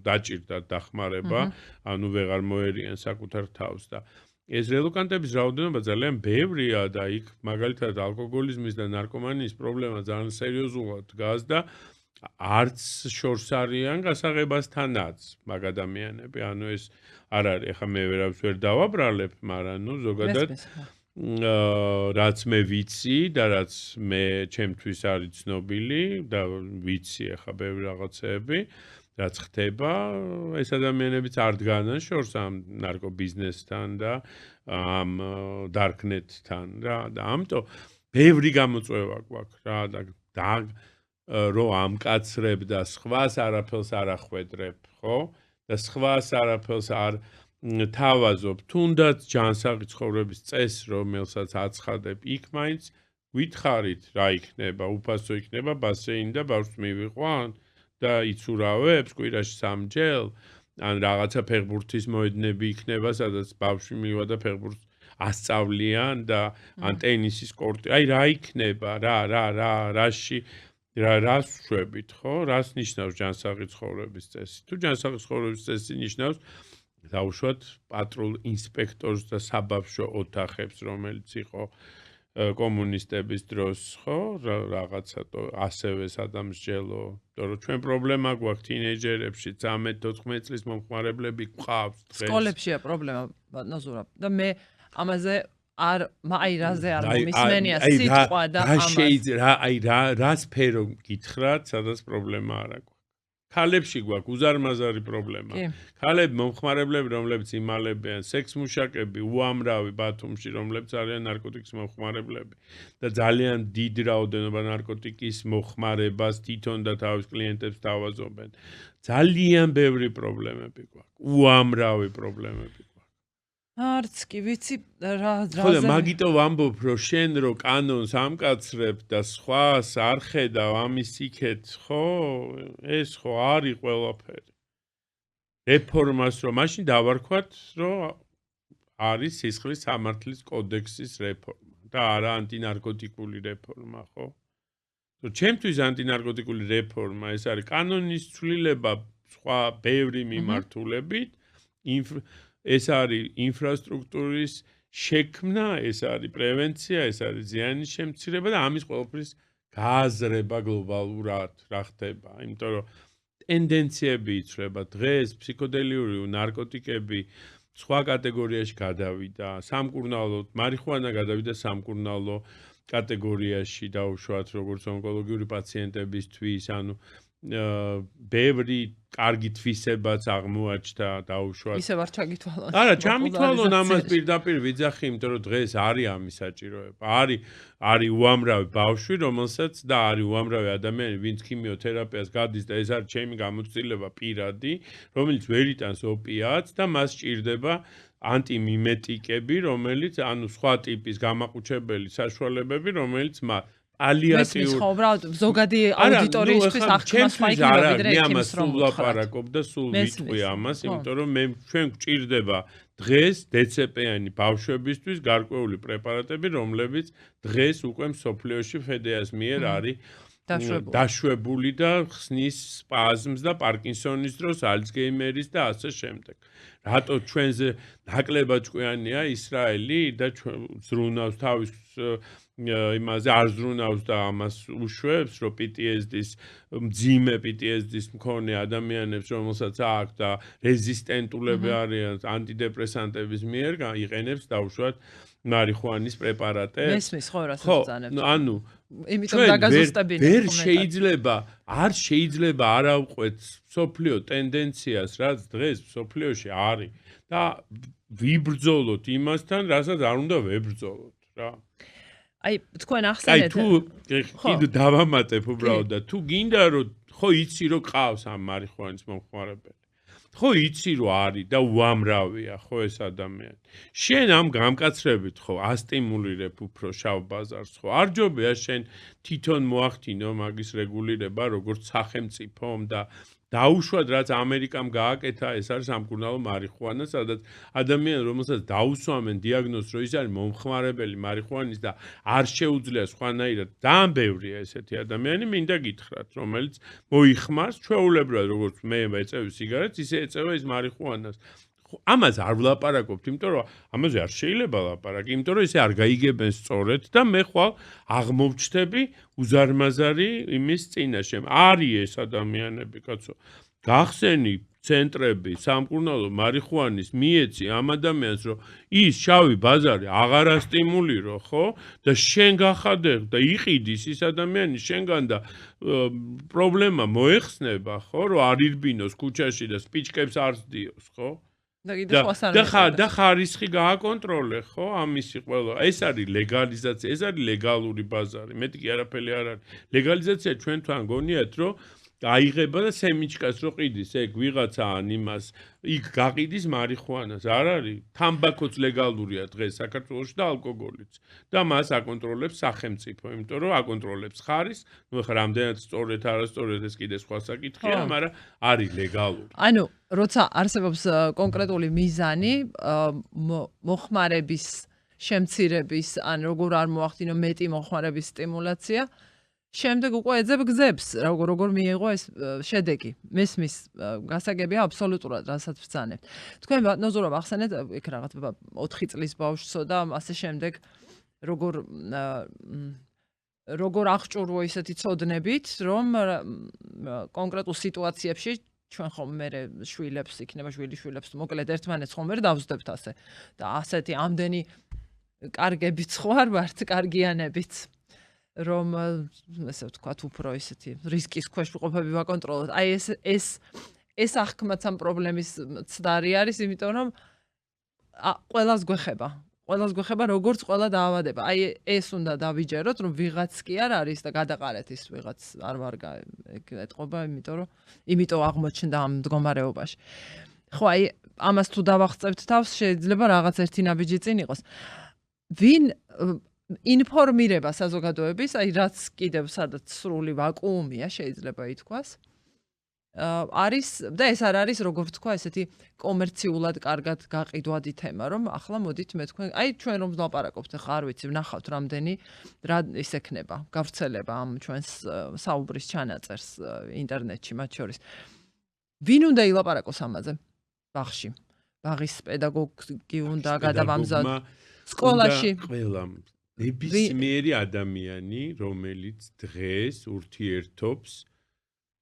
დაჭირდათ დახმარება ანუ ვეღარ მოერიან საკუთარ თავს და ეს რელოკანტების რაოდენობა ძალიან ბევრია და იქ მაგალითად ალკოგოლიზმის და ნარკომანიის პრობლემა ძალიან სერიოზულად დგას და არც შორს არიან გასაღებასთანაც მაგ ადამიანები. ანუ ეს არ არის, ეხლა მე ვერავის ვერ დავაბრალებ, მაგრამ ნუ ზოგადად რაც მე ვიცი და რაც მე ჩემთვის არის ცნობილი და ვიცი ეხლა ბევრი რაღაცეები რაც ხდება, ეს ადამიანებიც არ დგანან შორს ამ ნარკობიზნესთან და ამ darknet-თან რა და ამიტომ ბევრი გამოწვევა გვაქვს რა და რომ ამკაცრებ და სხვას არაფერს არ ახვედრებ, ხო? და სხვას არაფერს არ თავაზობ, თუნდაც ჯანსაღი ცხოვრების წესს, რომელსაც აცხადებ, იქ მაინც გითხარით რა იქნება, უფასო იქნება ბასეინი და ბავშვს მივიყვან და იცურავებს კვირაში 3 ჯერ, ან რაღაცა ფეხბურთის მოედნები იქნება, სადაც ბავშვი მივა და ფეხბურთს ასწავლიან და ან ტენისის კორტი. აი რა იქნება, რაში რას შვებით, ხო? რას ნიშნავს ჯანსაღი ცხოვრების წესი? თუ ჯანსაღი ცხოვრების წესი ნიშნავს დაუშვათ პატრულ ინსპექტორს და საბავშვო ოთახებს, რომელიც იყო კომუნისტების დროს, ხო? რაღაცა ასევე სადამსჯელო. იმიტომ რომ ჩვენ პრობლემა გვაქვს თინეიჯერებში 13-14 წლის მომხმარებლები გვყავს დღეს. სკოლებშია პრობლემა, ბატონო ზურაბ. და მე ამაზე აი რაზე არ მომისმენია სიტყვა და ამას. რა სფერო გითხრათ, სადაც პრობლემა არ აქვს. ქალებში გვაქვს უზარმაზარი პრობლემა. ქალები მომხმარებლები, რომლებიც იმალებიან, სექს-მუშაკები უამრავი ბათუმში, რომლებიც არიან ნარკოტიკის მომხმარებლები და ძალიან დიდი რაოდენობა ნარკოტიკის მოხმარებას თვითონ და თავის კლიენტებს თავაზობენ. ძალიან ბევრი პრობლემები გვაქვს. უამრავი პრობლემები. არც კი ვიცი რა ხო და მაგიტო ვამბობ რომ შენ რო კანონს ამკაცრებ და სხვას არ ხედავ ამის იქეთ ხო ეს ხო არის ყველაფერი რეფორმას რომ მაშინ დავარქვათ რომ არის სისხლის სამართლის კოდექსის რეფორმა და არა ანტინარკოტიკული რეფორმა ხო რომ ჩემთვის ანტინარკოტიკული რეფორმა ეს არის კანონის ცვლილება სხვა ბევრი მიმართულებით ეს არის ინფრასტრუქტურის შექმნა, ეს არის პრევენცია, ეს არის ზიანის შემცირება და ამის ყველაფრის გააზრება გლობალურად რა ხდება. იმიტომ რომ ტენდენციები იცვლება დღეს ფსიქოდელიური ნარკოტიკები სხვა კატეგორიაში გადავიდა, სამკურნალო, მარიხუანა გადავიდა სამკურნალო კატეგორიაში დაუშვათ როგორც ონკოლოგიური პაციენტებისთვის, ანუ ბევრი კარგი თვისებაც აღმოაჩნდა დაუშვათ. ისევ არ ჩაგითვალონ. არა, ჩამითვალონ ამას პირდაპირ ვიძახი, იმიტომ რომ დღეს არის ამის საჭიროება. არის უამრავი ბავშვი, რომელსაც და არის უამრავი ადამიანი, ვინც ქიმიოთერაპიას გადის და ეს არის ჩემი გამოცდილება პირადი, რომელიც ვერ იტანს ოპიატს და მას სჭირდება ანტიმიმეტიკები, რომელიც ანუ სხვა ტიპის გამაყუჩებელი საშუალებები, რომელიც მესმის ხო, უბრალოდ ზოგადი აუდიტორიისთვის აღქმა სხვა იქნება ვიდრე ექიმს რომ ლაპარაკობ და სულ ვიტყვი ამას, იმიტომ რომ ჩვენ გვჭირდება დღეს DCP-იანი ბავშვებისთვის გარკვეული პრეპარატები, რომლებიც დღეს უკვე მსოფლიოში FDA-ს მიერ არის დაშვებული და ხსნის სპაზმს და პარკინსონის დროს, ალცგეიმერის და ასე შემდეგ. რატო ჩვენზე ნაკლებად ჭკვიანია ისრაელი და ზრუნავს თავის იმაზე არ ზრუნავს და ამას უშვებს, რომ PTSD-ს მძიმე PTSD-ს მქონე ადამიანებს, რომელსაც აქვს და რეზისტენტულები არიან ანტიდეპრესანტების მიერ, იყენებს დაუშვათ მარიხუანის პრეპარატებს. მესმის ხო რასაც ბრძანებს. ანუ იმიტომ დაგაზუსტებინე. არ შეიძლება არ ავყვეთ სოფლიო ტენდენციას, რაც დღეს სოფლიოში არის და ვიბრძოლოთ იმასთან, რასაც არ უნდა ვებრძოლოთ რა. აი თქვენ ახსენეთ თუ კიდე დავამატებ უბრალოდ და თუ გინდა რომ ხო იცი რომ ყავს ამ მარიხუანის მომხმარებელი. ხო იცი რომ არის და უამრავია ხო ეს ადამიანი. შენ ამ გამკაცრებით ხო ასტიმულირებ უფრო შავ ბაზარს ხო. არ ჯობია შენ თვითონ მოახდინო მაგის რეგულირება როგორც სახელმწიფომ და დაუშვათ რაც ამერიკამ გააკეთა ეს არის სამკურნალო მარიხუანა, სადაც ადამიანი რომელსაც დაუსვამენ დიაგნოზს რომ ის არის მომხმარებელი მარიხუანის და არ შეუძლია სხვანაირად ძალიან ბევრია ესეთი ადამიანი, მინდა გითხრათ, რომელიც მოიხმარს ჩვეულებრივად როგორც მე ეწევი სიგარეტს, ისე ეწევა ის მარიხუანას. ამას არ ვლაპარაკობთ, იმიტომ რომ ამაზე არ შეიძლება ლაპარაკი, იმიტომ რომ ესე არ გაიგებენ სწორედ და მე ხვალ აღმოვჩნდები უზარმაზარი იმის წინაშე. არის ეს ადამიანები, კაცო. გახსენი ცენტრები სამკურნალო მარიხუანის მიეცი ამ ადამიანს, რომ ის შავი ბაზარი აღარ ასტიმულირო, ხო? და შენ გახადე და იყიდის ის ადამიანი შენგან და პრობლემა მოეხსნება, ხო? რომ არ ირბინოს ქუჩაში და სპიჩკებს არ სდიოს, ხო? და ხარისხი გააკონტროლე, ხო? ამისი ყველა. ეს არის ლეგალიზაცია, ეს არის ლეგალური ბაზარი. მეტი კი არაფერი არ არის. ლეგალიზაცია ჩვენ თან გონიათ, რომ აიღება და სემიჩკას რო ყიდის, ეგ ვიღაცა ან იმას, იქ გაყიდის მარიხუანას. არ არის. თამბაქოც ლეგალურია დღეს საქართველოში და ალკოგოლიც. და მას აკონტროლებს სახელმწიფო, იმიტომ რომ აკონტროლებს ხარისხს. ნუ ხა რამდენად სწორედ არასწორედ ეს კიდე სხვა საკითხია, მაგრამ არის ლეგალური. ანუ როცა არსებობს კონკრეტული მიზანი მოხმარების შემცირების, ან როგორ არ მოახდინო მეტი მოხმარების სტიმულაცია, შემდეგ უკვე ეძებ გზებს, როგორ მიიღო ეს შედეგი. მესმის გასაგებია აბსოლუტურად, რასაც ვცანებთ. თქვენ ნოზურობ ახსენეთ, იქ რაღაც 4 წლის ბავშვსო და ასე შემდეგ, როგორ აღჭურვო ისეთი ცოდნებით, რომ კონკრეტულ სიტუაციებში ჩვენ ხომ მე შვილებს იქნება შვილიშვილებს მოკლედ ერთმანეთს ხომ ვერ დავსდებთ ასე და ასეთი ამდენი კარგებიც ხო არ ვართ, კარგიანებიც. რომ ესე ვთქვათ უფრო ისეთი რისკის ქვეშ ვიყოფები ვაკონტროლოთ. აი ეს აღქმაც ამ პრობლემის ცდარი არის, იმიტომ რომ ყველას გვეხება. ყველას გვეხება როგორც ყველა დაავადება. აი ეს უნდა დავიჯეროთ, რომ ვიღაც კი არ არის და გადაყარეთ ის ვიღაც არ ვარგა ეთყობა, იმიტომ აღმოჩნდა ამ მდგომარეობაში. ხო, აი ამას თუ დავახწევთ თავს, შეიძლება რაღაც ერთი ნაბიჯი წინ იყოს. ვინ ინფორმირება საზოგადოების, აი რაც კიდევ სადაც სრული ვაკუუმია შეიძლება ითქვას. არის და ეს არ არის როგორ ვთქვა ესეთი კომერციულად კარგად გაყიდვადი თემა, რომ ახლა მოდით მე თქვენ, აი ჩვენ რომ ვლაპარაკობთ, ხა არ ვიცი, ვნახავთ რამდენი რა ის ექნება, გავრცელება ამ ჩვენს საუბრის ჩანაწერს ინტერნეტში მათ შორის. ვინ უნდა ილაპარაკოს ამაზე? ბაღში. ბაღის პედაგოგი უნდა გადავამზადოს სკოლაში. ყველამ ნებისმიერი ადამიანი, რომელიც დღეს ურთიერთობს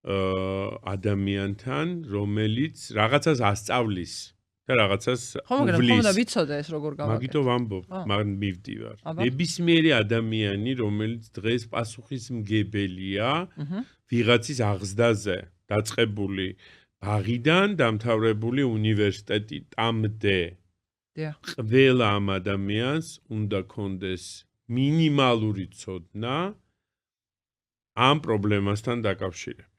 ადამიანთან, რომელიც რაღაცას ასწავლის და რაღაცას uvlis. ხომ და ვიცოდე ეს როგორ გავაკეთე. მაგითო ვამბობ, მაგრამ მივდივარ. ნებისმიერი ადამიანი, რომელიც დღეს პასუხისმგებელია ვიღაცის აღზრდაზე, დაწყებული ბაღიდან დამთავრებული უნივერსიტეტამდე. ყველა ამ ადამიანს უნდა კონდეს მინიმალური ცოდნა ამ პრობლემასთან დაკავშირებით.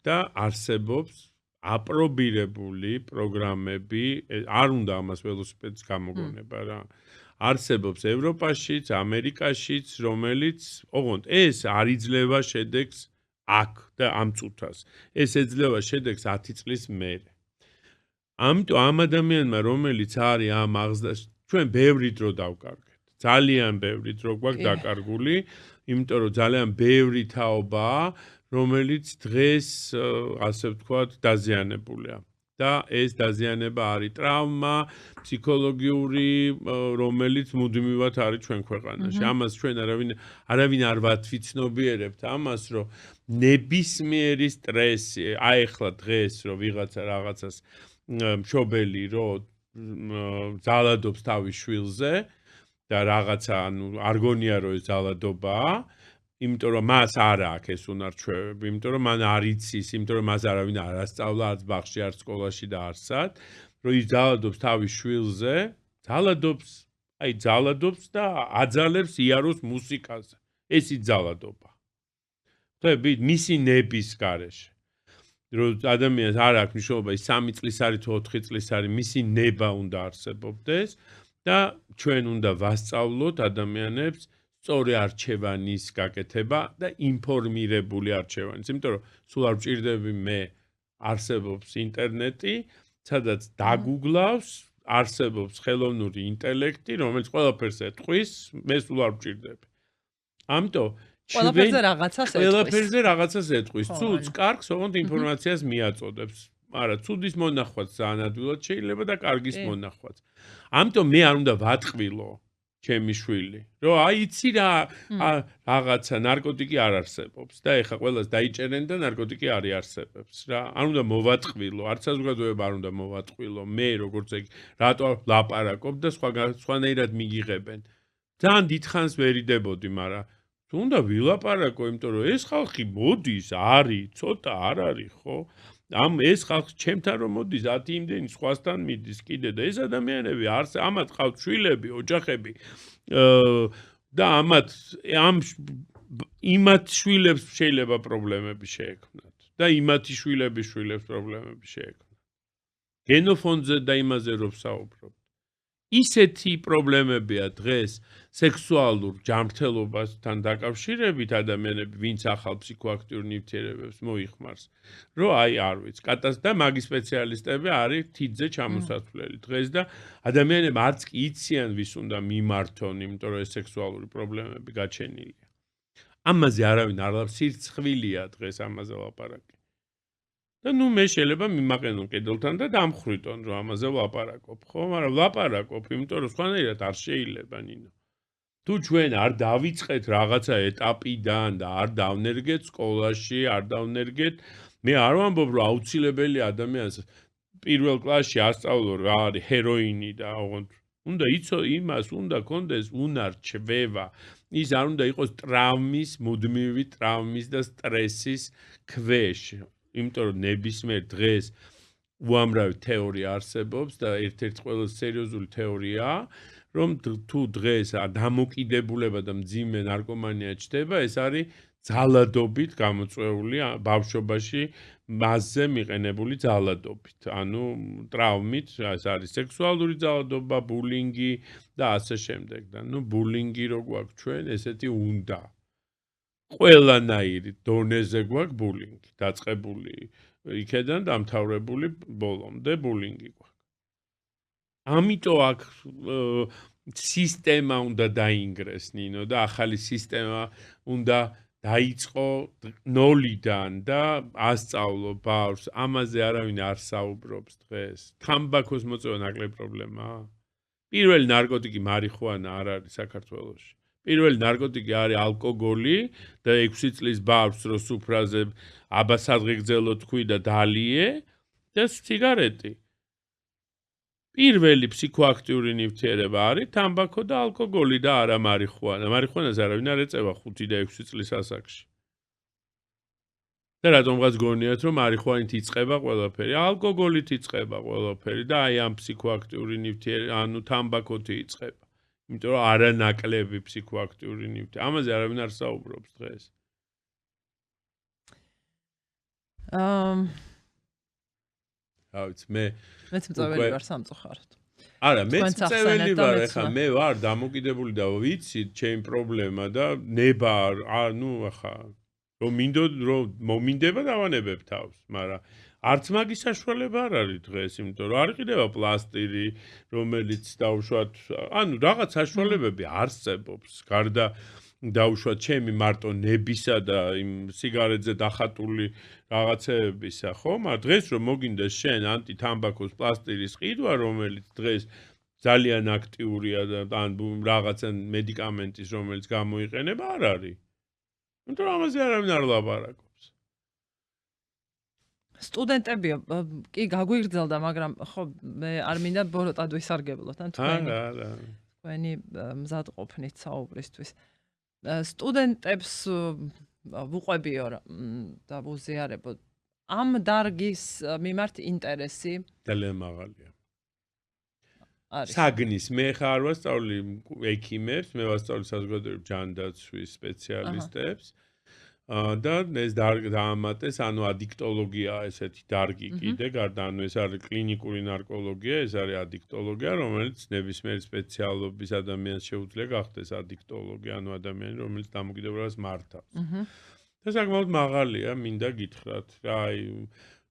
და არსებობს აპრობირებული პროგრამები, არ უნდა ამას ველოსიპედის გამოგონება რა. არსებობს ევროპაშიც, ამერიკაშიც, რომელიც, ოღონდ ეს არ იძლევა შედეგს აქ და ამ წუთას. ეს ეძლევა შედეგს 10 წლის მერე. ამიტომ ამ ადამიანმა რომელიც არის ამ აღზრდაში ჩვენ ბევრი დრო დავკარგეთ ძალიან ბევრი დრო გვაქვს დაკარგული იმიტომ რომ ძალიან ბევრი თაობაა რომელიც დღეს ასე ვთქვათ დაზიანებულია და ეს დაზიანება არის ტრავმა ფსიქოლოგიური რომელიც მუდმივად არის ჩვენ ქვეყანაში ამას ჩვენ არავინ არ ვაცნობიერებთ ამას რომ ნებისმიერი სტრესი აი ახლა დღეს რომ ვიღაცა რაღაცას მშობელი რომ ძალადობს თავის შვილზე და რაღაცა ანუ არ გონია რომ ეს ძალადობაა იმიტომ რომ მას არ აქვს ეს უნარჩვევები იმიტომ რომ მან არ იცის იმიტომ რომ მას არავინ არ ასწავლა არც ბაღში არც სკოლაში და არცად რომ ის ძალადობს თავის შვილზე ძალადობს და აძალებს იაროს მუსიკაზე ესიც ძალადობა ხდებით მისი ნების გარეშე რომ ადამიანს არ აქვს მნიშვნელობა ის 3 წლის არის თუ 4 წლის არის მისი ნება უნდა არსებობდეს და ჩვენ უნდა ვასწავლოთ ადამიანებს სწორი არჩევანის გაკეთება და ინფორმირებული არჩევანის. იმიტომ რომ სულ არ ვჭირდები მე არსებობს ინტერნეტი, სადაც დაგუგლავს, არსებობს ხელოვნური ინტელექტი, რომელიც ყველაფერს ეტყვის, მე სულ არ ვჭირდები. ამიტომ ყველაფერზე რაღაცას ეტყვის. ცუდს, კარგს, ოღონდ ინფორმაციას მიაწოდებს. არა, ცუდის მონახვაც ძალიან ადვილად შეიძლება და კარგის მონახვაც. ამიტომ მე არ უნდა ვატყვილო ჩემი შვილი. რომ აი იცი რა რაღაცა ნარკოტიკი არ არსებობს და ეხა ყველას დაიჭერენ და ნარკოტიკი არ არსებობს რა. არ უნდა მოვატყვილო, არც საზოგადოება არ უნდა მოვატყვილო. მე როგორც ეგ რატო ლაპარაკობ და სხვანაირად მიგიღებენ. ძალიან დიდხანს ვერიდებოდი, მაგრამ უნდა ვილაპარაკო, იმიტომ რომ ეს ხალხი მოდის, არის, ცოტა არ არის, ხო? ამ ეს ხალხი ჩემთან რომ მოდის 10 იმდენი სხვასთან მიდის კიდე და ეს ადამიანები ამათ ყავთ შვილები, ოჯახები და იმათ შვილებს შეიძლება პრობლემები შეექმნათ და იმათი შვილების პრობლემები შეექმნათ. გენოფონდზე და იმაზე რომ ვსაუბრობ. ისეთი პრობლემებია დღეს სექსუალურ ჯანმრთელობასთან დაკავშირებით ადამიანები, ვინც ახალ ფსიქოაქტიურ ნივთიერებებს მოიხმარს, რომ აი არ ვიცი, და მაგის სპეციალისტები არის თითზე ჩამოსათვლელი დღეს და ადამიანები არც კი იციან ვის უნდა მიმართონ, იმიტომ რომ ეს სექსუალური პრობლემები გაჩენილია. ამაზე არავინ არ ლაპარაკობს, სირცხვილია დღეს ამაზე ლაპარაკი. და ნუ მე შეიძლება მიმაყენონ კედელთან და დამხრიტონ რომ ამაზე ვლაპარაკობ, ხო? მაგრამ ვლაპარაკობ, იმიტომ რომ სხვანაირად არ შეიძლება, ნინო. თუ ჩვენ არ დავიწყეთ რაღაცა ეტაპიდან და არ დავნერგეთ სკოლაში, არ დავნერგეთ, მე არ ვამბობ რომ აუცილებელი ადამიანს პირველ კლასში ასწავლო რა არის ჰეროინი და ოღონდ უნდა იცო იმას, უნდა კონდეს უნარჩვევა. ის არ უნდა იყოს ტრავმის, მუდმივი ტრავმის და სტრესის ქვეშ. იმიტომ რომ ნებისმიერ დღეს უამრავი თეორია არსებობს და ერთ-ერთი ყველაზე სერიოზული თეორიაა, რომ თუ დღეს დამოკიდებულება და მძიმე ნარკომანია ჩდება, ეს არის ძალადობით გამოწვეული ბავშვობაში მასზე მიყენებული ძალადობით, ანუ ტრავმით, ეს არის სექსუალური ძალადობა, ბულინგი და ასე შემდეგ. და ნუ ბულინგი რო გვაქვს ჩვენ, ესეთი უნდა ყველანაირი დონეზე გვაქვს ბულინგი, დაწყებული იქედან დამთავრებული ბოლომდე ბულინგი გვაქვს. ამიტომ აქ სისტემა უნდა დაინგრეს, ნინო, და ახალი სისტემა უნდა დაიწყო ნოლიდან და ასწავლო ბავშვს. ამაზე არავინ არ საუბრობს დღეს. თამბაქოს მოწევა ნაკლები პრობლემაა. პირველი ნარკოტიკი მარიხუანა არ არის საქართველოში. პირველი ნარკოტიკი არის ალკოგოლი და 6 წლის ბავშვს რო სუფრაზე აბასადღეგრძელო თქვი და დალიე და სიგარეტი. პირველი ფსიქოაქტიური ნივთიერება არის თამბაქო და ალკოგოლი და არა მარიხუანა. მარიხუანას არავინ არ ეწევა 5 და 6 წლის ასაკში. და რატომღაც გონიათ რომ მარიხუანით იწყება ყველაფერი, ალკოგოლით იწყება ყველაფერი და აი ამ ფსიქოაქტიური ნივთიერება, ანუ თამბაქოთი იწყება. იმიტომ რომ არანაკლები ფსიქოაქტიური ნივთი. ამაზე არავინ არ საუბრობს დღეს. მეც მწვეველი ვარ სამწუხაროდ. არა, მეც მწვეველი ვარ, ეხლა მე ვარ დამოკიდებული და ვიცი ჩემი პრობლემა და ნება, ნუ ახლა რომ მომინდება დავანებებ თავს, მაგრამ არც მაგის საშუალება არ არის დღეს, იმიტომ რომ არ იყიდება პლასტირი, რომელიც დაუშვათ, ანუ რაღაც საშუალებები არსებობს, გარდა დაუშვათ ჩემი მარტო ნებისა და იმ სიგარეტზე დახატული რაღაცეებისა, ხო? მაგრამ დღეს რომ მოგინდა შენ ანტითამბაქოს პლასტირის ყიდვა, რომელიც დღეს ძალიან აქტიურია და ან რაღაცა მედიკამენტის, რომელიც გამოიყენება, არ არის. იმიტომ რომ ამაზე არავინ არ ლაპარაკობს. სტუდენტები კი გაგვიგრძელდა, მაგრამ ხო მე არ მინდა ბოროტად ვისარგებლოთ, ან თქვენი მზადყოფნით საუბრისთვის. სტუდენტებს ვუყვებიო და ვუზიარებო ამ დარგის მიმართ ინტერესი ძალიან მაღალია. არის. საგნის მე ხარ ვასწავლი ექიმებს, მე ვასწავლი საზოგადოებრივი ჯანდაცვის სპეციალისტებს. და ეს დარგი დაამატეს, ანუ ადიქტოლოგია ესეთი დარგი კიდე, გარდა ანუ ეს არის კლინიკური ნარკოლოგია, ეს არის ადიქტოლოგია, რომელიც ნებისმიერ სპეციალობის ადამიანს შეუძლია გახდეს ადიქტოლოგი, ანუ ადამიანი, რომელიც დამოკიდებულებას მართავს. და საკმაოდ მაღალია, მინდა გითხრათ, რა აი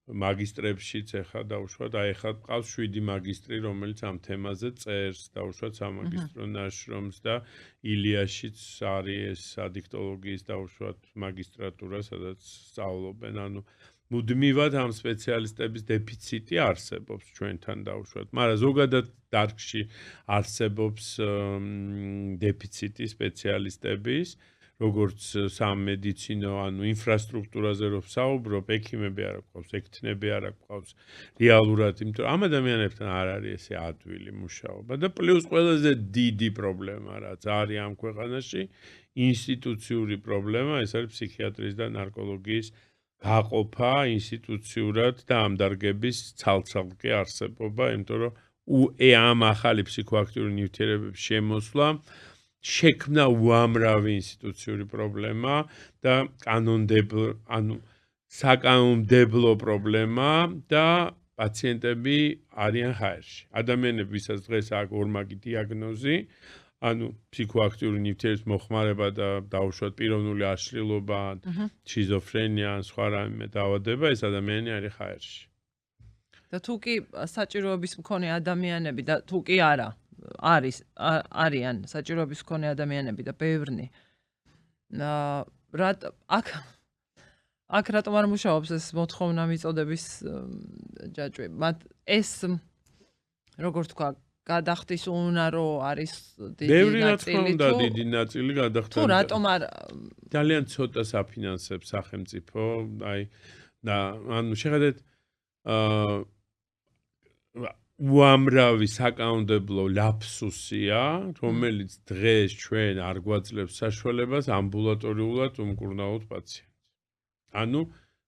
მაგისტრებშიც ეხა დაუშვათ, აი ეხა ყავს 7 მაგისტრი, რომელიც ამ თემაზე წერს, დაუშვათ სამაგისტრო ნაშრომს და ილიაშიც არის ეს ადიქტოლოგიის დაუშვათ მაგისტრატურა, სადაც სწავლობენ, ანუ მუდმივად ამ სპეციალისტების დეფიციტი არსებობს ჩვენთან დაუშვათ, მაგრამ ზოგადად დარგში არსებობს დეფიციტი სპეციალისტების. როგორც სამედიცინო, ანუ ინფრასტრუქტურაზე რო ვსაუბრობ, ექიმები არ აქვს, ექთნები არ აქვს რეალურად, იმიტომ რომ ამ ადამიანებთან არ არის ესე ადვილი მუშაობა და პლუს ყველაზე დიდი პრობლემა რაც არის ამ ქვეყანაში, ინსტიტუციური პრობლემა, ეს არის ფსიქიატრიის და ნარკოლოგიის გაყოფა ინსტიტუციურად და ამ დარგების ცალ-ცალკე არსებობა, იმიტომ რომ ამ ახალი ფსიქოაქტიური ნივთიერებების შემოსვლა შექმნა უამრავი ინსტიტუციური პრობლემა და საკანონმდებლო პრობლემა და პაციენტები არიან ჰაერში. ადამიანები, ვისაც დღეს აქვს ორმაგი დიაგნოზი, ანუ ფსიქოაქტიური ნივთიერების მოხმარება და დაუშვათ პიროვნული აშლილობა, შიზოფრენია, სხვა რამე დაავადება, ეს ადამიანი არის ჰაერში. და თუ კი საჭიროების მქონე ადამიანები და თუ კი არა არიან საჭიროების მქონე ადამიანები და ბევრნი. აქ რატომ არ მუშაობს ეს მოთხოვნა მიწოდების ჯაჭვი? ეს როგორ თქვა, გადახდის უნარო არის დიდი ნაწილი და დიდი ნაწილი გადახდა. თუ რატომ არ ძალიან ცოტა საფინანსებს სახელმწიფო, აი და ანუ შეხედეთ უამრავი საკანონმდებლო ლაფსუსია, რომელიც დღეს ჩვენ არ გვაძლევს საშუალებას ამბულატორიულად უმკურნალოთ პაციენტს. ანუ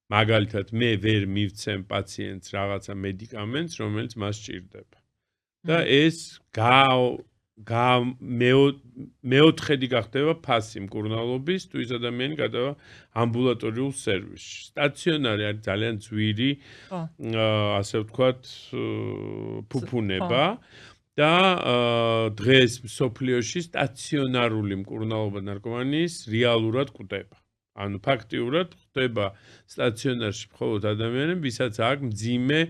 მაგალითად მე ვერ მივცემ პაციენტს რაღაცა მედიკამენტს, რომელიც მას სჭირდება. და ეს მეოთხედი გახდება ფასი მკურნალობის, თუ ის ადამიანი გადავა ამბულატორიულ სერვისში. სტაციონარი არის ძალიან ძვირი, ასე ვთქვათ, ფუფუნება და დღეს მსოფლიოში სტაციონარული მკურნალობა ნარკომანიის რეალურად კვდება. ანუ ფაქტიურად ხვდება სტაციონარში მხოლოდ ადამიანები, ვისაც აქვს მძიმე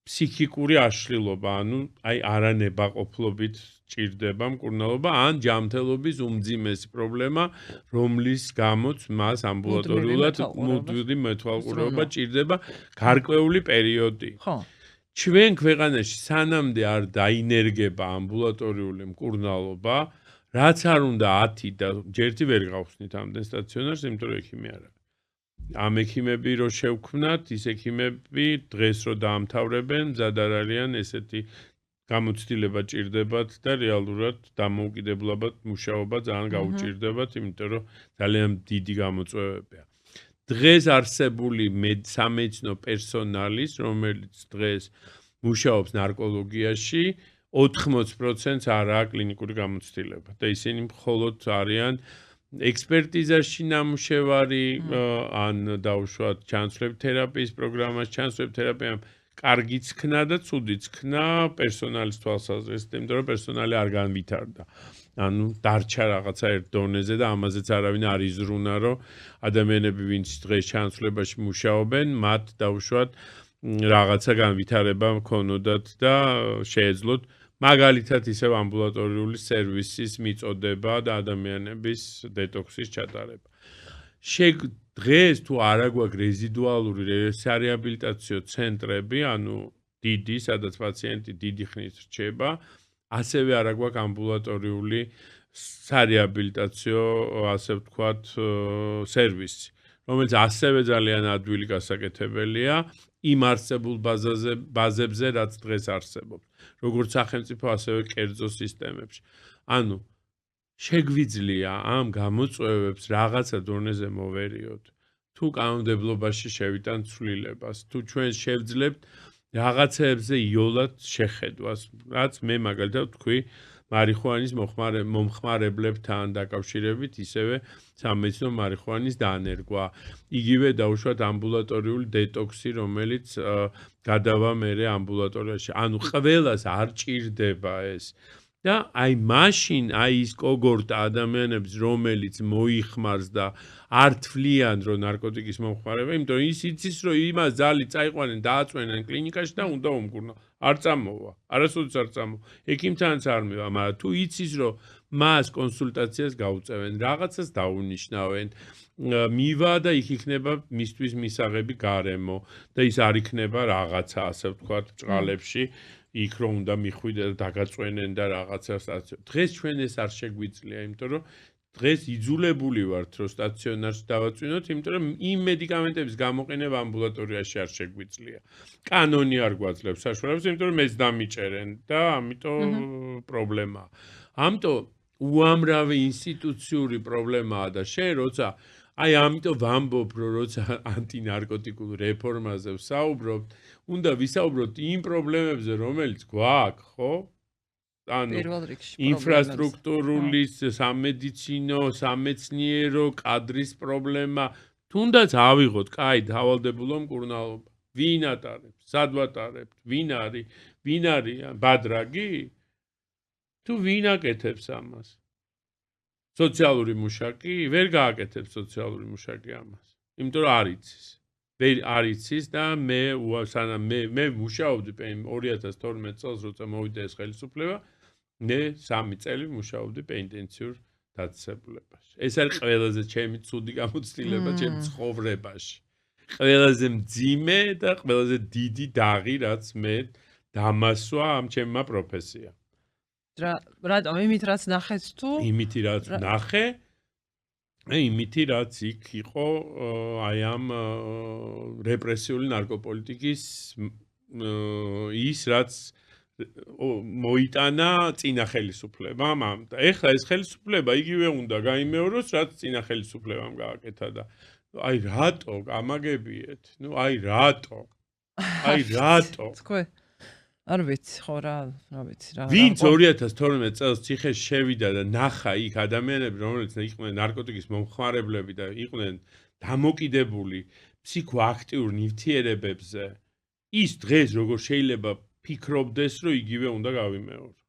ფსიქიკური აშლილობა, ანუ აი არანებაყოფლობით ჭირდება მკურნალობა, ან ჯანმრთელობის უმძიმესი პრობლემა, რომლის გამოც მას ამბულატორიულად მუდმივი მეთვალყურეობა ჭირდება გარკვეული პერიოდი. ჩვენ ქვეყანაში სანამდე არ დაინერგება ამბულატორიული მკურნალობა, რაც არ უნდა 10 და ჯერთი ვერ გავხსნით ამდენ სტაციონარს, იმიტომ რომ ექიმი არ არის. ამ ექიმები რო შევქმნათ, ის ექიმები დღეს რო დაამთავრებენ, მზად არ არიან ესეთი გამოცდილება ჭირდებათ და რეალურად დამოუკიდებლად მუშაობა ძალიან გაუჭირდებათ, იმიტომ რომ ძალიან დიდი გამოწვევებია. დღეს არსებული სამედიცინო პერსონალის, რომელიც დღეს მუშაობს ნარკოლოგიაში, 80%-ს არაა კლინიკური გამოცდილება და ისინი მხოლოდ არიან ექსპერტიზაში ნამუშევარი, ან დაუშვათ ჩანაცვლების თერაპიის პროგრამას, ჩანაცვლების თერაპიამ კარგიც ხნა და ცუდიც ხნა პერსონალის თვალსაზრისით, იმიტომ რომ პერსონალი არ განვითარდა. ანუ დარჩა რაღაცა ერთ დონეზე და ამაზეც არავინ არ იზრუნა, რომ ადამიანები, ვინც დღეს ჩანაცვლებაში მუშაობენ, მათ დაუშვათ რაღაცა განვითარება მქონოდათ და შეეძლოთ მაგალითად ისევ ამბულატორიული სერვისის მიწოდება და ადამიანების დეტოქსის ჩატარება. დღეს თუ არა გვაქვს რეზიდუალური რეაბილიტაციო ცენტრები, ანუ დიდი, სადაც პაციენტი დიდი ხნით რჩება, ასევე არა გვაქვს ამბულატორიული სარეაბილიტაციო, ასე ვთქვათ, სერვისი, რომელიც ასევე ძალიან ადვილი გასაკეთებელია იმ არსებულ ბაზებზე, რაც დღეს არსებობს, როგორც სახელმწიფო, ასევე კერძო სისტემებში. ანუ შეგვიძლია ამ გამოწვევებს რაღაცა დონეზე მოვერიოთ. თუ კანონმდებლობაში შევიტან ცვლილებას, თუ ჩვენ შევძლებთ რაღაცეებზე იოლად შეხედვას, რაც მე მაგალითად ვთქვი, მარიხუანის მომხმარებლებთან დაკავშირებით, ისევე სამედიცინო მარიხუანის დანერგვა. იგივე დაუშვათ ამბულატორიული დეტოქსი, რომელიც გადავა მერე ამბულატორიაში. ანუ ყველას არ ჭირდება ეს. და აი მაშინ ის კოგორტა ადამიანებს, რომელიც მოიხმარს და არ თვლიან, რომ ნარკოტიკის მომხმარება, იმიტომ ის იცის, რომ იმას ძალით წაიყვანენ, დააწვენენ კლინიკაში და უნდა უმკურნალო. არ წამოვა, არასოდეს არ წამოვა. ექიმთანაც არ მივა, მაგრამ თუ იცის, რომ მას კონსულტაციას გაუწევენ, რაღაცას დაუნიშნავენ, მივა და იქ იქნება მისთვის მისაღები გარემო და ის არ იქნება რაღაცა, ასე ვთქვათ, ბრწყალებში. იქ რომ უნდა მიხვიდე და დაგაწვენენ და რაღაცას. დღეს ჩვენ ეს არ შეგვიძლია, იმიტომ რომ დღეს იძულებული ვართ, რომ სტაციონარში დავაწვინოთ, იმიტომ რომ იმ მედიკამენტების გამოყენება ამბულატორიაში არ შეგვიძლია. კანონი არ გვაძლევს საშუალებას, იმიტომ რომ ეს დამიჭერენ და ამიტომ პრობლემაა. ამიტომ უამრავი ინსტიტუციური პრობლემაა და შენ როცა ამიტომ ვამბობ, რომ როცა ანტინარკოტიკულ რეფორმაზე ვსაუბრობ, უნდა ვისაუბროთ იმ პრობლემებზე, რომელიც გვაქვს, ხო? ანუ ინფრასტრუქტურული, სამედიცინო, სამეცნიერო კადრის პრობლემა, თუნდაც ავიღოთ, კაი, დავალდებულო მკურნალობა. ვინ ატარებს? სად ვატარებთ? ვინ არის ბადრაგი? თუ ვინ აკეთებს ამას? სოციალური მუშაკი? ვერ გააკეთებს სოციალური მუშაკი ამას. იმიტომ რომ არ იცის. არ იცის და მე მუშაობდი 2012 წელს, როცა მოვიდა ეს ხელისუფლება, მე 3 წელი მუშაობდი პენიტენციურ დაწესებულებაში. ეს არის ყველაზე ჩემი ცუდი გამოცდილება ჩემ ცხოვრებაში. ყველაზე მძიმე და ყველაზე დიდი დაღი, რაც მე დამასვა ამ ჩემმა პროფესიამ. რატომ? იმით რაც ნახეთ თუ? იმით რაც ნახე, იმითი რაც იქ იყო ამ რეპრესიული ნარკოპოლიტიკის ის რაც მოიტანა წინა ხელისუფლებამ ამ და ეხლა ეს ხელისუფლება იგივე უნდა გაიმეოროს, რაც წინა ხელისუფლებამ გააკეთა და რატო გამაგებიეთ? რატო? თქვენ არ ვიცი ხო რა ვიცი რა. ვინც 2012 წელს ციხეში შევიდა და ნახა იქ ადამიანები, რომლებიც იყვნენ ნარკოტიკის მომხმარებლები და იყვნენ დამოკიდებული ფსიქოაქტიურ ნივთიერებებზე, ის დღეს როგორ შეიძლება ფიქრობდეს, რომ იგივე უნდა გავიმეორო?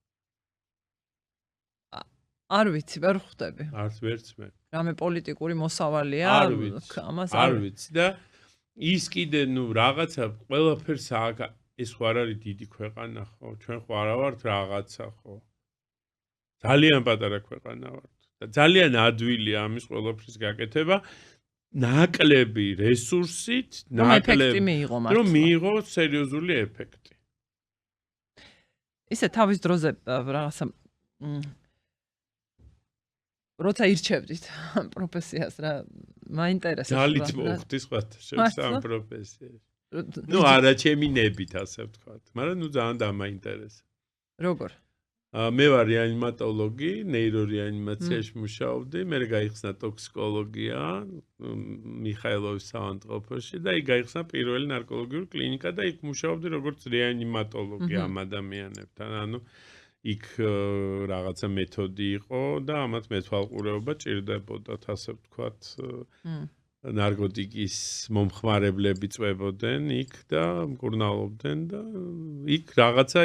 არ ვიცი, ვერ ხვდები. არც ვერც მე. რამე პოლიტიკური მოსავალია? არ ვიცი და ის კიდე რაღაცა ყველაფერს ეს ხო არ არის დიდი ქვეყანა ხო? ჩვენ ხო არა ვართ რაღაცა ხო? ძალიან პატარა ქვეყანა ვართ და ძალიან ადვილია ამის ყველაფრის გაკეთება. ნაკლები რესურსით, ნაკლები მიიღო მართლა. რომ მიიღო სერიოზული ეფექტი. ისე თავის დროზე რაღაცა როცა ირჩევდით ამ პროფესიას რა მაინტერესებს. ძალით მოხდი სხვათა შორის ამ პროფესიაში. არა ჩემი ნებით ასე ვთქვათ, მაგრამ ძალიან დამაინტერესა. როგორ? მე ვარ რეანიმატოლოგი, ნეირორეანიმაციაში მუშაობდი, მე გაიხსნა ტოქსიკოლოგია მიხაილოვის საავადმყოფოში და იქ გაიხსნა პირველი ნარკოლოგიური კლინიკა და იქ მუშაობდი როგორც რეანიმატოლოგი ამ ადამიანებთან. ანუ იქ რაღაცა მეთოდი იყო და ამათ მეთვალყურეობა ჭირდებოდათ, ასე ვთქვათ. ნარკოტიკის მომხმარებლები წვებოდნენ იქ და მკურნალობდნენ და იქ რაღაცა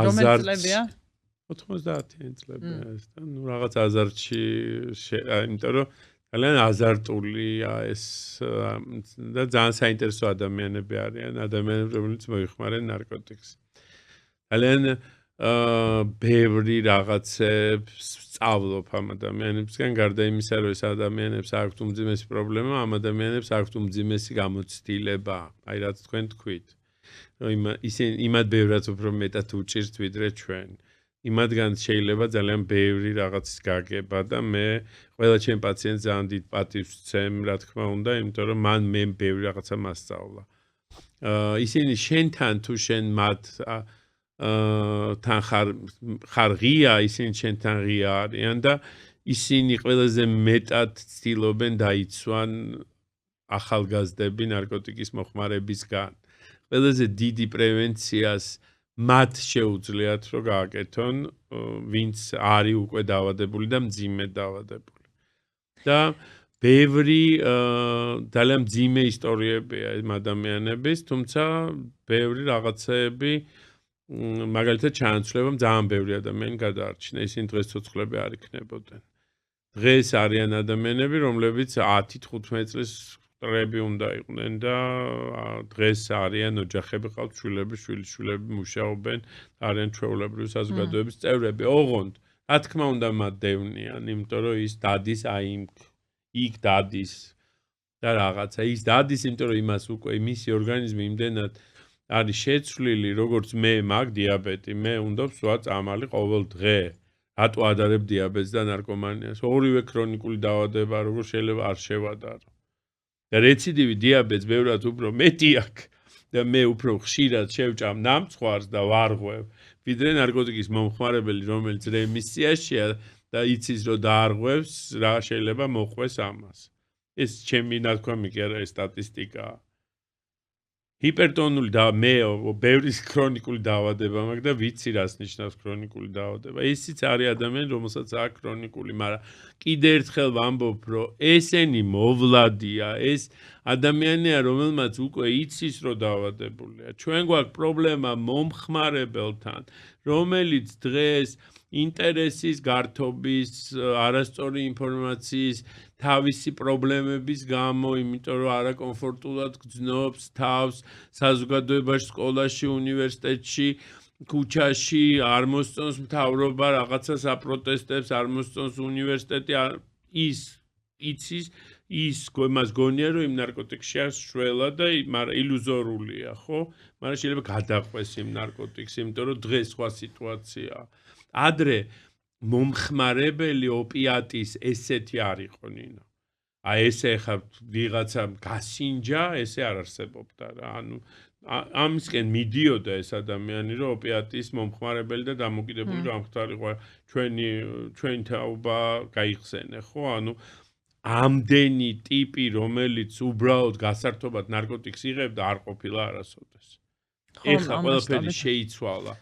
აზარტი 90-იან წლებია ეს და რაღაც აზარტში იმიტომ რომ ძალიან აზარტულია ეს და ძალიან საინტერესო ადამიანები არიან, ადამიანები, რომლებიც მოიხმარენ ნარკოტიკს. ძალიან ბევრი რაღაცებს სწავლობ ამ ადამიანებისგან, გარდა იმისა, რომ ეს ადამიანებს აქვთ უმძიმესი პრობლემა, ამ ადამიანებს აქვთ უმძიმესი გამოცდილება, აი რაც თქვენ თქვით. რომ ისინი იმად ბევრად უფრო მეტად უჭირთ ვიდრე ჩვენ. იმადგან შეიძლება ძალიან ბევრი რაღაცის გაგება და მე ყველა ჩემ პაციენტს ძალიან დიდ პატივს ვცემ, რა თქმა უნდა, იმიტომ რომ მან მე ბევრი რაღაცა მასწავლა. ისინი შენთან თუ შენ მათ თან ხარ ღია, ისინი შენთან ღია არიან და ისინი ყველაზე მეტად ცდილობენ დაიცვან ახალგაზრდები ნარკოტიკის მოხმარებისგან. ყველაზე დიდი პრევენციას მათ შეუძლიათ რომ გააკეთონ, ვინც არის უკვე დაავადებული და მძიმე დაავადებული. და ბევრი ძალიან მძიმე ისტორიებია ამ ადამიანების, თუმცა ბევრი რაღაცეები მაგალითად ჩაანაცვლება ძალიან ბევრი ადამიანი გადაარჩინა, ისინი დღეს ცოცხლები არ იქნებოდნენ. დღეს არიან ადამიანები, რომლებიც 10-15 წლის მტრები უნდა იყვნენ და დღეს არიან ოჯახები, ყავთ შვილები, შვილიშვილები მუშაობენ, არიან ჩვეულებრივი საზოგადოების წევრები. ოღონდ, რა თქმა უნდა, მათ დევნიან, იმიტომ რომ ის დადის იქ დადის და რაღაცა ის დადის, იმიტომ რომ იმას უკვე მისი ორგანიზმი იმდენად არის შეცვლილი, როგორც მე მაგ დიაბეტი, მე უნდა ვსვა წამალი ყოველ დღე. რატო ადარებ დიაბეტს და ნარკომანიას? ორივე ქრონიკული დაავადება როგორ შეიძლება არ შევადარო. და რეციდივი დიაბეტს ბევრად უფრო მეტი აქვს და მე უფრო ხშირად შევჭამ ნამცხვარს და ვარღვევ, ვიდრე ნარკოტიკის მომხმარებელი, რომელიც რემისიაშია და იცის რომ დაარღვევს, რა შეიძლება მოყვეს ამას. ეს ჩემი ნათქვამი კი არა, ეს სტატისტიკაა. ჰიპერტონული და მე ბევრი ქრონიკული დაავადება მაქვს და ვიცი რას ნიშნავს ქრონიკული დაავადება. ისიც არის ადამიანი, რომელსაც აქვს ქრონიკული, მაგრამ კიდე ერთხელ ვამბობ, რომ ესენი მოვლადია, ეს ადამიანია, რომელმაც უკვე იცის, რომ დაავადებულია. ჩვენ გვაქვს პრობლემა მომხმარებელთან, რომელიც დღეს ინტერესის გართობის, არასწორი ინფორმაციის, თავისი პრობლემების გამო, იმიტომ რომ არაკომფორტულად გრძნობს თავს საზოგადოებაში, სკოლაში, უნივერსიტეტში, ქუჩაში, არ მოსწონს მთავრობა რაღაცას აპროტესტებს, არ მოსწონს უნივერსიტეტი, ის იცის, ის მას გონია, რომ იმ ნარკოტიკში არის შველა და მაგრამ ილუზორულია, ხო? მაგრამ შეიძლება გადაყვეს იმ ნარკოტიკს, იმიტომ რომ დღეს სხვა სიტუაციაა. ადრე მომხმარებელი ოპიატის ესეთი არ იყო ნინო. აი ესე ხა ვიღაცა გასინჯა, ესე არ არსებობდა რა. ანუ ამისკენ მიდიოდა ეს ადამიანი, რომ ოპიატის მომხმარებელი და დამოკიდებული რომ ამხტარიყო ჩვენი თაობა გაიხსენე, ხო? ანუ ამდენი ტიპი, რომელიც უბრალოდ გასართობად ნარკოტიკს იღებდა, არ ყოფილა არასოდეს. ეხლა ყველაფერი შეიცვალა.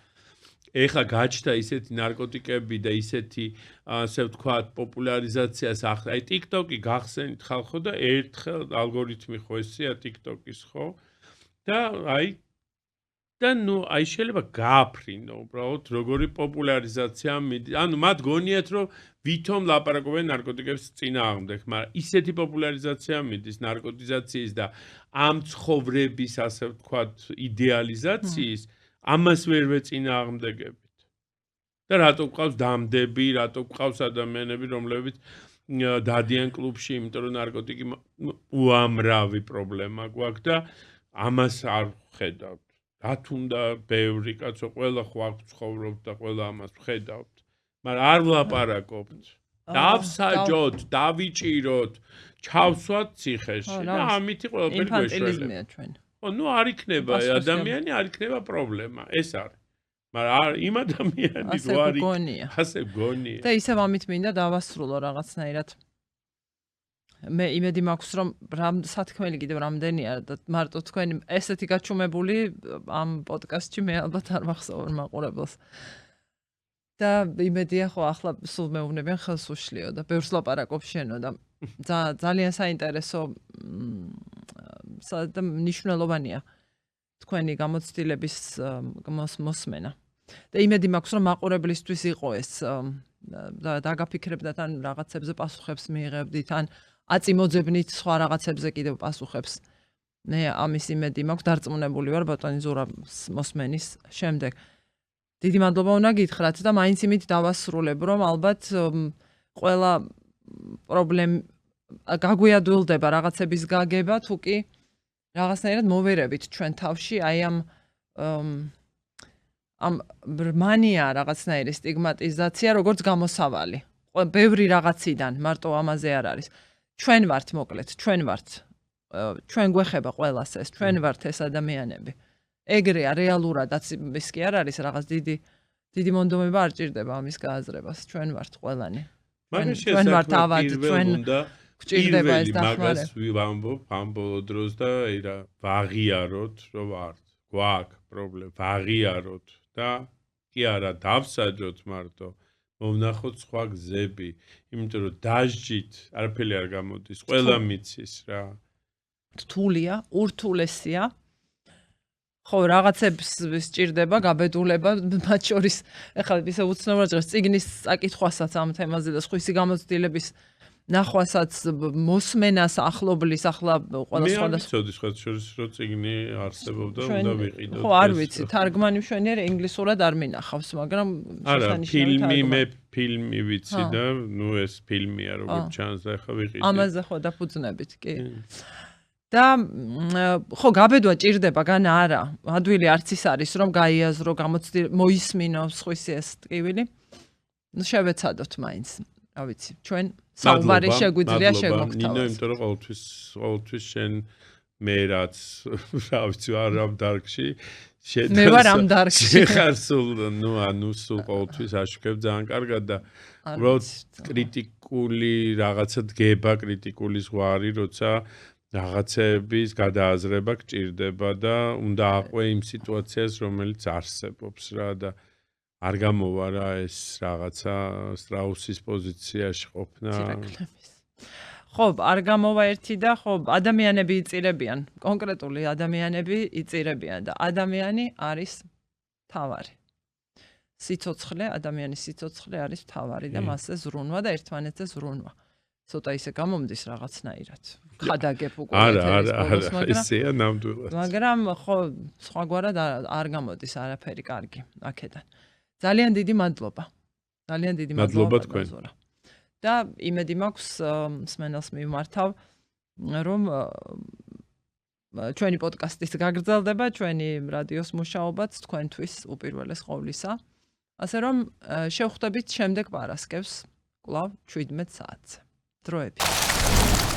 ეხლა გაჩნდა ისეთი ნარკოტიკები და ისეთი, ასე ვთქვათ, პოპულარიზაციას ახლა. აი TikTok-ი გახსენით ხალხო და ერთხელ ალგორითმი ხო ესეა TikTok-ის, ხო? და ნუ აი შეიძლება გააფრინო უბრალოდ როგორი პოპულარიზაცია მიდის. ანუ მათ გონიათ რომ ვითომ ლაპარაკობენ ნარკოტიკების წინააღმდეგ, მაგრამ ისეთი პოპულარიზაცია მიდის ნარკოტიზაციის და ამ ცხოვრების, ასე ვთქვათ, იდეალიზაციის, ამას ვერ ვეწინააღმდეგებით. და რატო გვყავს დამდები, რატო გვყავს ადამიანები, რომლებიც დადიან კლუბში, იმიტომ რომ ნარკოტიკი უამრავი პრობლემა გვაქვს და ამას არ ხედავთ. რა თუნდა ბევრი კაცო, ყველა ხო აქ ცხოვრობთ და ყველა ამას ხედავთ. მაგრამ არ ვლაპარაკობთ. დავსაჯოთ, დავიჭიროთ, ჩავსვათ ციხეში და ამითი ყველაფერი გვეშველება. ინფანტილიზმია ჩვენ. ო, ნუ არ იქნება ადამიანი, არ იქნება პრობლემა, ეს არის. მაგრამ იმ ადამიანი რო არის, ასე გონია. და ისევ ამით მინდა დავასრულო რაღაცნაირად. მე იმედი მაქვს, რომ სათქმელი კიდევ რამდენია და მარტო თქვენი ესეთი გაჩუმებული ამ პოდკასტში მე ალბათ არ ვახსოვარ მაყურებელს. და იმედია ხო ახლა სულ მეუბნებიან ხელს უშლიო და ბევრს ლაპარაკობ შენო და ძალიან საინტერესო და მნიშვნელოვანია თქვენი გამოცდილების მოსმენა. და იმედი მაქვს, რომ მაყურებლისთვის იყო ეს და დაგაფიქრებდათ ან რაღაცებზე პასუხებს მიიღებდით ან აწიმოძებნით სხვა რაღაცებზე კიდევ პასუხებს. მე ამის იმედი მაქვს, დარწმუნებული ვარ ბატონი ზურაბს მოსმენის შემდეგ. დიდი მადლობა უნდა გითხრათ და მაინც იმით დავასრულებ, რომ ალბათ ყველა გაგვიადვილდება რაღაცების გაგება, თუ კი რაღაცნაირად მოვერებით ჩვენ თავში აი ამ მანია რაღაცნაირი სტიგმატიზაცია, როგორც გამოსავალი. ბევრი რაღაციდან, მარტო ამაზე არ არის. ჩვენ ვართ მოკლედ, ჩვენ გვეხება ყველას ეს, ჩვენ ვართ ეს ადამიანები. ეგრეა რეალურადაც ის კი არ არის რაღაც დიდი მონდომება არ ჭირდება ამის გააზრებას. ჩვენ ვართ ყველანი. ჩვენ ვართ ავად, ჩვენ გვჭირდება ეს დახმარება. მაგას ვამბობ ამ ბოლო დროს და ვაღიაროთ, რომ ვართ. გვაქვს პრობლემა, ვაღიაროთ და კი არა დავსაჯოთ მარტო. მომნახოთ სხვა გზები, იმიტომ რომ დაჟჯით არაფერი არ გამოდის, ყველა მიცის რა. რთულია, ურთულესია. ხო, რაღაცებს სჭირდება, გაბედულება, მათ შორის ეხლა ისე უცნობად რომ წიგნის საკითხვასაც ამ თემაზე და სხვისი გამოცდილების ნახვასაც მოსმენას ახლობლის ახლა ყველა სხვადასხვა სხვა შორის რომ წიგნი არსებობდა უნდა ვიყიდოთ. ხო, არ ვიცი, თარგმანი მშვენიერი ინგლისურად არ მინახავს, მაგრამ არა, ფილმი ვიცი და ნუ ეს ფილმია როგორც ჩანს და ახლა ვიყიდე. ამაზე ხო დაფუძნებით, კი. და ხო გაბედვა ჭირდება განა არა ადვილი არც ის არის რომ გაიაზრო მოისმინო სხვისი ეს ტკივილი ნუ შევეცადოთ მაინც რა ვიცი ჩვენ საუბარი შეგვიძლია შეგმოგთავაზოთ ნინო იმიტომ რომ ყოველთვის შენ მე რაც რა ვიცი არ ამ დარგში მე ვარ ამ დარგში ხარ სულ ნუ ანუ სულ ყოველთვის აშუქებ ძალიან კარგად და უბრალოდ კრიტიკული რაღაცა დგება კრიტიკული ზღვარი როცა რაღაცების გადააზრება გჭირდება და უნდა აყვე იმ სიტუაციას რომელიც არსებობს რა და არ გამოვა რა ეს რაღაცა სტრაუსის პოზიციაში ყოფნა ხო არ გამოვა ერთი და ხო ადამიანები იწირებიან კონკრეტული ადამიანები იწირებიან და ადამიანი არის თავარი სიცოცხლე ადამიანის სიცოცხლე არის თავარი და მასზე ზრუნვა და ერთმანეთზე ზრუნვა ცოტა ისე გამომდის რაღაცნაირად. ხადაგებ უკვე ეს ესეა ნამდვილად. მაგრამ ხო სხვაგვარად არ გამოდის არაფერი კარგი აქედან. ძალიან დიდი მადლობა. ძალიან დიდი მადლობა თქვენ. და იმედი მაქვს მსმენელს მიმართავ რომ ჩვენი პოდკასტის გაგრძელდება, ჩვენი რადიოს მუშაობაც თქვენთვის უპირველეს ყოვლისა. ასე რომ შევხვდებით შემდეგ პარასკევს კვლავ 17 საათზე. Droebi.